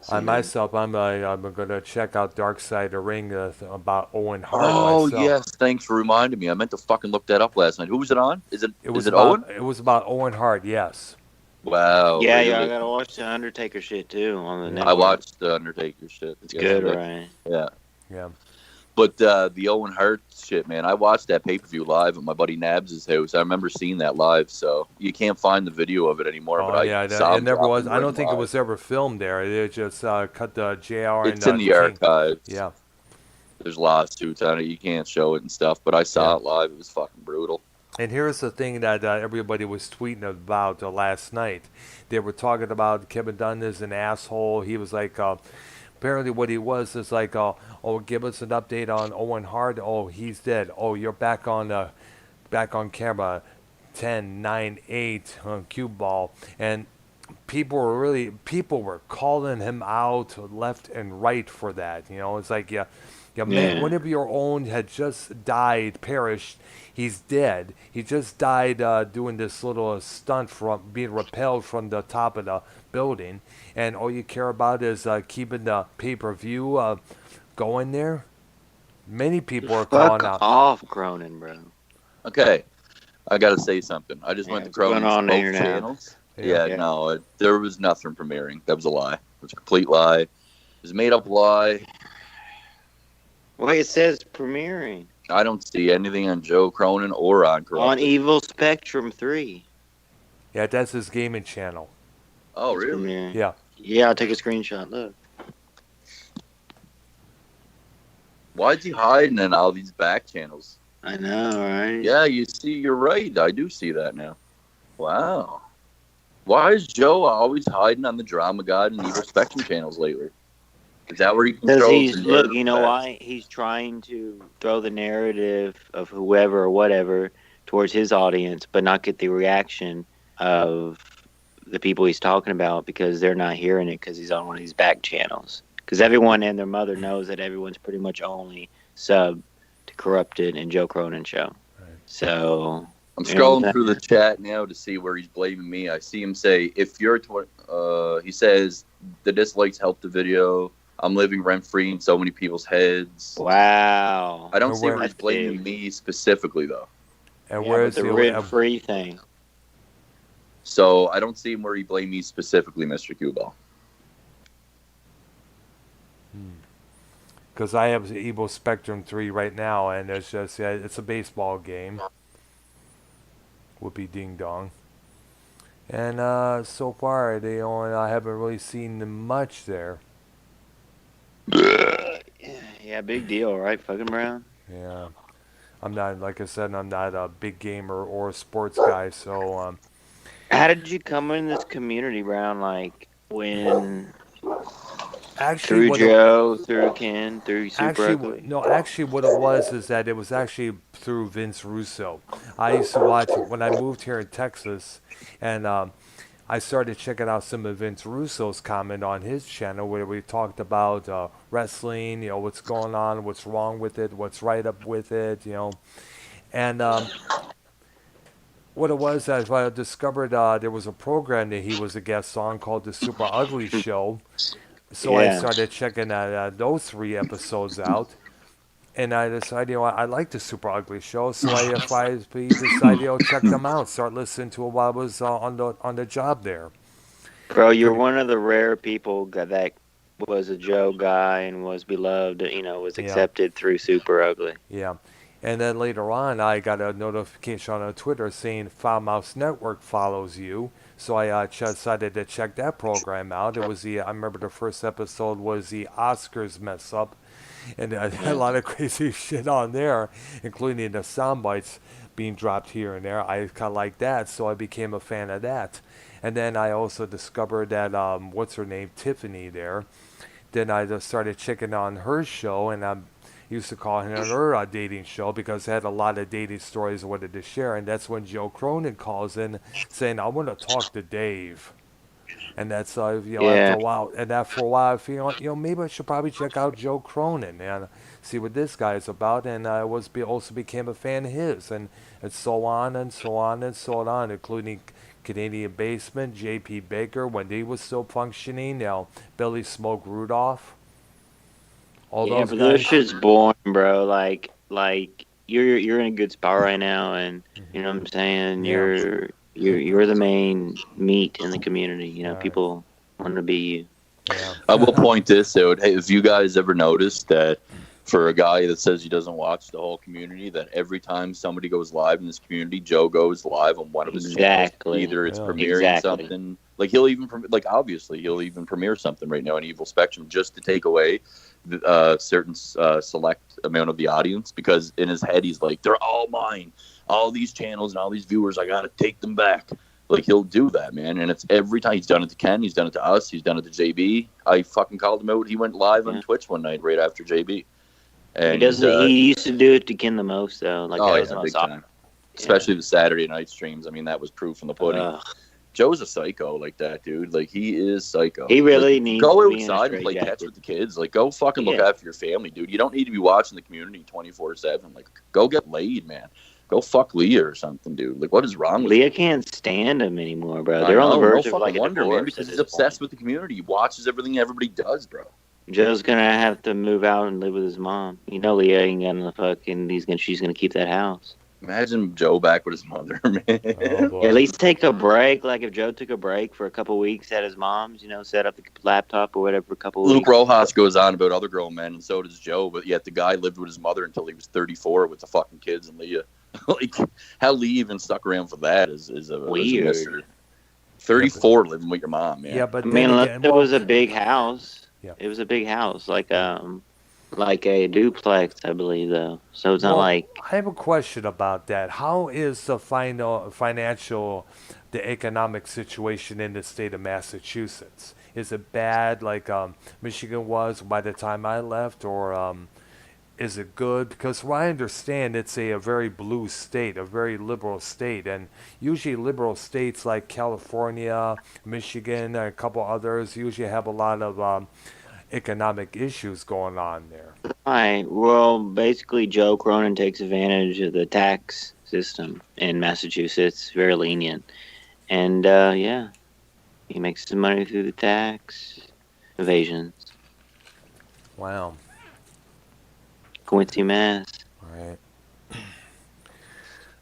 So, I myself, I'm gonna check out Dark Side of the Ring about Owen Hart. Oh myself. yes, thanks for reminding me. I meant to fucking look that up last night. Who was it on? Is it about, Owen? It was about Owen Hart. Yes. Wow. yeah, really? I gotta watch the Undertaker shit too on the network. I watched the Undertaker shit. It's good, right? Yeah. Yeah. But the Owen Hart shit, man, I watched that pay-per-view live at my buddy Nabs' house. I remember seeing that live, so you can't find the video of it anymore. Oh but yeah, I saw it him never drop was. in I don't ring think it live. was ever filmed there. They just cut the JR. It's and in the King. archives. Yeah. There's lawsuits on it. You can't show it and stuff. But I saw it live. It was fucking brutal. And here's the thing that everybody was tweeting about last night. They were talking about Kevin Dunn is an asshole. He was like, apparently what he was is like, oh, give us an update on Owen Hart. Oh, he's dead. Oh, you're back on camera. 10, 9, 8 on cue ball. And people were calling him out left and right for that. You know, it's like, man, one of your own had just perished. He's dead. He just died doing this little stunt from being repelled from the top of the building, and all you care about is keeping the pay-per-view going there. Many people are calling out. Fuck off, Cronin, bro. Okay, I gotta say something. I just went to what's going on Cronin's here both now? channels. Yeah. No, there was nothing premiering. That was a lie. It was a complete lie. It was a made-up lie. Wait, it says premiering I don't see anything on Joe Cronin or on Cronin. on Evil Spectrum 3. Yeah, that's his gaming channel. Oh, really? Premiering. Yeah. Yeah, I'll take a screenshot. Look. Why is he hiding in all these back channels? I know, right? Yeah, you're right. I do see that now. Wow. Why is Joe always hiding on the Drama God and Evil Spectrum channels lately? Is that where he Because controls the narrative you know back? why? He's trying to throw the narrative of whoever or whatever towards his audience, but not get the reaction of the people he's talking about because they're not hearing it because he's on one of these back channels. Because everyone and their mother knows that everyone's pretty much only sub to Corrupted and Joe Cronin show. Right. So I'm you know, scrolling through the chat now to see where he's blaming me. I see him say, if you're he says the dislikes help the video. I'm living rent free in so many people's heads. Wow. I don't And see where where- he's blaming me specifically, though. And Yeah, where's but the the rent-free thing. So I don't see where he blamed me specifically, Mr. Q-Ball. Because I have the Evo Spectrum 3 right now, and it's just it's a baseball game. Whoopie ding dong. And so far, I haven't really seen much there. Yeah, big deal, right? Fucking Brown. Yeah, I'm not, like I said, I'm not a big gamer or a sports guy, so How did you come in this community, Brown? Like when actually, through what Joe, through Ken, through Super Ugly? Actually, what it was is that it was actually through Vince Russo. I used to watch when I moved here in Texas, and I started checking out some of Vince Russo's comment on his channel where we talked about wrestling, what's going on, what's wrong with it, what's right up with it, and what it was, I discovered there was a program that he was a guest on called The Super Ugly Show. So I Yeah. started checking those 3 episodes out. And I decided, I like the Super Ugly Show, so I decided, check them out, start listening to it while I was on the job there. Bro, you're Pretty- one of the rare people that was a Joe guy and was beloved, was Yeah. accepted through Super Ugly. Yeah. And then later on, I got a notification on Twitter saying Foul Mouse Network follows you. So I decided to check that program out. It was I remember the first episode was the Oscars mess up. And I had a lot of crazy shit on there, including the sound bites being dropped here and there. I kind of like that, so I became a fan of that. And then I also discovered that, what's her name, Tiffany there. Then I just started checking on her show, and I used to call her a dating show because it had a lot of dating stories I wanted to share. And that's when Joe Cronin calls in saying, I want to talk to Dave. And that's Yeah. after a while, and after a while, I feel maybe I should probably check out Joe Cronin and see what this guy is about. And I also became a fan of his, and so on and so on and so on, including Canadian Basement, J.P. Baker when he was still functioning. Billy Smoke Rudolph, all Yeah, those but guys. those shit's boring, bro. Like you're in a good spot right now, and you know what I'm saying. Yeah. You're the main meat in the community. Right. People want to be you. Yeah. I will point this out. Hey, if you guys ever noticed that for a guy that says he doesn't watch the whole community, that every time somebody goes live in this community, Joe goes live on one of his Exactly. channels. Either it's Yeah. premiering Exactly. something, like obviously he'll even premiere something right now on Evil Spectrum just to take away certain select amount of the audience, because in his head he's like, they're all mine, all these channels and all these viewers, I gotta take them back. Like, he'll do that, man, and it's every time. He's done it to Ken, he's done it to us, he's done it to JB. I fucking called him out. He went live on Twitch one night right after JB. And He does. He used to do it to Ken the most, though. Like, that was the big most time. Especially the Saturday night streams. I mean, that was proof in the pudding. Joe's a psycho like that, dude. Like, he is psycho. He really needs go to be in a outside and play catch straitjacket. with the kids. Like, go fucking look Yeah. after your family, dude. You don't need to be watching the community 24/7. Like, go get laid, man. Go fuck Leah or something, dude. Like, what is wrong with Leah you? can't stand him anymore, bro. I They're on the know, verge no of like fucking a wonder, man, divorce because at he's this obsessed point. with the community. He watches everything everybody does, bro. Joe's gonna have to move out and live with his mom. Leah ain't gonna fucking. She's gonna keep that house. Imagine Joe back with his mother, man. Oh, boy. At least take a break. Like if Joe took a break for a couple weeks at his mom's, set up the laptop or whatever for a couple Luke weeks. Rojas goes on about other grown men, and so does Joe. But yet the guy lived with his mother until he was 34 with the fucking kids and Leah. Like, how Lee even stuck around for that is a Weird. mystery. 34 living with your mom, man. Yeah, but I then mean, unless again, it was a big house. Yeah. It was a big house, like a duplex, I believe, though. So it's not Well, like I have a question about that. How is the the economic situation in the state of Massachusetts? Is it bad like Michigan was by the time I left, or is it good? Because from what I understand, it's a very blue state, a very liberal state, and usually liberal states like California, Michigan, and a couple others usually have a lot of economic issues going on there. Right. Well, basically, Joe Cronin takes advantage of the tax system in Massachusetts, very lenient. And, he makes some money through the tax evasions. Wow. Quincy, Mass. All right.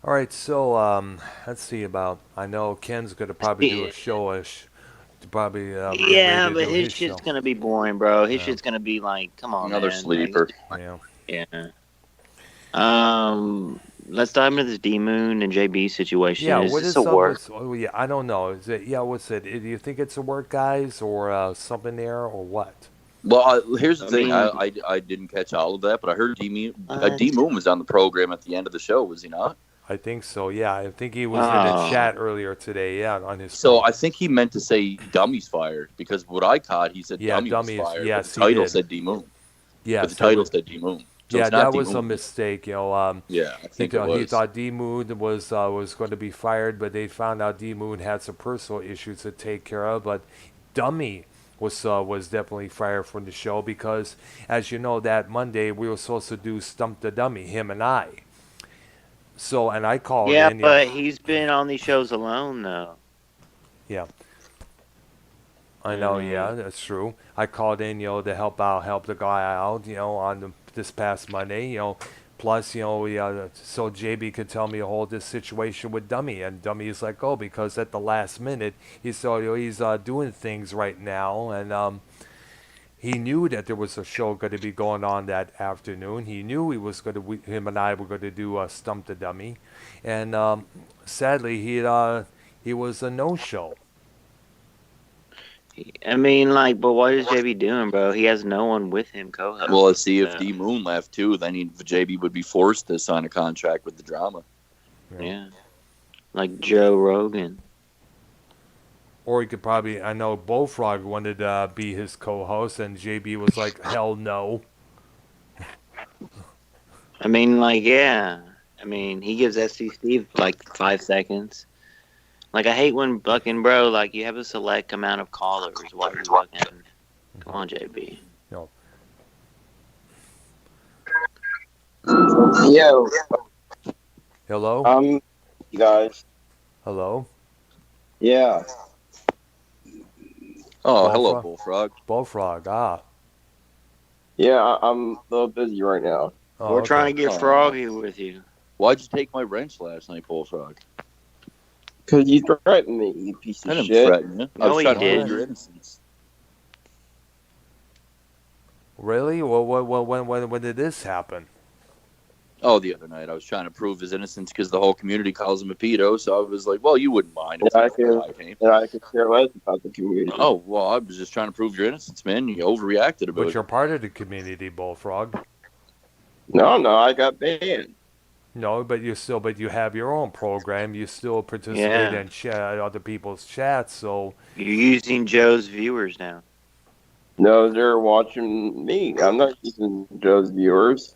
All right. So let's see about. I know Ken's gonna probably do a showish. To probably get ready Yeah, to but do his his shit's show. gonna be boring, bro. His Yeah. shit's gonna be like, come on, Another man. Like, sleeper. Yeah. yeah. Let's dive into this D Moon and JB situation. Yeah. Is What this a is up work? with? Oh yeah. I don't know. Is it? Yeah. What's it? Do you think it's a work, guys, or something there, or what? Well, here's the I thing. mean, I didn't catch all of that, but I heard D what? Moon was on the program at the end of the show, was he not? I think so. Yeah. I think he was in a Oh, chat earlier today. Yeah, on his. So I think he meant to say Dummy's fired because what I caught, he said Yeah, Dummy was Dummy is- fired, yes, but he the title did. said D Moon. Yeah. But the title said D Moon. So Yeah, it's not that D was a Moon. mistake. Yeah, I think it He was. thought D Moon was going to be fired, but they found out D Moon had some personal issues to take care of. But Dummy was definitely fired from the show because, as you know, that Monday we were supposed to do Stump the Dummy, him and I. So, and I called yeah, in. but he's been on these shows alone, though. Yeah. I know, yeah, that's true. I called in, to help the guy out, on this past Monday, Plus, so JB could tell me a whole this situation with Dummy, and Dummy is like, oh, because at the last minute he's doing things right now, and he knew that there was a show going to be going on that afternoon. He knew him and I were going to do Stump the Dummy, and sadly he was a no-show. I mean, like, but what is JB doing, bro? He has no one with him co-host. Well, let's see if D Moon left too. Then JB would be forced to sign a contract with the drama. Yeah. Like Joe Rogan. Or he could probably, I know Bullfrog wanted to be his co-host, and JB was like, hell no. I mean, like, yeah. I mean, he gives SC Steve like 5 seconds. Like, I hate when fucking, bro, like, you have a select amount of callers while you're fucking. Come on, JB. No. Yo, Hello? you guys. Hello? Yeah. Oh, hello, Bullfrog? Bullfrog. Bullfrog, Yeah, I'm a little busy right now. Oh, We're okay. trying to get Oh. Froggy with you. Why'd you take my wrench last night, Bullfrog? Because you threatened me, you piece I of didn't shit. threaten you. I No, was he trying to prove didn't. your innocence. Really? Well, when did this happen? Oh, the other night I was trying to prove his innocence because the whole community calls him a pedo. So I was like, "Well, you wouldn't mind if Yeah, I came." And I could care less about the community. Oh, well, I was just trying to prove your innocence, man. You overreacted about But it. you're part of the community, Bullfrog. No, I got banned. No, but you have your own program. You still participate Yeah. in other people's chats, so You're using Joe's viewers now. No, they're watching me. I'm not using Joe's viewers.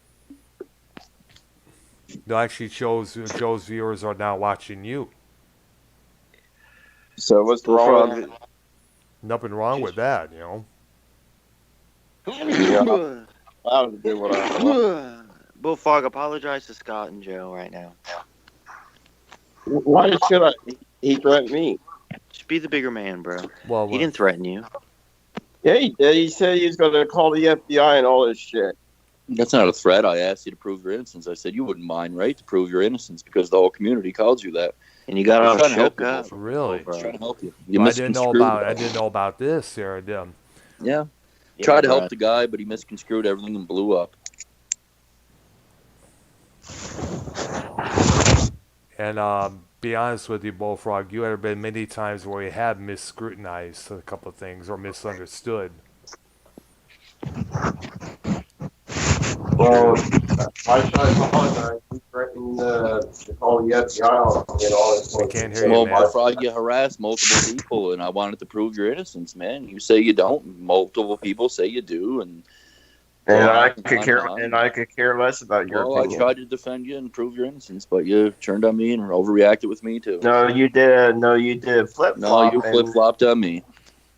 no, actually Joe's viewers are now watching you. So what's wrong with it? Nothing wrong with that, Yeah, I would do what I want. Bullfrog, apologize to Scott and Joe right now. Why should I? He threatened me. Just be the bigger man, bro. Well, He didn't threaten you. Yeah, he did. He said he was going to call the FBI and all this shit. That's not a threat. I asked you to prove your innocence. I said you wouldn't mind, right, to prove your innocence because the whole community called you that. And you got I all was trying to help shook you, up. Bullfrog. really? I was trying to help you. You I didn't know misconstrued. about this, Sarah. Yeah. Yeah, Tried to bro. help the guy, but he misconstrued everything and blew up. And be honest with you, Bullfrog, you have been many times where you have misscrutinized a couple of things or misunderstood. Well, why should I apologize? He threatened to call the FBI and all this. We can't hear you, Well, man. Bullfrog, you harassed multiple people, and I wanted to prove your innocence, man. You say you don't. Multiple people say you do, and I could care less about your well, I opinion. tried to defend you and prove your innocence, but you turned on me and overreacted with me too. No, you did. No, you did flip No, flop. you flip flopped on me.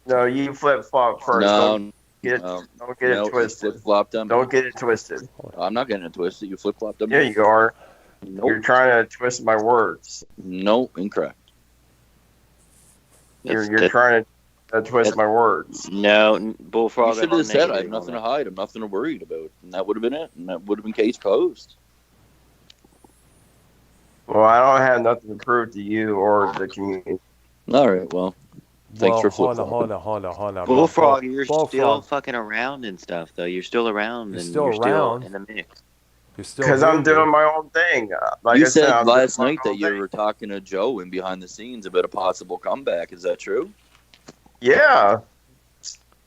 No, you flip flop first. No, Don't get no, it twisted. Flip flopped on me. Don't get it twisted. I'm not getting it twisted. You flip flopped on me. Yeah, you are. You're Nope. trying to twist my words. No, incorrect. You're trying to twist my words. No, Bullfrog. You should have said I have nothing to hide. I'm nothing to worry about, and that would have been it. And that would have been case closed. Well, I don't have nothing to prove to you or the community. All right. Well, thanks for hold flip-flopping. on. Bullfrog, you're still Bullfrog. fucking around and stuff, though. You're still around You're and still you're around. still in the mix. You're still Because here, I'm doing my own thing. Like You I said, said I'm last doing my night that own you thing. were talking to Joe in behind the scenes about a possible comeback. Is that true? Yeah.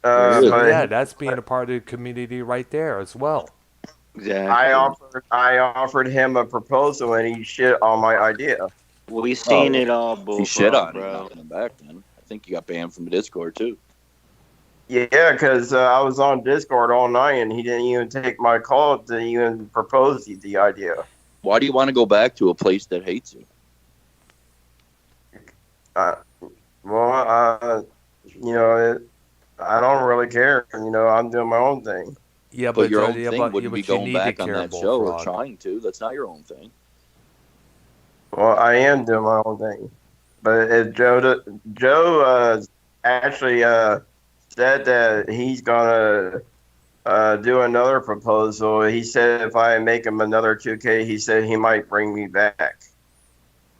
Really? But Yeah, that's being a part of the community right there as well. Exactly. I offered him a proposal and he shit on my idea. We seen Oh, it all, He shit Bullfrog, on it, bro. knocking him back. Then I think you got banned from the Discord too. Yeah, because I was on Discord all night and he didn't even take my call to even propose the idea. Why do you want to go back to a place that hates you? I don't really care. I'm doing my own thing. Yeah, But your own yeah, thing wouldn't be but you going need to back on care, that show or Bullfrog. trying to. That's not your own thing. Well, I am doing my own thing. But if Joe actually said that he's gonna do another proposal. He said if I make him another 2K, he said he might bring me back.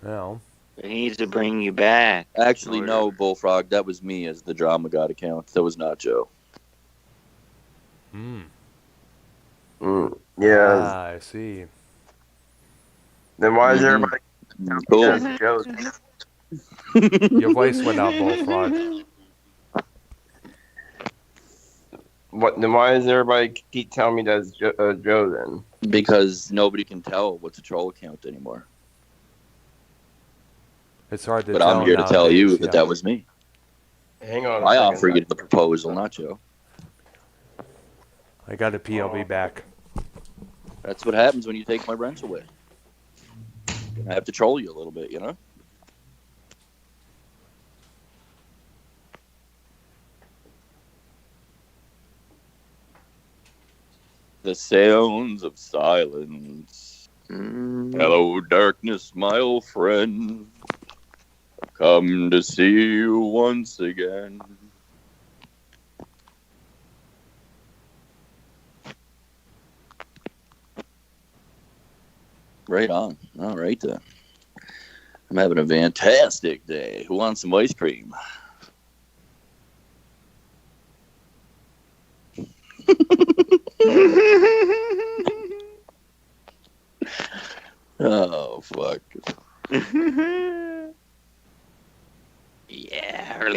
Well, He needs to bring you back. Actually, no, Bullfrog. That was me as the Drama God account. That was not Joe. Yeah. I see. Then why is everybody Cool. that's Joe? Your voice went out, Bullfrog. Then why does everybody keep telling me that's Joe then? Because nobody can tell what's a troll account anymore. It's hard to But tell I'm here to tell nowadays, you yeah. that that was me. Hang on. I offer you the proposal, not Joe. I got a P. I'll be back. That's what happens when you take my rents away. I have to troll you a little bit, you know? The sounds of silence. Hello, darkness, my old friend. I've come to see you once again. Right on. All right, then. I'm having a fantastic day. Who wants some ice cream? Oh, fuck. Yeah.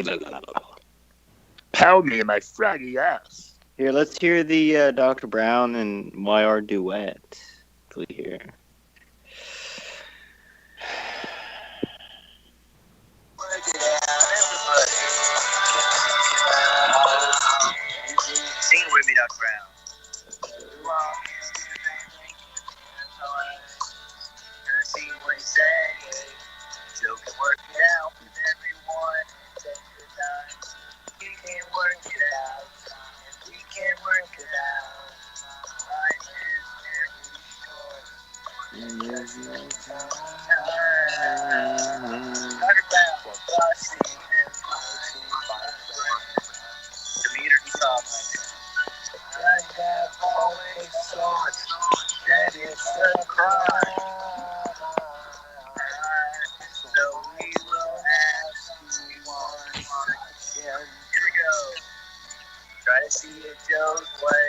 Pound me in my froggy ass. Here, let's hear the Dr. Brown and YR duet. Please hear. Sing with me, Dr. Brown. See what he say. Joe can work it out with everyone. Take your time. We can work it out. And we can work it out. Life is very short. Dr. Brown, busting and posting community talk. I have always thought that it's a crime. So we will ask you once again. Here we go. Try to see it Joe's way.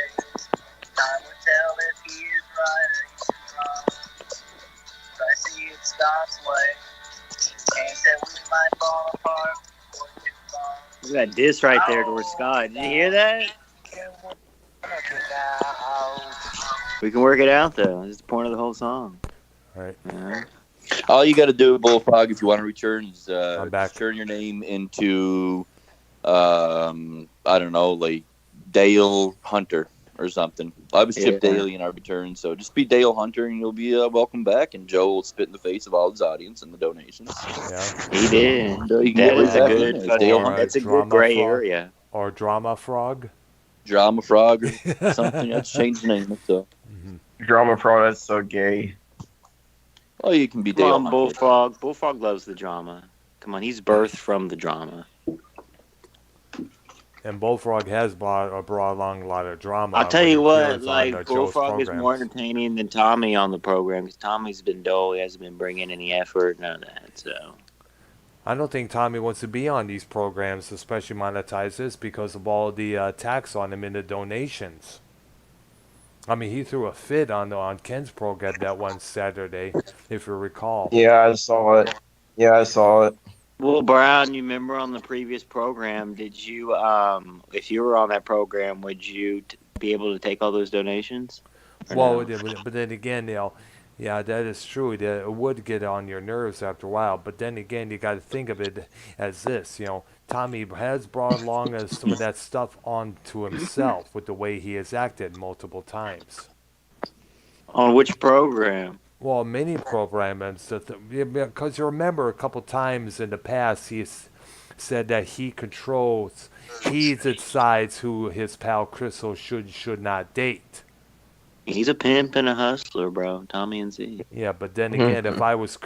Time will tell if he is right or he's wrong. Try to see it Scott's way. Chance that we might fall apart before we get wrong. Look at that diss right there towards Scott. Did you hear that? We can work it out, though. This is the point of the whole song. All right. Yeah. All you got to do, Bullfrog, if you want to return, is I'm back. turn your name into, I don't know, like Dale Hunter or something. I was Chip Yeah. Daly in our return, so just be Dale Hunter and you'll be welcome back. And Joe will spit in the face of all his audience and the donations. Yeah. He did. And, you can That get right is a back good in there. Dale fucking- Hunter, That's a good Drama gray frog. area. Or Drama Frog. Drama Frog or something. Let's change the name. So, Drama Pro, that's so gay. oh, you can be Dale Come on, Hunter. Bullfrog. Bullfrog loves the drama. Come on, he's birthed from the drama. And Bullfrog has brought along a lot of drama I'll tell when he you what, appears on like Joe's Bullfrog is more programs. entertaining than Tommy on the program because Tommy's been dull. He hasn't been bringing any effort, none of that. So I don't think Tommy wants to be on these programs, especially monetize this, because of all the tax on him in the donations. I mean, he threw a fit on Ken's program that one Saturday, if you recall. Yeah, I saw it. Yeah, I saw it. Well, Brown, you remember on the previous program, did you, if you were on that program, would you be able to take all those donations? Or Well, no? but then again, yeah, that is true. It would get on your nerves after a while. But then again, you got to think of it as this. Tommy has brought along some of that stuff onto himself with the way he has acted multiple times. On which program? Well, many programs, because you remember a couple times in the past, said that he decides who his pal Crystal should not date. He's a pimp and a hustler, bro. Tommy and Z. Yeah, but then again, if I was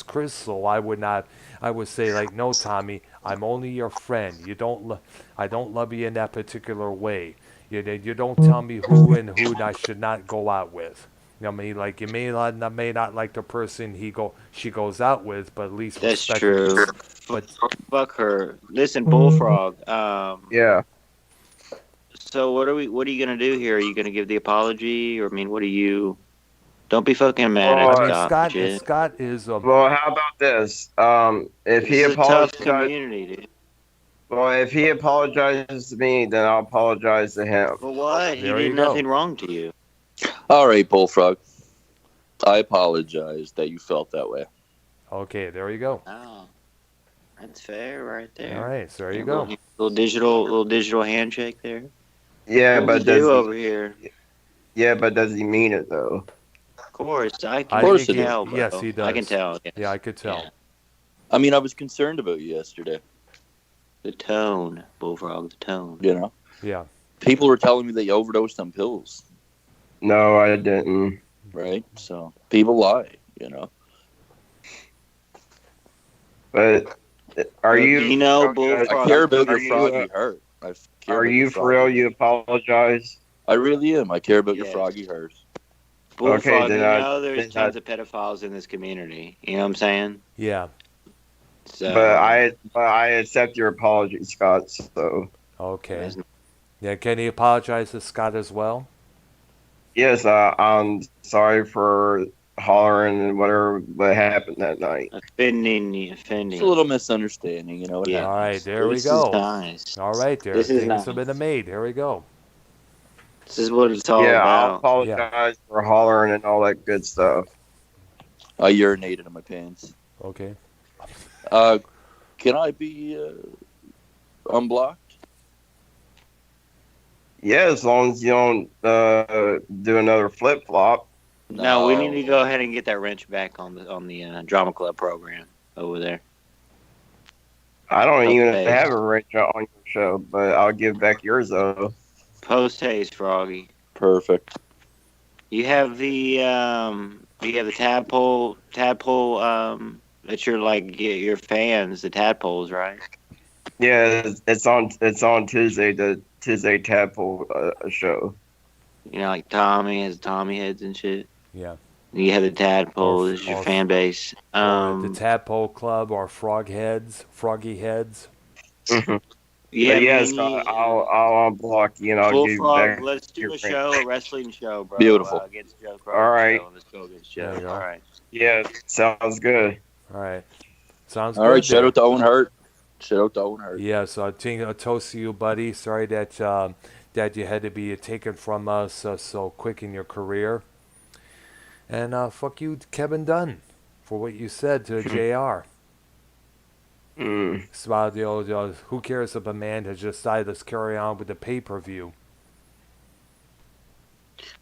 Crystal, I would not. I would say like, no, Tommy, I'm only your friend. I don't love you in that particular way. You don't tell me who and who I should not go out with. I mean, like you may not like the person she goes out with, but at least That's respect. true. But Fuck her. Listen, Bullfrog. Yeah. So what are you gonna do here? Are you gonna give the apology, or I mean, what are you? Don't be fucking mad Well, at I mean, Scott. Scott is Well, how about this? If he It's a tough apologizes, community, dude. well, if he apologizes to me, then I'll apologize to him. But what? He There did you go. nothing wrong to you. All right, Bullfrog. I apologize that you felt that way. okay. There you go. Oh, that's fair, right there. All right, so there you A go. little digital handshake there. Yeah, What we but do over here? does he mean it though? Of course, I I can course think it is. tell, bro. yes, he does. I can tell. Yes. Yeah, I could tell. Yeah. I mean, I was concerned about you yesterday. The tone, Bullfrog. The tone. You know, Yeah. people were telling me that you overdosed on pills, No, I didn't. right? So people lie. You know. But are you? You know, I Bullfrog. care about Are your you, froggy heart. I care Are about you your for froggy real? heart. You apologize? I really am. I care about your Yes. froggy heart. Bullfrog, then you I- know there's then tons of pedophiles in this community. You know what I'm saying? Yeah. So, But I accept your apology, Scott. So Okay. Yeah. Can he apologize to Scott as well? yes, I'm sorry for hollering and what happened that night. offending. It's a little misunderstanding. You know what Yeah. happened. All right. There we This go. is nice. All right. There. This is Things have nice. been made. Here we go. This is what it's all Yeah, I'll about. apologize for hollering and all that good stuff. I urinated in my pants. Okay. Can I be unblocked? Yeah, as long as you don't do another flip flop. No, we need to go ahead and get that wrench back on the drama club program over there. I don't even Okay. have a wrench on your show, but I'll give back yours though. Post haste, Froggy. Perfect. You have the tadpole that you're like your fans, the tadpoles, right? Yeah, it's on Tuesday, the Tuesday Tadpole show. You know, like Tommy has Tommy heads and shit. Yeah. You have the tadpole. Or- This is your or- fan base. Or the Tadpole Club or Froggy Heads. Mhm. Yeah, But yes, me, I'll unblock you and I'll give you Bullfrog, back. let's do your a friend. show, a wrestling show, bro. Beautiful. Against Joe All right. Show. Let's go against There Joe. you go. All right. Yeah, sounds good. All right. Sounds All good. right. Shout there. out to Owen Hart. Shout out to Owen Hart. Yeah, so I think a toast to you, buddy. Sorry that that you had to be taken from us so quick in your career. And fuck you, Kevin Dunn, for what you said to JR. Mm. It's about the old, who cares if a man has just decided let's carry on with the pay-per-view.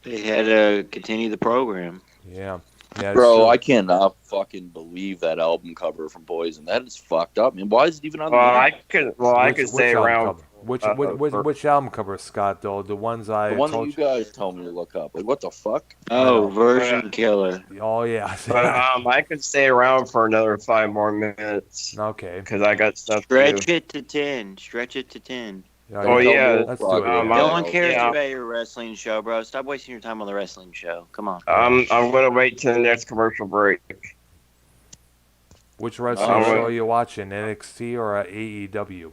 They had to continue the program. Yeah. Yeah, Bro, so- I cannot fucking believe that album cover from Poison. That is fucked up, man. Why is it even on Well, the I could stay album around. cover? Which for- which album cover, Scott? Though the ones I the one that told you guys told me to look up? Like, what the fuck? Oh, Version Killer. Oh yeah. But I could stay around for another 5 more minutes Okay. because I got stuff to Stretch do. it to 10. Stretch it to 10. Yeah, Oh Don't tell yeah, Wolf let's do Frog it. it ain't Yeah. No that, one cares yeah. about your wrestling show, bro. Stop wasting your time on the wrestling show. Come on. I'm gonna wait till the next commercial break. Which All wrestling I'm show right. are you watching? NXT or AEW?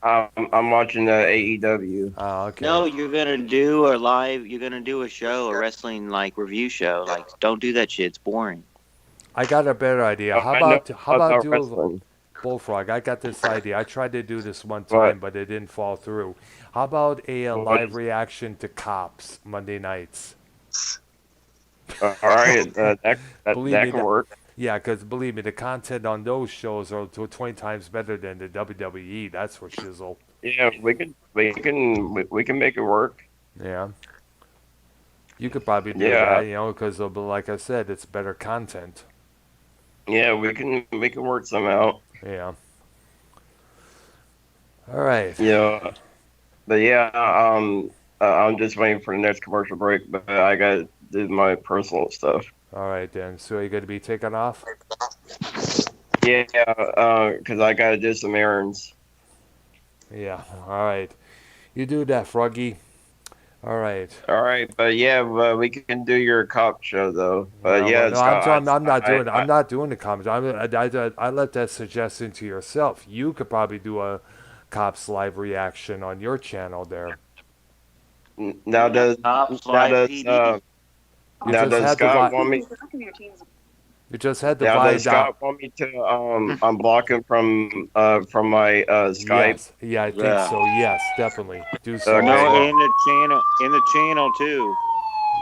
I'm watching the AEW. Oh, okay. No, you're gonna do a live. You're gonna do a show, a wrestling like review show. Like, don't do that shit. It's boring. I got a better idea. How I know about about do wrestling, Bullfrog? I got this idea. I tried to do this one but time, but it didn't fall through. How about a what live is, reaction to Cops Monday nights? all right, Believe that me, could work. yeah, because believe me, the content on those shows are 20 times better than the WWE. That's for shizzle. Yeah, we can make it work. Yeah, you could probably do that, Yeah, because like I said, it's better content. yeah, we can make it work somehow. Yeah. All right. Yeah, but yeah, I'm just waiting for the next commercial break. But I got to do my personal stuff. All right then. So you're going to be taking off? Yeah, because I got to do some errands. Yeah. All right. You do that, Froggy. All right. All right, but yeah, we can do your cop show though. But Well, yeah, no, I'm, Scott, I'm not doing. I I'm not doing the comments. I left that suggestion to yourself. You could probably do a cops live reaction on your channel there. now does Cops now live does PD. You now just does had to Scott want me? You just had to Now does find out. Scott want me to unblock him from my Skype? Yes. Yeah, I think Yeah. so. Yes, definitely. Do so Okay. as No, well. in the channel too.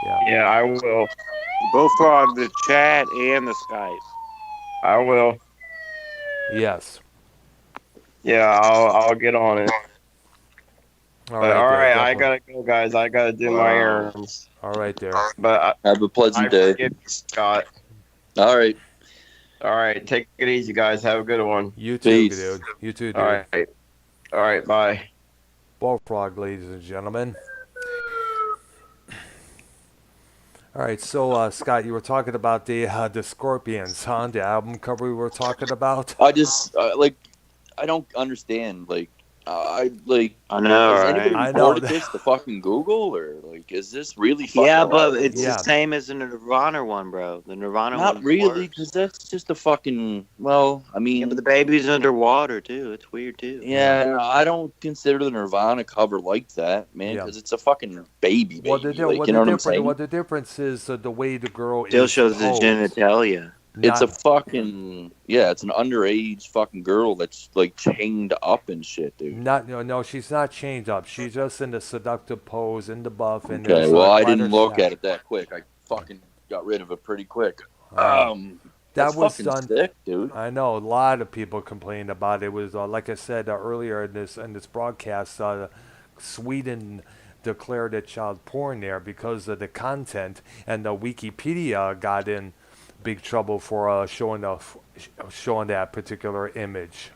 Yeah. Yeah, I will. Bullfrog, the chat and the Skype. I will. Yes. Yeah, I'll get on it. All But right all there. right, I Definitely. gotta go, guys. I gotta do my errands. All right there. But Have a I pleasant day. forgive you, Scott. All right. All right, take it easy, guys. Have a good one. You too, Peace. dude. You too, dude. All right. All right, bye. Bullfrog, ladies and gentlemen. All right, so Scott, you were talking about the Scorpions, huh? The album cover we were talking about. I just I don't understand. I know, has right? anybody I know. reported this to fucking Google or is this really fucking Yeah, but alive? it's Yeah. the same as the Nirvana one, bro. The Nirvana Not one's really, worse. because that's just a fucking. Well, I Yeah, mean, but the baby's underwater too. It's weird too. yeah, no, I don't consider the Nirvana cover like that, man, Yeah. because it's a fucking baby. Well, Like, you know what I'm saying? Well, the difference is the way the girl Still is shows the posed. genitalia. It's a Not- fucking it's an underage fucking girl that's like chained up and shit, dude. no, she's not chained up. She's just in the seductive pose, in the buff, and Okay, there's well, I minor didn't look snap. at it that quick. I fucking got rid of it pretty quick. That That's was fucking done. sick, dude. I know a lot of people complained about it. It was like I said earlier in this broadcast. Sweden declared it child porn there because of the content, and the Wikipedia got in big trouble for showing that particular image.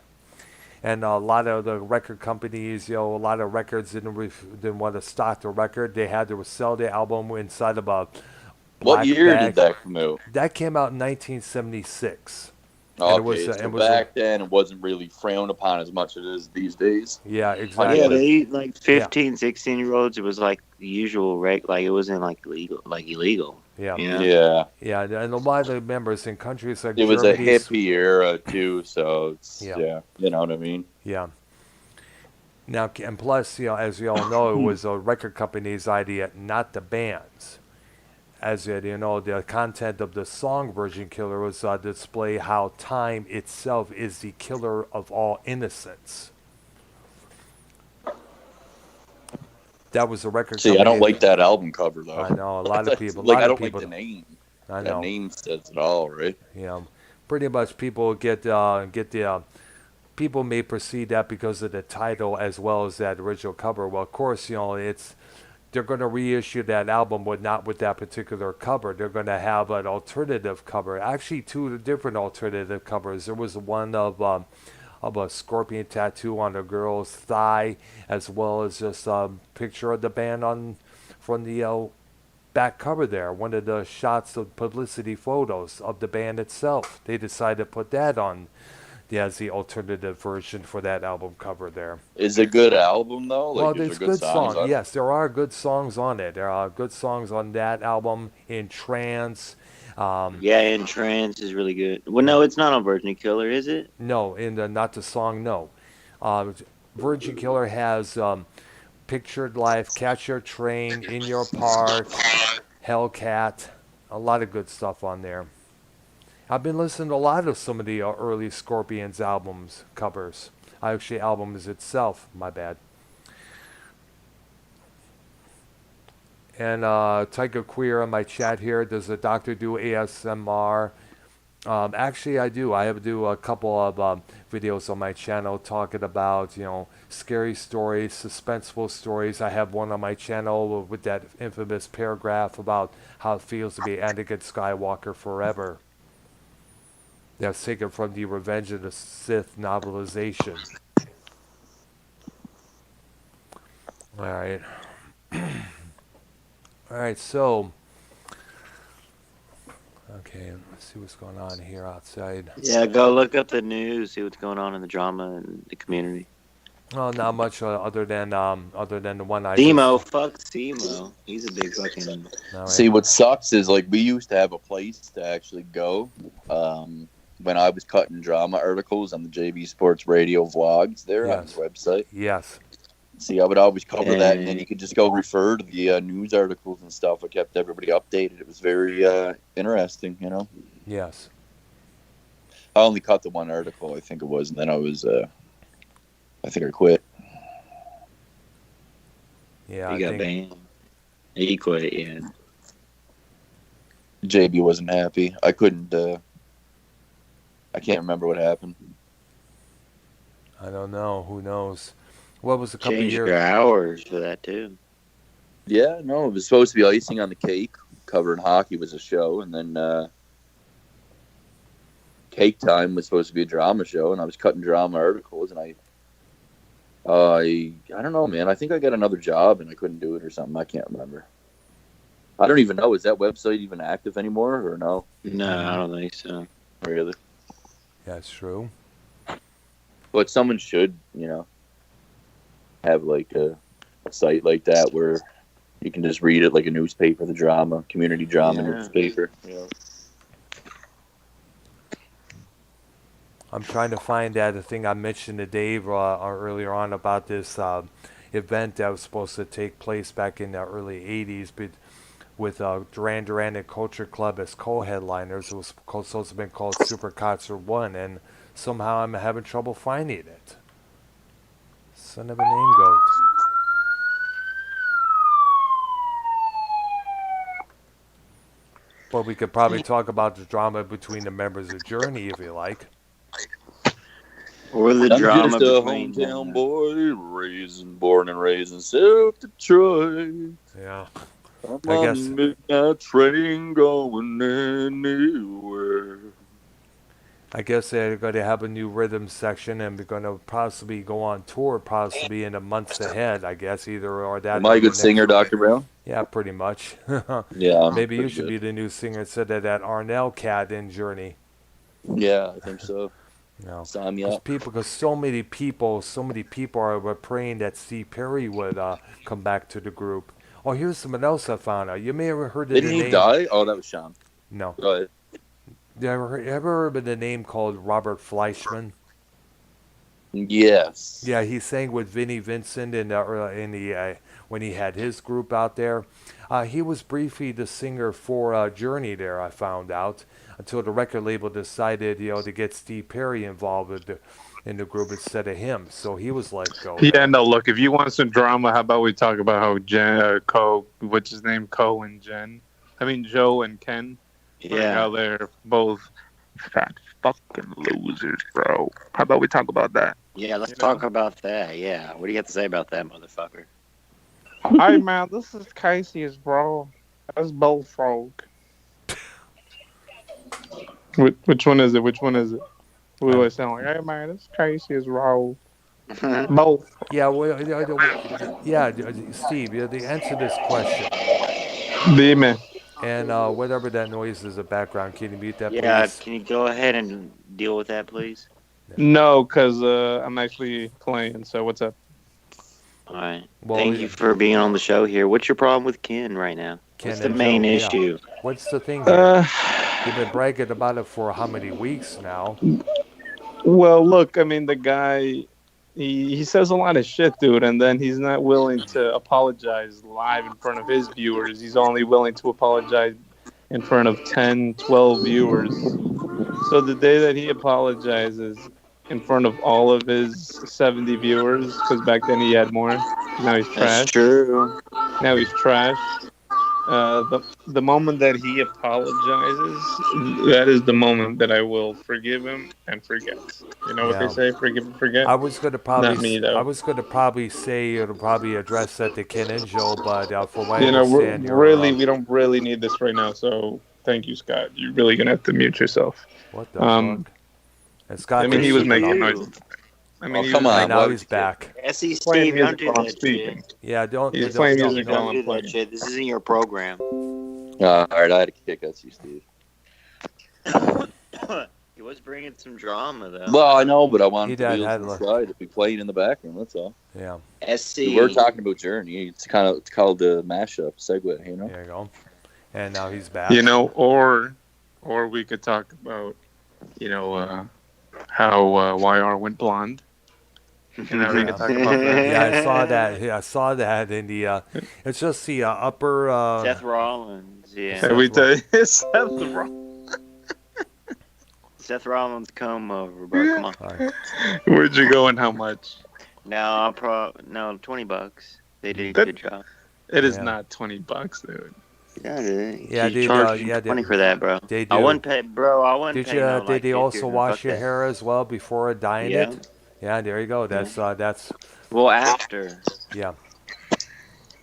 And a lot of the record companies, a lot of records didn't want to stock the record. They had to sell the album inside of a What black year bag. did that come out? That came out in 1976. Okay, it was, so it was back then it wasn't really frowned upon as much as it is these days. Yeah, I exactly. Yeah, get it. they like 15, 16-year-olds. It was like the usual like it wasn't like legal, like illegal. Yeah. Yeah. Yeah, and a lot of the members in countries like It was a Germany, hippie era too, so it's, Yeah. you know what I mean? Yeah. Now, and plus, as you all know, it was a record company's idea, not the band's. As the content of the song version killer was display how time itself is the killer of all innocence. That was a record See, company. I don't like that album cover though. I know, a lot of people. Like, lot I of don't people, like the name. I That know. name says it all, right? Pretty much people people may perceive that because of the title as well as that original cover. Well, of course, they're going to reissue that album with that particular cover. They're going to have an alternative cover. Actually, two different alternative covers. There was one of a scorpion tattoo on a girl's thigh, as well as just a picture of the band from the back cover there. One of the shots of publicity photos of the band itself. They decided to put that on has the alternative version for that album cover there. Is it a good album though? Well, Like, is there there's good good songs songs. on it? Yes, there are good songs on it. There are good songs on that album. In Trance, um, Yeah, and Trance is really good. Well, yeah, no, it's not on Virgin Killer, is it? no, in the not the song, no. Uh, Virgin Killer has Pictured Life, Catch Your Train, In Your Park, Hellcat, a lot of good stuff on there. I've been listening to a lot of some of the early Scorpions albums covers. Actually, albums itself. My bad. And Tycho Queer on my chat here. Does the doctor do ASMR? Actually, I do. I have do a couple of videos on my channel talking about scary stories, suspenseful stories. I have one on my channel with that infamous paragraph about how it feels to be Anakin Skywalker forever. That's taken from the Revenge of the Sith novelization. All right. All right. So, okay, let's see what's going on here outside. Yeah, go look up the news, see what's going on in the drama and the community. Well, not much other than the one I Simo, just. fuck Simo. He's a big fucking. All See, right. what sucks is like we used to have a place to actually go. When I was cutting drama articles on the JB Sports Radio vlogs there on his Yes. website. Yes. See, I would always cover that, and then And you could just go refer to the news articles and stuff. I kept everybody updated. It was very interesting, you know. Yes. I only cut the one article, I think it was, and then I think I quit. Yeah. he I got think. banned. He quit, yeah. JB wasn't happy. I couldn't. I can't remember what happened. I don't know. Who knows? What was a couple of Changed years? your hours for that, too. Yeah, no, it was supposed to be icing on the cake. Covering hockey was a show, and then Cake Time was supposed to be a drama show, and I was cutting drama articles, and I don't know, man. I think I got another job, and I couldn't do it or something. I can't remember. I don't even know. Is that website even active anymore, or no? No, I don't think so. Really? That's true. But someone should, have like a site like that where you can just read it like a newspaper, the drama, community drama Yeah. newspaper. I'm trying to find that thing I mentioned to Dave earlier on about this event that was supposed to take place back in the early '80s, but with Duran Duran and Culture Club as co-headliners. It was supposed to have been called Super Concert One, and somehow I'm having trouble finding it. Son of a name goat. But we could probably talk about the drama between the members of Journey if you like. Or the I'm drama just a between hometown boy, born and raised in South Detroit. Yeah. I'm I on guess. the midnight train going anywhere. I guess they're going to have a new rhythm section, and we're going to possibly go on tour, possibly in the months ahead. I guess either or that. Am I or a good next- singer, Dr. Brown? Yeah, pretty much. Yeah, I'm Maybe you pretty should good. be the new singer instead of that Arnell cat in Journey. Yeah, I think so. No. Sign me Because up. because so many people were praying that Steve Perry would come back to the group. Oh, here's someone else I found out. You may have heard of Didn't the he name. die? Oh, that was Sean. No. Go ahead. You ever heard of the name called Robert Fleischman? Yes. Yeah, he sang with Vinnie Vincent in the when he had his group out there. He was briefly the singer for Journey there. I found out until the record label decided to get Steve Perry involved in the group instead of him. So he was let go. Yeah, there. no, look, if you want some drama, how about we talk about how what's his name, Joe and Ken, how they're both fat fucking losers, bro. How about we talk about that? Yeah, let's talk about that. Yeah. What do you have to say about that, motherfucker? Hi, man, this is Casey's, bro. That's Bullfrog. Which one is it? We always sound like, hey, man, this Casey's, bro. Both. Yeah, well, Steve, the answer to this question. Dime. And whatever that noise is in the background, can you mute that, Yeah, please? can you go ahead and deal with that, please? No, because I'm actually playing. So what's up? All right. Well, Thank you for being on the show here. What's your problem with Ken right now? Ken What's the and main Joe, yeah. issue? What's the thing here? You've been bragging about it for how many weeks now? Well, look, I mean, the guy, he says a lot of shit, dude, and then he's not willing to apologize live in front of his viewers. He's only willing to apologize in front of 10, 12 viewers. So the day that he apologizes in front of all of his 70 viewers, because back then he had more, now he's trash. That's true. Now he's trash. The moment that he apologizes, that is the moment that I will forgive him and forget. You know what they say, forgive and forget. I was gonna probably, Not me, though. I was gonna probably say it'll probably address that to Ken and Joe, but from what I You know, understand, we don't really need this right now. So thank you, Scott. You're really gonna have to mute yourself. What the fuck? And Scott, I mean, he was making noise. noises. I mean, come on. Now he's back. SE playing Steve, don't music do while I'm that speaking. shit. Yeah, don't. He's don't- playing don't- music don't- while Don't I'm do that playing. shit. This isn't your program. All right, I had to kick us, you Steve. He was bringing some drama, though. Well, I know, but I He wanted to did, be had able look. to try to be playing in the background. That's all. Yeah, SC. We're talking about Journey. It's called the mashup segue. You know. there you go. And now he's back. You know, or we could talk about, you know, how YR went blonde. You know, we could talk about that. Yeah, I saw that. Yeah, I saw that in the. It's just the upper. Seth Rollins, yeah. Can we tell you, Seth Rollins, come over, bro. Come on. where'd you go and how much? No, $20. They did a That- good job. It is Yeah. not $20, dude. Yeah, dude. Yeah, She dude, charged you yeah, 20 they- for that, bro. they I do. wouldn't pay, bro. I wouldn't Did pay you? no, Did like, they 50 also or wash fuck your that. hair as well before dyeing Yeah. it? Yeah, there you go. That's Well, after. yeah.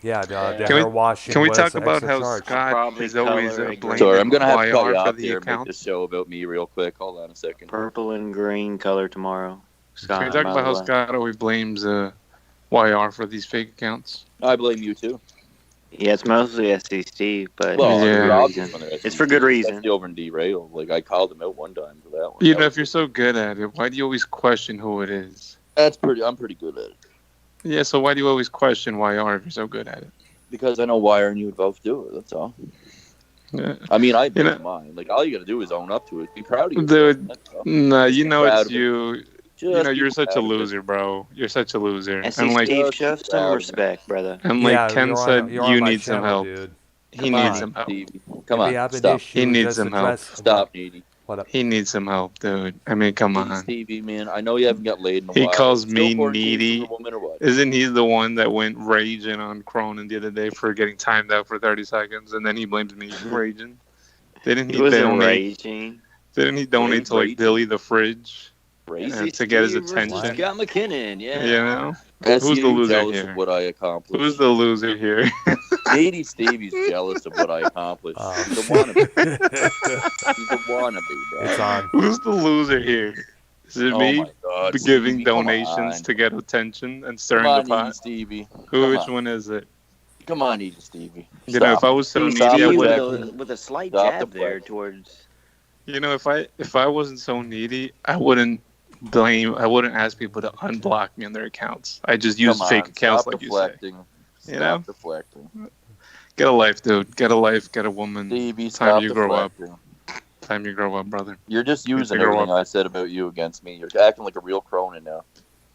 Yeah, the Can we- hair washing. Can we was talk an about extra how charge. Scott Probably is always color it blaming Sorry, I'm gonna have to cut you YR for off the here and make account? this show about me real quick. Hold on a second. Purple and green color tomorrow. Scott, Can we talk by about the how way. Scott always blames YR for these fake accounts? I blame you too. Yeah, it's mostly SC Steve, but Well, Yeah. it's obvious reason. when they're It's for good reason. Especially over in Derail. Like I called him out one time for that one. You That know, was- if you're so good at it, why do you always question who it is? I'm pretty good at it Yeah, so why do you always question YR if you're so good at it? because I know Wire and you would both do it. That's all. Yeah. I mean, I You do know- mine. Like all you got to do is own up to it. Be proud of yourself. Dude, That's all. No, Just you be know proud it's of it. you. Just You know, be you're such a proud of it. loser, bro. You're such a loser. SC And like, Steve, Just show be some proud. respect, brother. and like Yeah, Ken you're said, on, you're on you my need some channel, help. dude. He Come needs on. some help. Stevie. Come If you on, have an stop. issue, He needs just some help. address- Stop, Needy. What up? He needs some help, dude. I mean, come on. Stevie, man, I know you haven't got laid in a He while. calls Still me quarantined needy. for a woman or what? Isn't he the one that went raging on Cronin the other day for getting timed out for 30 seconds, and then he blames me for raging? Didn't He he wasn't donate? raging. Didn't he donate to like Raging. Billy the Fridge? Crazy. to get his Steve versus attention. Scott McKinnon, yeah. You know, That's Who's the you loser jealous here? of what I accomplished. who's the loser here? Needy Stevie's jealous of what I accomplished. Oh. He's a wannabe. He's a wannabe, bro. It's on. Who's the loser here? Is it Oh me my God, giving Stevie, come donations on. to get attention and Come stirring on, the Needy pot? Stevie. Which Come on. one is it? Come on, Needy Stevie. You know, if I was so Stop needy, I Steve would. projecting. with a slight Stop jab the there flex. towards. You know, if I wasn't so needy, I wouldn't ask people to unblock me on their accounts. I just use Come on, fake accounts, stop like you say. deflecting. You know? Stop deflecting. Get a life, dude. Get a life. Get a woman. Stevie, Time stop you grow up. deflecting. Time you grow up, brother. You're just using to grow everything up. I said about you against me. You're acting like a real Cronin now.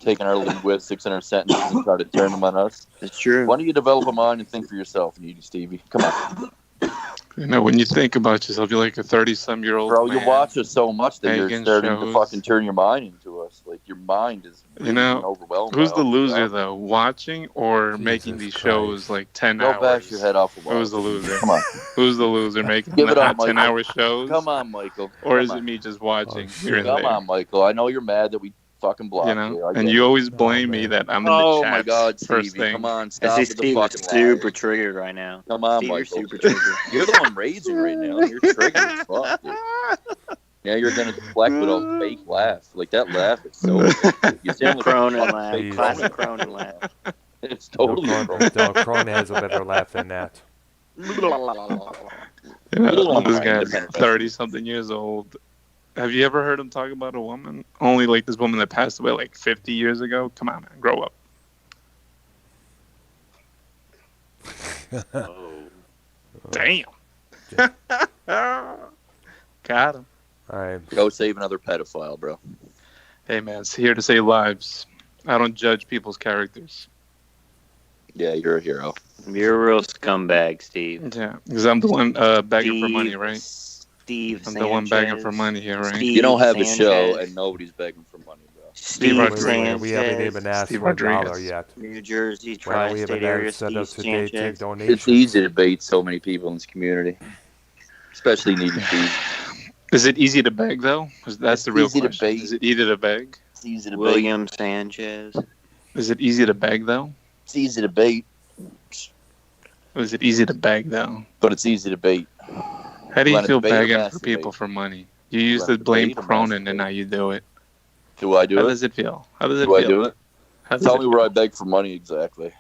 Taking our linguistics and our sentences and try to turn them on us. It's true. Why don't you develop a mind and think for yourself, Needy Stevie? Come on. You know, when you think about yourself, you're like a 30-some-year-old Bro, man. you watch us so much that you're Making starting to shows. fucking turn your mind into us. Like, your mind is You know, overwhelmed. Who's by the all this loser, stuff. though? Watching or Jesus making these Christ. shows like 10 Go hours? bash your head off a wall. Who's the loser? Come on. Who's the loser? Making Give it up, 10-hour shows? Come on, Michael. Or Come is on. it me just watching Oh, here and Come there? on, Michael. I know you're mad that we fucking blocked You know, I and get you it. always blame me man. that I'm in the Oh chat. my God, first Stevie! thing. Come on, I stop see with the Steve is fucking super lies. triggered right now. Come on, Steve, you're Michael. super triggered. You're the one raging right now. You're triggered as fuck, dude. Yeah, you're gonna deflect with a fake laugh. Like that laugh is so. You sound like Cronin a fucking laugh. fake Classic Cronin laugh. It's totally. Cronin has a better laugh than that. You know, Little this on guy's Independent 30-something years old. Have you ever heard him talk about a woman? Only like this woman that passed away like 50 years ago? Come on, man. Grow up. Oh. Damn. Got him. All right. Go save another pedophile, bro. Hey, man. It's here to save lives. I don't judge people's characters. Yeah, you're a hero. You're a real scumbag, Steve. Yeah, because I'm the one begging for money, right? Steve I'm Sanchez. the one begging for money here, right? Steve You don't have Sanchez. a show and nobody's begging for money, bro. Steve Rodriguez. Sanchez. We haven't even asked Steve for $1 Rodriguez. yet. New Jersey Why don't we tri-state even area. set up Steve today? Take Sanchez. donations. It's easy to bait so many people in this community, especially needy people. Is it easy to beg, though? That's the real easy to question. bait. Is it easy to beg? It's easy to bait. William Sanchez. Is it easy to beg, though? It's easy to bait, Or is it easy to beg, though? but it's easy to bait. How do you Wanna feel debate or begging for masturbate? people for money? You used to Wanna blame debate or Cronin, and masturbate? now you do it. Do I do How it? does it feel? How does it Do I feel? do it? How does Tell it me where I beg for money exactly.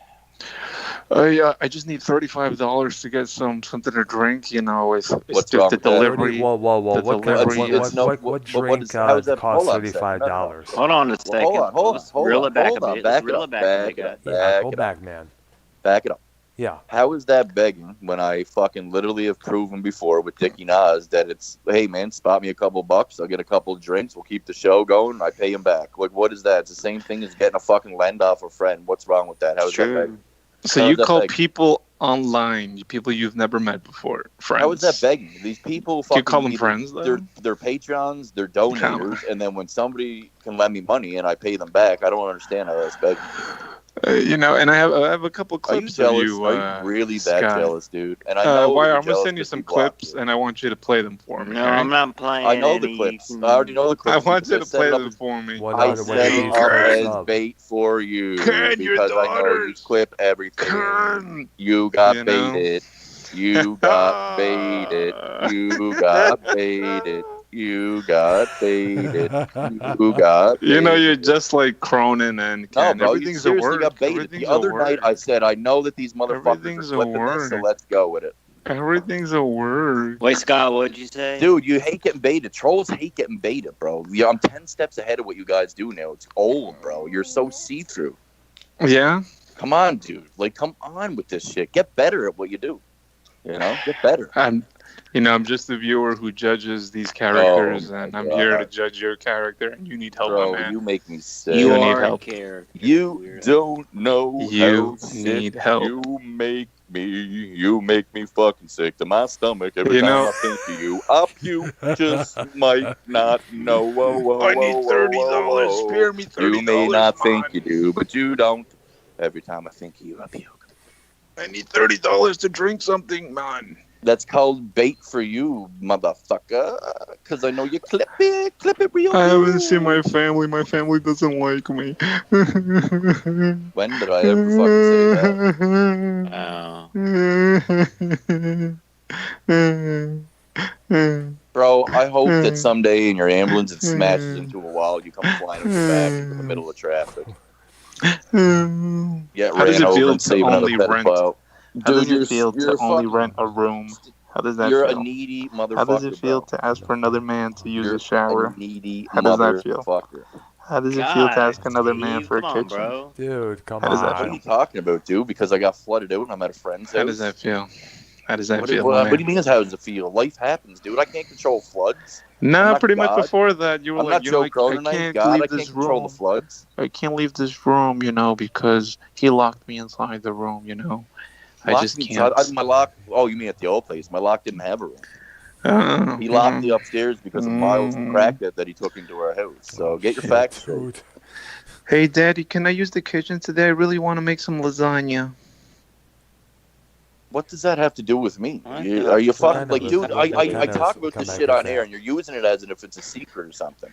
I just need $35 to get something to drink. You know, it's What's just wrong the with that? delivery. Whoa. The What kind of delivery is- what drink how is that? costs Hold on a second. $35? Hold on a second. Well, hold on. Let's reel it back a bit. Let's reel it back a bit. Yeah, go Back it up. back, man. Back it up. Yeah. How is that begging when I fucking literally have proven before with Dickie Nas that it's, hey man, spot me a couple bucks, I'll get a couple drinks, we'll keep the show going, I pay him back. Like, what is that? It's the same thing as getting a fucking lend off a friend. What's wrong with that? How is that begging? So How you is that call begging? people online, people you've never met before, friends? How is that begging? These people Do you fucking call them either- friends, though? They're Patreons, they're donators, and then when somebody can lend me money and I pay them back, I don't understand how that's begging. You know, and I have a couple Are you clips jealous? of you. Are you really that Scott. jealous, dude? And I know Why? you're I'm gonna jealous send you 'cause some we blocked clips, you. and I want you to play them for me. No, okay? I'm not playing. I know the any- clips. I already know the I clips. want you because to I set play it up them as- for me. What I what set do you it need up for as sub? bait for you Ken, your because I know you daughters. clip everything. Ken. You got You know? baited. You got baited. You got baited. You got baited. You got baited. You know, you're just like Cronin and No, Ken. bro, you Everything's a seriously word. got baited. Everything's The other a word. night I said, I know that these motherfuckers Everything's are a clipping this, so word. let's go with it. Everything's a word. Wait, Scott, what'd you say? Dude, you hate getting baited. Trolls hate getting baited, bro. Yeah, I'm 10 steps ahead of what you guys do now. It's old, bro. You're so see-through. Yeah. Come on, dude. Like, come on with this shit. Get better at what you do. You know? Get better. I'm just a viewer who judges these characters, Oh, my and I'm God. here to judge your character, and you need help, Bro, my man. you make me sick. You need are help. a character. You Weirdo. don't know You how need sick help. You make me fucking sick to my stomach every You time know- I think of you. Up you just might not know. Whoa, whoa, I whoa, need whoa, $30. whoa, whoa. Spare me $30. You may not think man. you do, but you don't. Every time I think of you, I puke. I need $30 to drink something, man. That's called bait for you, motherfucker. Because I know you clip it real I haven't good. seen my family. My family doesn't like me. When did I ever fucking say that? Bro, I hope that someday in your ambulance it smashes into a wall. You come flying with your back into the middle of traffic. Get How does ran it over feel and to save another only rent? pedophile. How does Dude, it feel you're to only fucking- rent a room? How does that You're feel? a needy motherfucker. How does it feel bro. to ask for another man to use You're a shower? A needy How does that feel? motherfucker. How does it feel to ask another Steve, man for a come on, kitchen? bro. Dude, come How does that What are on. you talking about, dude? Because I got flooded out and I'm at a friend's house. How does that feel? How does that What, feel, what, my what do man? you mean? How does it feel? Life happens, dude. I can't control floods. I'm Nah, not pretty much God. before that, you were I'm like, not you know, Joe Cronin. I I ain't can't God. I leave can't this control room. the floods. I can't leave this room, you know, because he locked me inside the room, you know. I Locked just me can't. inside. My lock. Oh, you mean at the old place? My lock didn't have a room. He locked me upstairs because of Miles' crack that he took into our house. So get your Shit, facts straight. dude. Hey, Daddy, can I use the kitchen today? I really want to make some lasagna. What does that have to do with me? What You, the are you fuck? fucking like, dude? I talk about this shit on air, and you're using it as if it's a secret or something.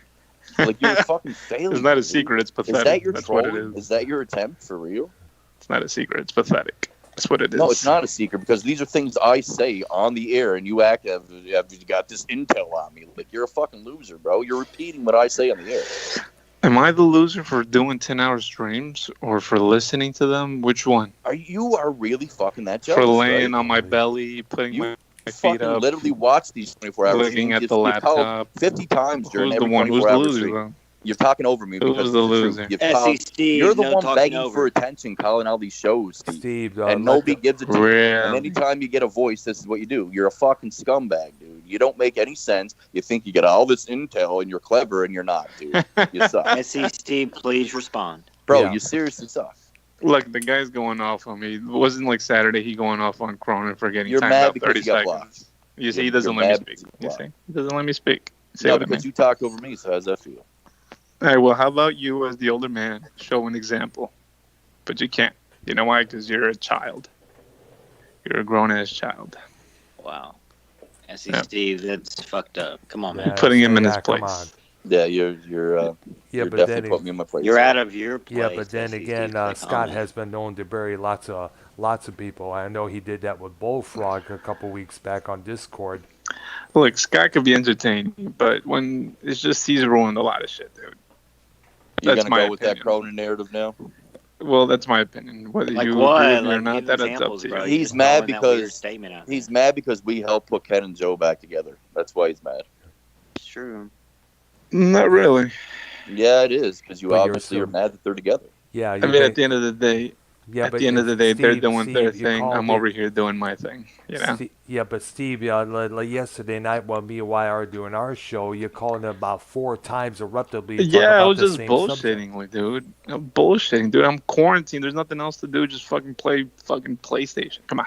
Like you're a fucking failure. It's not a dude. secret. It's pathetic. Is that your That's troll? what it is. Is that your attempt for real? It's not a secret. It's pathetic. That's what it is. No, it's not a secret because these are things I say on the air, and you act as if you got this intel on me. Like you're a fucking loser, bro. You're repeating what I say on the air. Am I the loser for doing 10-hour streams or for listening to them? Which one? You are really fucking that For jealous, laying right? on my belly, putting You- my feet fucking up, literally watch these 24 hours. looking at You've the called laptop. 50 times during Who's the every one? Who's 24 the hour loser, stream. though? You're talking over me Who because was it's the the truth. loser? You've SE called, Steve, you're the no one talking begging over. for attention, calling all these shows, Steve. Steve, And let nobody gives it to you. And Really? anytime you get a voice, this is what you do. You're a fucking scumbag, dude. You don't make any sense. You think you get all this intel and you're clever, and you're not, dude. You suck. SE Steve, please respond. Bro, Yeah. you seriously suck. Look, the guy's going off on me. It wasn't like Saturday he going off on Cronin for getting You're timed mad out because 30 you got seconds. blocked. You see, You're- he doesn't you're let me mad speak. because you You got see, he doesn't let me speak. See No, what I because mean? you talked over me, so how's that feel? All right, well, how about you as the older man show an example? But you can't. You know why? Because you're a child. You're a grown-ass child. Wow. SE Yeah. Steve, that's fucked up. Come on, Yeah, man. Putting him in yeah, his come place. on. Yeah, you're Yeah, but definitely then putting me in my place. You're out of your place. yeah, but then SE again, Steve. Like, Scott oh, has been known to bury lots of people. I know he did that with Bullfrog a couple weeks back on Discord. Look, Scott could be entertaining, but when it's just he's ruined a lot of shit, dude. You're That's gonna my go with that opinion. Cronin narrative now? Well, that's my opinion. Whether like you what? agree with me or Like, not, give that's up examples, to you. bro. He's You're just mad throwing that weird because statement out he's there. mad because we helped put Ken and Joe back together. That's why he's mad. It's true. Not really. Yeah, it is because you But you're obviously are so- mad that they're together. Yeah, I mean, at the end of the day, yeah, at but the end of the day, they're Steve, doing their Steve, you thing. called I'm it- over here doing my thing. You know. Yeah, but Steve, like yesterday night when me and Y are doing our show, you're calling it about 4 times eruptively. talking Yeah, I about was the just same bullshitting, subject. with dude. I'm bullshitting, dude. I'm quarantined. There's nothing else to do. Just fucking play fucking PlayStation. Come on.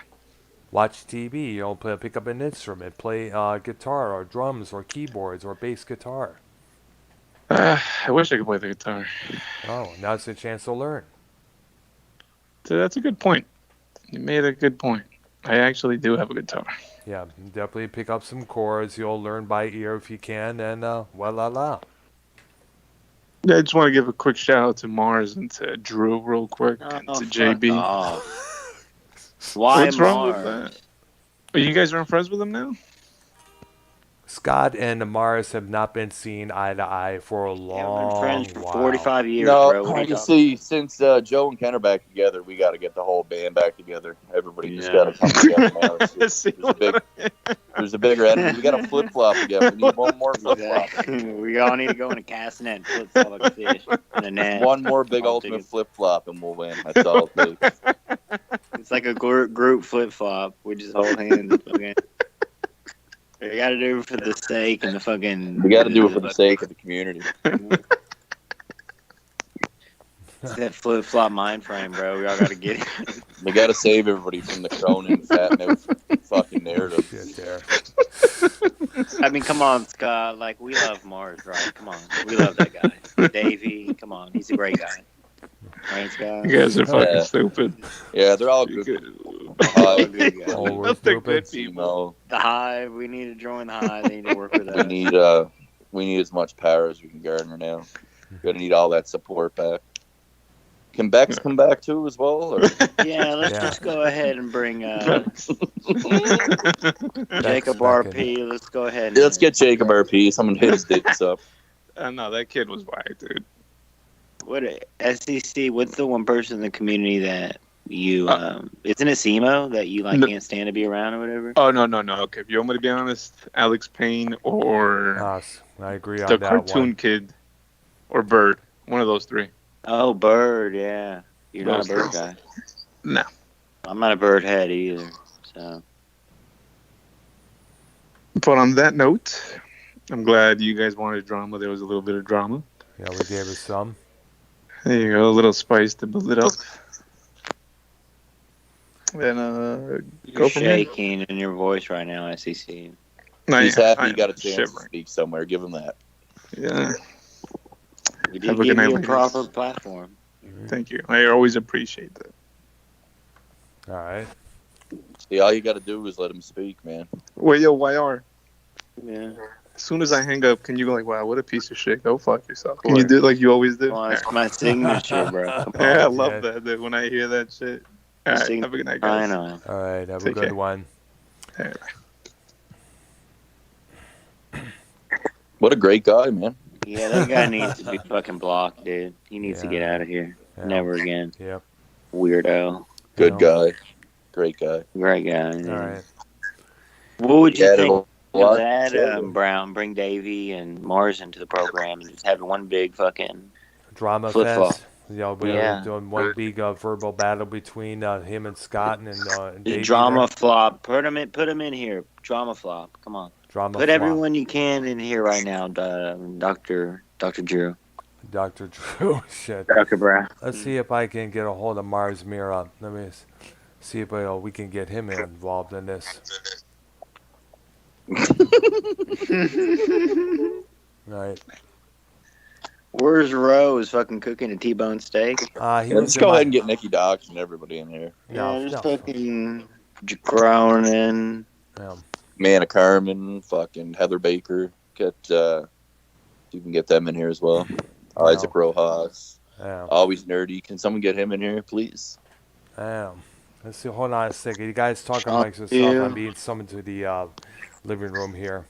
Watch TV, pick up an instrument, play guitar or drums or keyboards or bass guitar. I wish I could play the guitar. Oh, now's a chance to learn. So that's a good point. You made a good point. I actually do have a guitar. Yeah, definitely pick up some chords. You'll learn by ear if you can, and voila. Yeah, I just want to give a quick shout out to Mars and to Drew real quick and to fuck JB. off. Why What's wrong with Mars? that? Oh, you guys aren't friends with him now? Scott and Mars have not been seen eye to eye for a Yeah, we've long been friends for while. 45 years, bro. No, What are you talking see, since Joe and Ken are back together, we got to get the whole band back together. Everybody just Yeah. got to come together now. See There's a bigger enemy. We got to flip flop again. We need one more flip flop. Exactly. We all need to go in a cast net and flip flop like a fish in a net. One more big All ultimate tickets. flip flop, and we'll win. That's all it takes. It's like a group flip flop. We just hold hands. And fucking. We got to do it for the sake and the fucking. We got to do it for the sake of the community. It's that flip flop mind frame, bro. We all got to get it. We got to save everybody from the Cronin fat mouth fucking narrative. Shit there. I mean, come on, Scott. Like, we love Mars, right? Come on. We love that guy. Davey, come on. He's a great guy. Right, Scott? You guys are fucking Yeah. stupid. Yeah, they're all good. All good guys. Always They're good stupid. people. The Hive, we need to join the Hive. They need to work with We us. need as much power as we can garner now. Gonna need all that support back. Can Bex come back too as well? Or? Yeah, let's Yeah. just go ahead and bring Bex Jacob back in. RP. Let's go ahead. And, Let's get Jacob RP. Someone hit his dates up. No, that kid was whack, dude. What SEC? What's the one person in the community that you isn't it SEMO that you like No. can't stand to be around or whatever? Oh, no. Okay, if you want me to be honest, Alex Payne or Us. I agree on the that cartoon one. kid or Bird. One of those three. Oh, Bird. Yeah, you're not a Those Bird guy. No. I'm not a Bird head either. So But on that note, I'm glad you guys wanted drama. There was a little bit of drama. Yeah, we gave it some. There you go, a little spice to build it up. Then you're go from there. shaking in your voice right now, SEC. No, He's yeah, happy I he got a am chance to shivering. speak somewhere. Give him that. Yeah, We did Have a give good night, you a ladies. proper platform. thank you. I always appreciate that. All right. See, all you got to do is let him speak, man. Wait, yo, YR. Yeah. As soon as I hang up, can you go like, wow, what a piece of shit. Go fuck yourself. Can you do it like you always do? Well, it's my signature, bro. Come on. Yeah, I love Yeah. that, dude. When I hear that shit. All right, Sign- have a good night, I guys. know. All right. Have a Take good care. one. All right. What a great guy, man. Yeah, that guy needs to be fucking blocked, dude. He needs to Yeah. get out of here. Yeah. Never again. Yep. Weirdo. Good Yeah. guy. Great guy. Great guy. All right. What would you Yeah, think a of lot. that, Brown? Bring Davey and Mars into the program and just have one big fucking Drama flip flop. fest. You know, we're Yeah. doing one big verbal battle between him and Scott and Davey there. Drama flop. Put him in here. Drama flop. Come on. Drama Put flop. everyone you can in here right now, Dr. Drew. Dr. Drew. Shit. Dr. Brown. Let's see if I can get a hold of Mars Mira. Let me see if we can get him involved in this. Right. Where's Rose fucking cooking a T-bone steak? Let's go ahead and get Nikki Dox and everybody in here. Yeah, just fucking Cronin. Yeah. Manna Carmen, fucking Heather Baker. You can get them in here as well. Isaac Rojas. Always nerdy. Can someone get him in here, please? Damn. Let's see. Hold on a second. You guys talking amongst yourself. I'm being summoned to the living room here.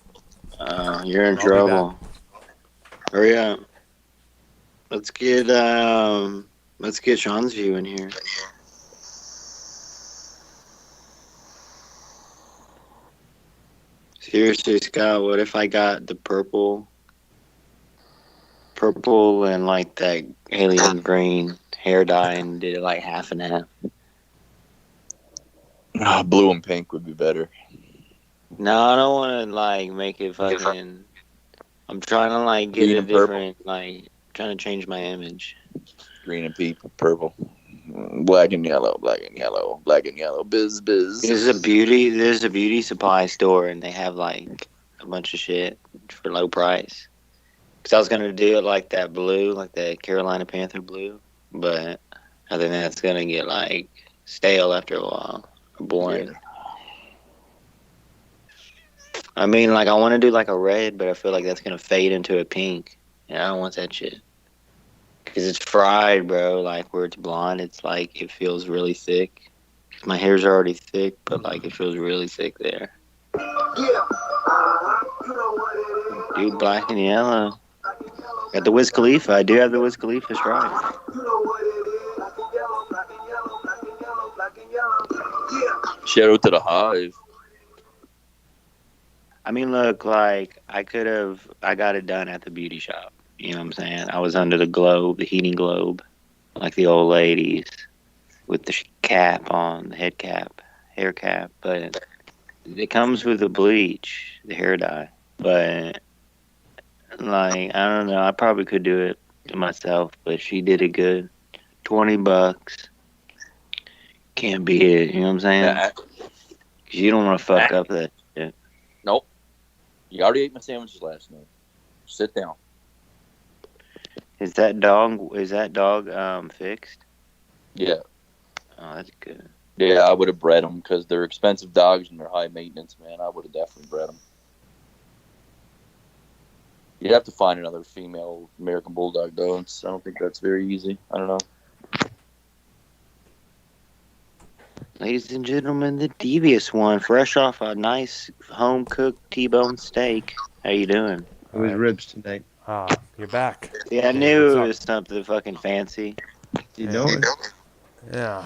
You're in trouble. Hurry up. Let's get Sean's view in here. Seriously, Scott, what if I got the purple and like that alien green hair dye and did it like half and half? Blue and pink would be better. No, I don't want to like make it fucking. I'm trying to like get Green a and purple. different like trying to change my image. Green and purple. Black and yellow, black and yellow, black and yellow. Biz. There's a beauty supply store and they have like a bunch of shit for low price. Cause I was gonna do it like that blue, like that Carolina Panther blue, but I think that's gonna get like stale after a while, or boring. Yeah. I mean, like I want to do like a red, but I feel like that's gonna fade into a pink, and I don't want that shit. Cause it's fried, bro. Like where it's blonde, it's like it feels really thick. My hair's already thick, but like it feels really thick there. Dude, black and yellow. Got the Wiz Khalifa. I do have the Wiz Khalifa stripe. Shout out to the Hive. I mean, look, like I got it done at the beauty shop. You know what I'm saying? I was under the globe, the heating globe, like the old ladies with the cap on, the head cap, hair cap. But it comes with the bleach, the hair dye. But like, I don't know. I probably could do it myself, but she did it good. $20. Can't beat it. You know what I'm saying? Yeah. 'Cause you don't want to fuck up that shit. Nope. You already ate my sandwiches last night. Sit down. Is that dog fixed? Yeah. Oh, that's good. Yeah, I would have bred them because they're expensive dogs and they're high maintenance, man. I would have definitely bred them. You'd have to find another female American Bulldog, though. I don't think that's very easy. I don't know. Ladies and gentlemen, the devious one, fresh off a nice home-cooked T-bone steak. How you doing? It was ribs tonight. You're back. Yeah, I knew it was something fucking fancy. You know it. Yeah.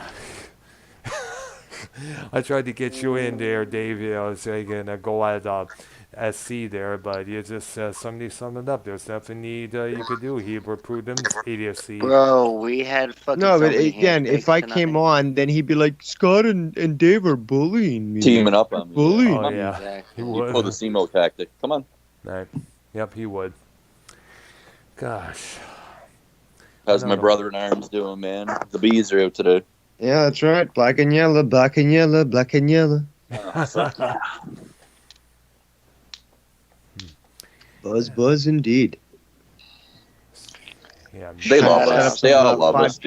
I tried to get you in there, Dave, so you can go at SC there, but you just somebody summed it up. There's nothing you could do. Hebrew prudence, idiocy. Bro, we had fucking No, so but many again, if I handshakes came tonight. on, then he'd be like, Scott and Dave are bullying me. Teaming up on me. Bullying Oh, me. yeah. Exactly. He You would. pull the SEMO tactic. Come on. Right. Yep, he would. Gosh. How's I my don't know. brother in arms doing, man? The bees are out today. Yeah, that's right. Black and yellow, black and yellow, black and yellow. Buzz indeed. Yeah. They love Shout us. out They all love us.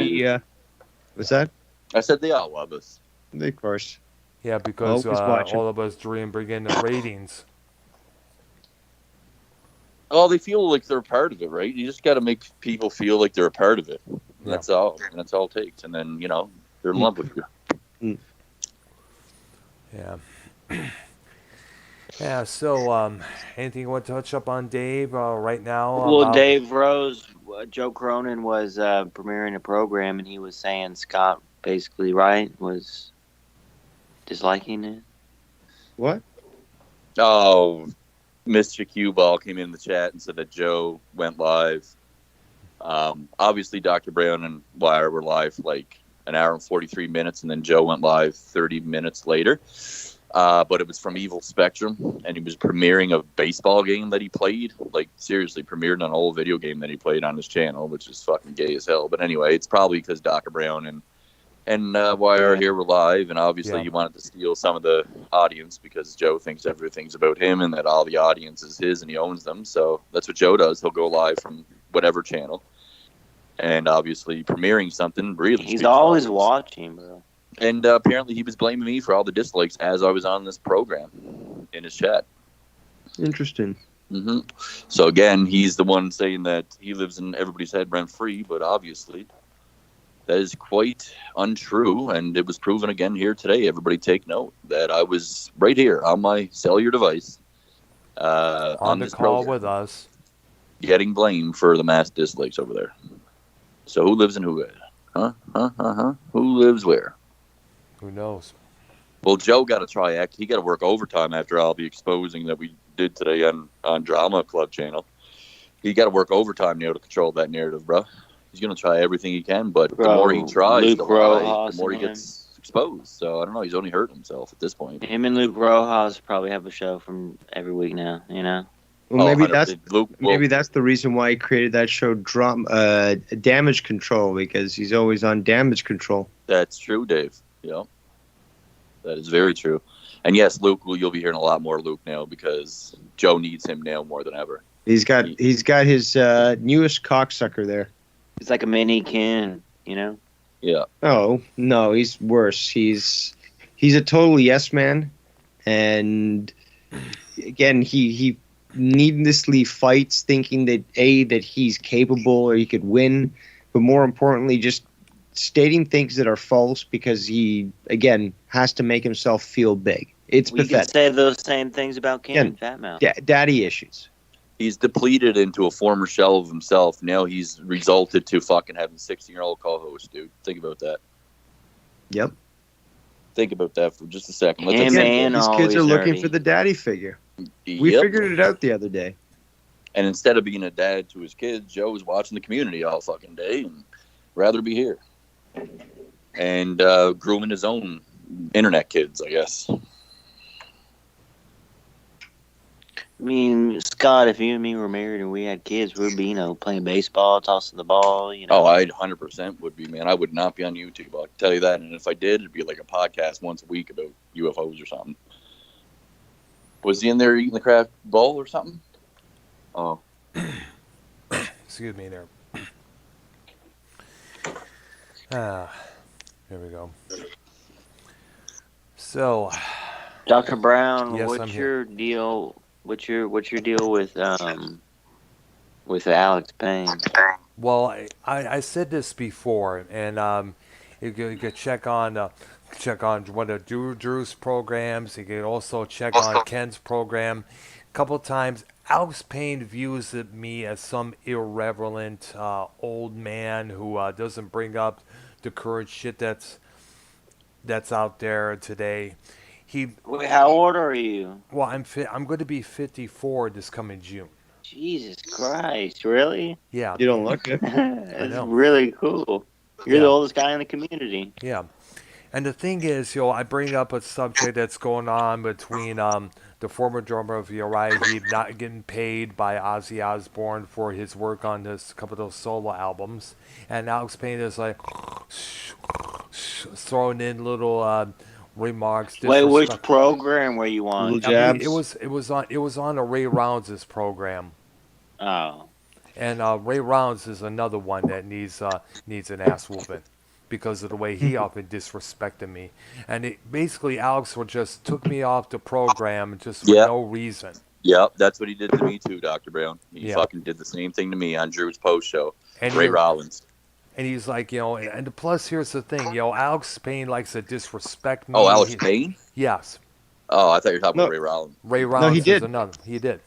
What's that? I said they all love us. Of course. Yeah, because Hope is watching. all of us dream bring in the ratings. Oh, they feel like they're a part of it, right? You just got to make people feel like they're a part of it. And that's all. And that's all it takes. And then, they're in love with you. Yeah. Yeah, so anything you want to touch up on Dave right now? Well, about- Dave Rose, Joe Cronin was premiering a program, and he was saying Scott basically, right, was disliking it. What? Oh, Mr. Q Ball came in the chat and said that Joe went live. Obviously, Dr. Brown and Wire were live for like an hour and 43 minutes, and then Joe went live 30 minutes later. But it was from Evil Spectrum, and he was premiering a baseball game that he played. Like, seriously, premiered an old video game that he played on his channel, which is fucking gay as hell. But anyway, it's probably because Dr. Brown and Wire here were live, and obviously he wanted to steal some of the audience because Joe thinks everything's about him and that all the audience is his and he owns them. So that's what Joe does. He'll go live from whatever channel. And obviously premiering something really. He's always watching, bro. And apparently he was blaming me for all the dislikes as I was on this program in his chat. Interesting. Mm-hmm. So again, he's the one saying that he lives in everybody's head rent free, but obviously that is quite untrue. And it was proven again here today. Everybody take note that I was right here on my cellular device on the this call program, with us, getting blamed for the mass dislikes over there. So who lives in who? Who lives where? Who knows? Well, Joe got to try act. He got to work overtime after all the exposing that we did today on Drama Club channel. He got to work overtime now to control that narrative, bro. He's gonna try everything he can, but the more he tries, the more he gets exposed. So I don't know. He's only hurt himself at this point. Him and Luke Rojas probably have a show from every week now. You know. Well, maybe that's the reason why he created that show, Damage Control, because he's always on damage control. That's true, Dave. Yeah, that is very true. And yes, Luke, you'll be hearing a lot more Luke now because Joe needs him now more than ever. He's got his newest cocksucker there. It's like a mini Ken, you know. Yeah. Oh no, he's worse. He's a total yes man, and again, he needlessly fights, thinking that he's capable or he could win, but more importantly, just stating things that are false because he again has to make himself feel big. It's pathetic. We can say those same things about Ken and Fat Mouth. Daddy issues. He's depleted into a former shell of himself. Now he's resulted to fucking having 16-year-old co-host, dude. Think about that. Yep. Think about that for just a second. These kids are looking for the daddy figure. We figured it out the other day. And instead of being a dad to his kids, Joe was watching the Community all fucking day and rather be here. And grooming his own internet kids, I guess. I mean, Scott, if you and me were married and we had kids, we'd be, playing baseball, tossing the ball, Oh, I 100% would be, man. I would not be on YouTube, I'll tell you that. And if I did, it'd be like a podcast once a week about UFOs or something. Was he in there eating the craft bowl or something? Oh. Excuse me there. Here we go. So, Dr. Brown, yes, what's your deal? What's your deal with Alex Payne? Well, I said this before, and you could check on one of Drew's programs. You can also check on Ken's program. A couple times, Alex Payne views me as some irreverent old man who doesn't bring up the current shit that's out there today. Wait, how old are you? Well, I'm going to be 54 this coming June. Jesus Christ, really? Yeah. You don't look it. That's really cool. You're the oldest guy in the community. Yeah. And the thing is, I bring up a subject that's going on between the former drummer of Uriah Heep not getting paid by Ozzy Osbourne for his work on a couple of those solo albums. And Alex Payne is like throwing in little remarks. Wait, which program were you on? It was on a Ray Rounds' program. Oh. And Ray Rounds is another one that needs an ass whooping because of the way he often disrespected me. And basically Alex just took me off the program just for no reason. Yep, that's what he did to me too, Dr. Brown. He fucking did the same thing to me on Drew's post show. And Ray Rollins. And he's like, and plus here's the thing, Alex Payne likes to disrespect me. Oh, Alex Payne? Yes. Oh, I thought you were talking about Ray Rollins. Ray Rollins is another. He did.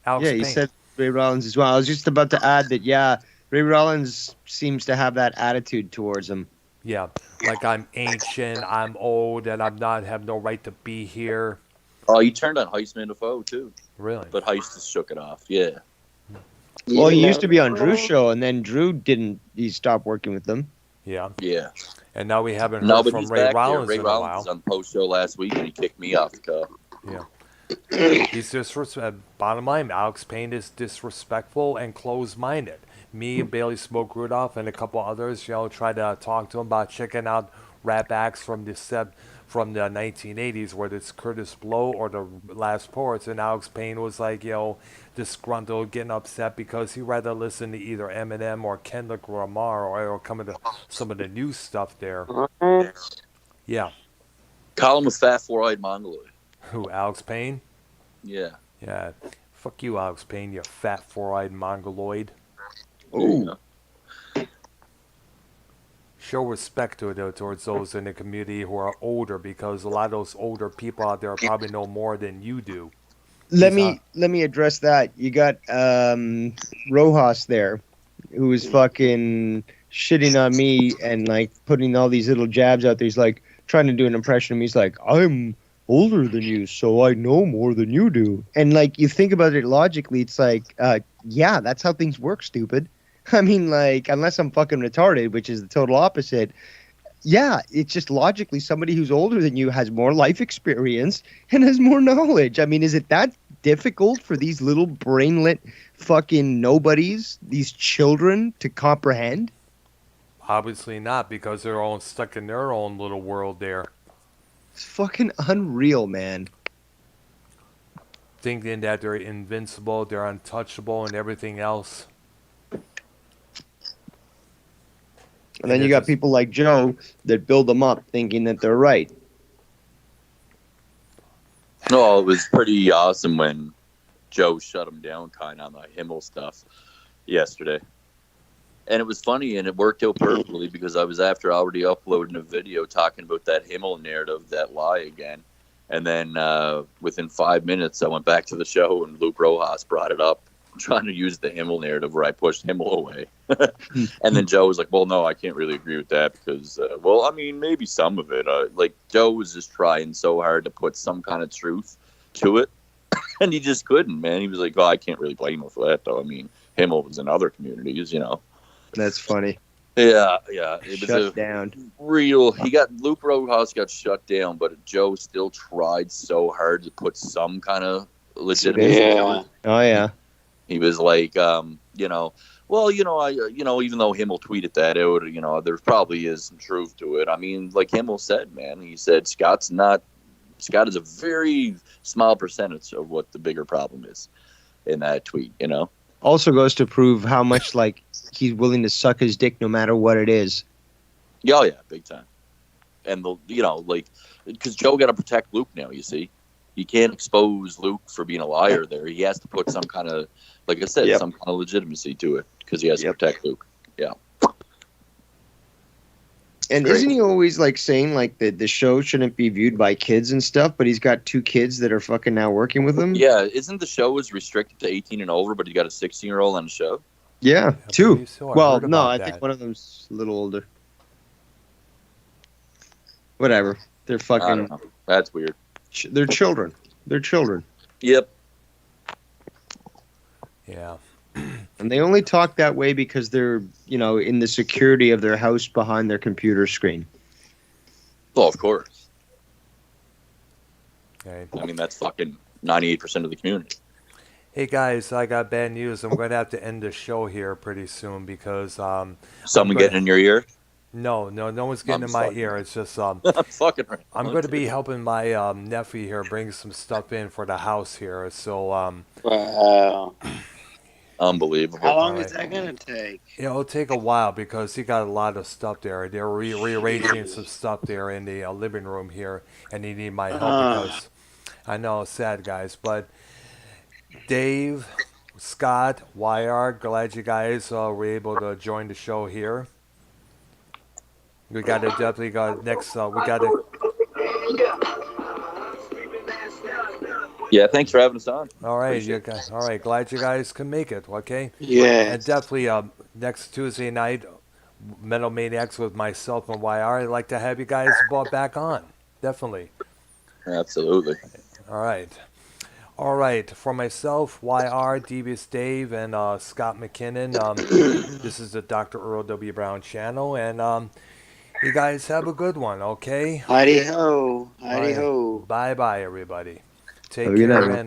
Alex Payne. He said Ray Rollins as well. I was just about to add that, Ray Rollins seems to have that attitude towards him. Yeah, like I'm ancient, I'm old, and have no right to be here. Oh, he turned on Heistman Defoe too, Really? but Heist just shook it off. Yeah. Well, he used to be on Drew's show, and then Drew didn't. He stopped working with them. Yeah. Yeah. And now we haven't No, heard but from he's Ray back there. Rollins Ray in a Rollins while. was on the post show last week, and he kicked me off the cuff. Yeah. He's bottom line, Alex Payne is disrespectful and closed-minded. Me, Bailey Smoke Rudolph, and a couple others, try to talk to him about checking out rap acts from the 1980s, whether it's Curtis Blow or the Last Ports, and Alex Payne was like, disgruntled, getting upset because he'd rather listen to either Eminem or Kendrick Lamar or come into some of the new stuff there. Yeah. Call him a fat four-eyed mongoloid. Who, Alex Payne? Yeah. Yeah. Fuck you, Alex Payne, you fat four-eyed mongoloid. Ooh. Show respect towards those in the community who are older, because a lot of those older people out there probably know more than you do. Let me address that. You got Rojas there, who is fucking shitting on me and like putting all these little jabs out there. He's like trying to do an impression of me. He's like, I'm older than you, so I know more than you do. And like you think about it logically, it's like, yeah, that's how things work, stupid. I mean, like, unless I'm fucking retarded, which is the total opposite. Yeah, it's just logically somebody who's older than you has more life experience and has more knowledge. I mean, is it that difficult for these little brainlet fucking nobodies, these children, to comprehend? Obviously not, because they're all stuck in their own little world there. It's fucking unreal, man. Thinking that they're invincible, they're untouchable, and everything else. And then you got people like Joe that build them up thinking that they're right. No, it was pretty awesome when Joe shut him down kind of on the Himmel stuff yesterday. And it was funny, and it worked out perfectly because I was after already uploading a video talking about that Himmel narrative, that lie again. And then within 5 minutes, I went back to the show, and Luke Rojas brought it up, trying to use the Himmel narrative where I pushed Himmel away. And then Joe was like, well, no, I can't really agree with that because, well, I mean, maybe some of it. Like, Joe was just trying so hard to put some kind of truth to it, and he just couldn't, man. He was like, oh, I can't really blame him for that, though. I mean, Himmel was in other communities, That's funny. Yeah. It Shut was down. Luke Rojas got shut down, but Joe still tried so hard to put some kind of legitimacy to it. Oh, yeah. He was like, well, even though Himmel tweeted that out, there probably is some truth to it. I mean, like Himmel said, man, he said Scott is a very small percentage of what the bigger problem is in that tweet, Also goes to prove how much like he's willing to suck his dick no matter what it is. Oh yeah, big time. And because Joe got to protect Luke now. You see, he can't expose Luke for being a liar. There, he has to put some kind of, like I said, some kind of legitimacy to it because he has to protect Luke. Yeah. And isn't he always like saying like the show shouldn't be viewed by kids and stuff? But he's got 2 kids that are fucking now working with him. Yeah, isn't the show is restricted to 18 and over, but he got a 16-year-old on the show? Yeah, 2. So. Well, no, I think one of them's a little older. Whatever. They're fucking. I don't know. That's weird. They're children. They're children. Yep. Yeah. And they only talk that way because they're, in the security of their house behind their computer screen. Well, of course. Okay. I mean, that's fucking 98% of the community. Hey guys, I got bad news. I'm going to have to end the show here pretty soon because someone getting in your ear? No one's getting in my ear. It's just I'm fucking right. I'm going to be helping my nephew here bring some stuff in for the house here. So wow. Unbelievable. How long is that going to take? It'll take a while because he got a lot of stuff there. They're rearranging some stuff there in the living room here, and he need my help because I know it's sad, guys. But Dave, Scott, YR, glad you guys were able to join the show here. We got to definitely got next. We got to. Yeah, thanks for having us on. All right, you guys. All right, glad you guys can make it. Okay. Yeah. And definitely next Tuesday night, Metal Maniacs with myself and YR. I'd like to have you guys brought back on. Definitely. Absolutely. All right. All right. For myself, YR, Devious Dave, and Scott McKinnon, this is the Dr. Earl W. Brown channel, and you guys have a good one, okay? Heidi ho, All heidi right. ho. Bye bye, everybody. Have Take a good care night. and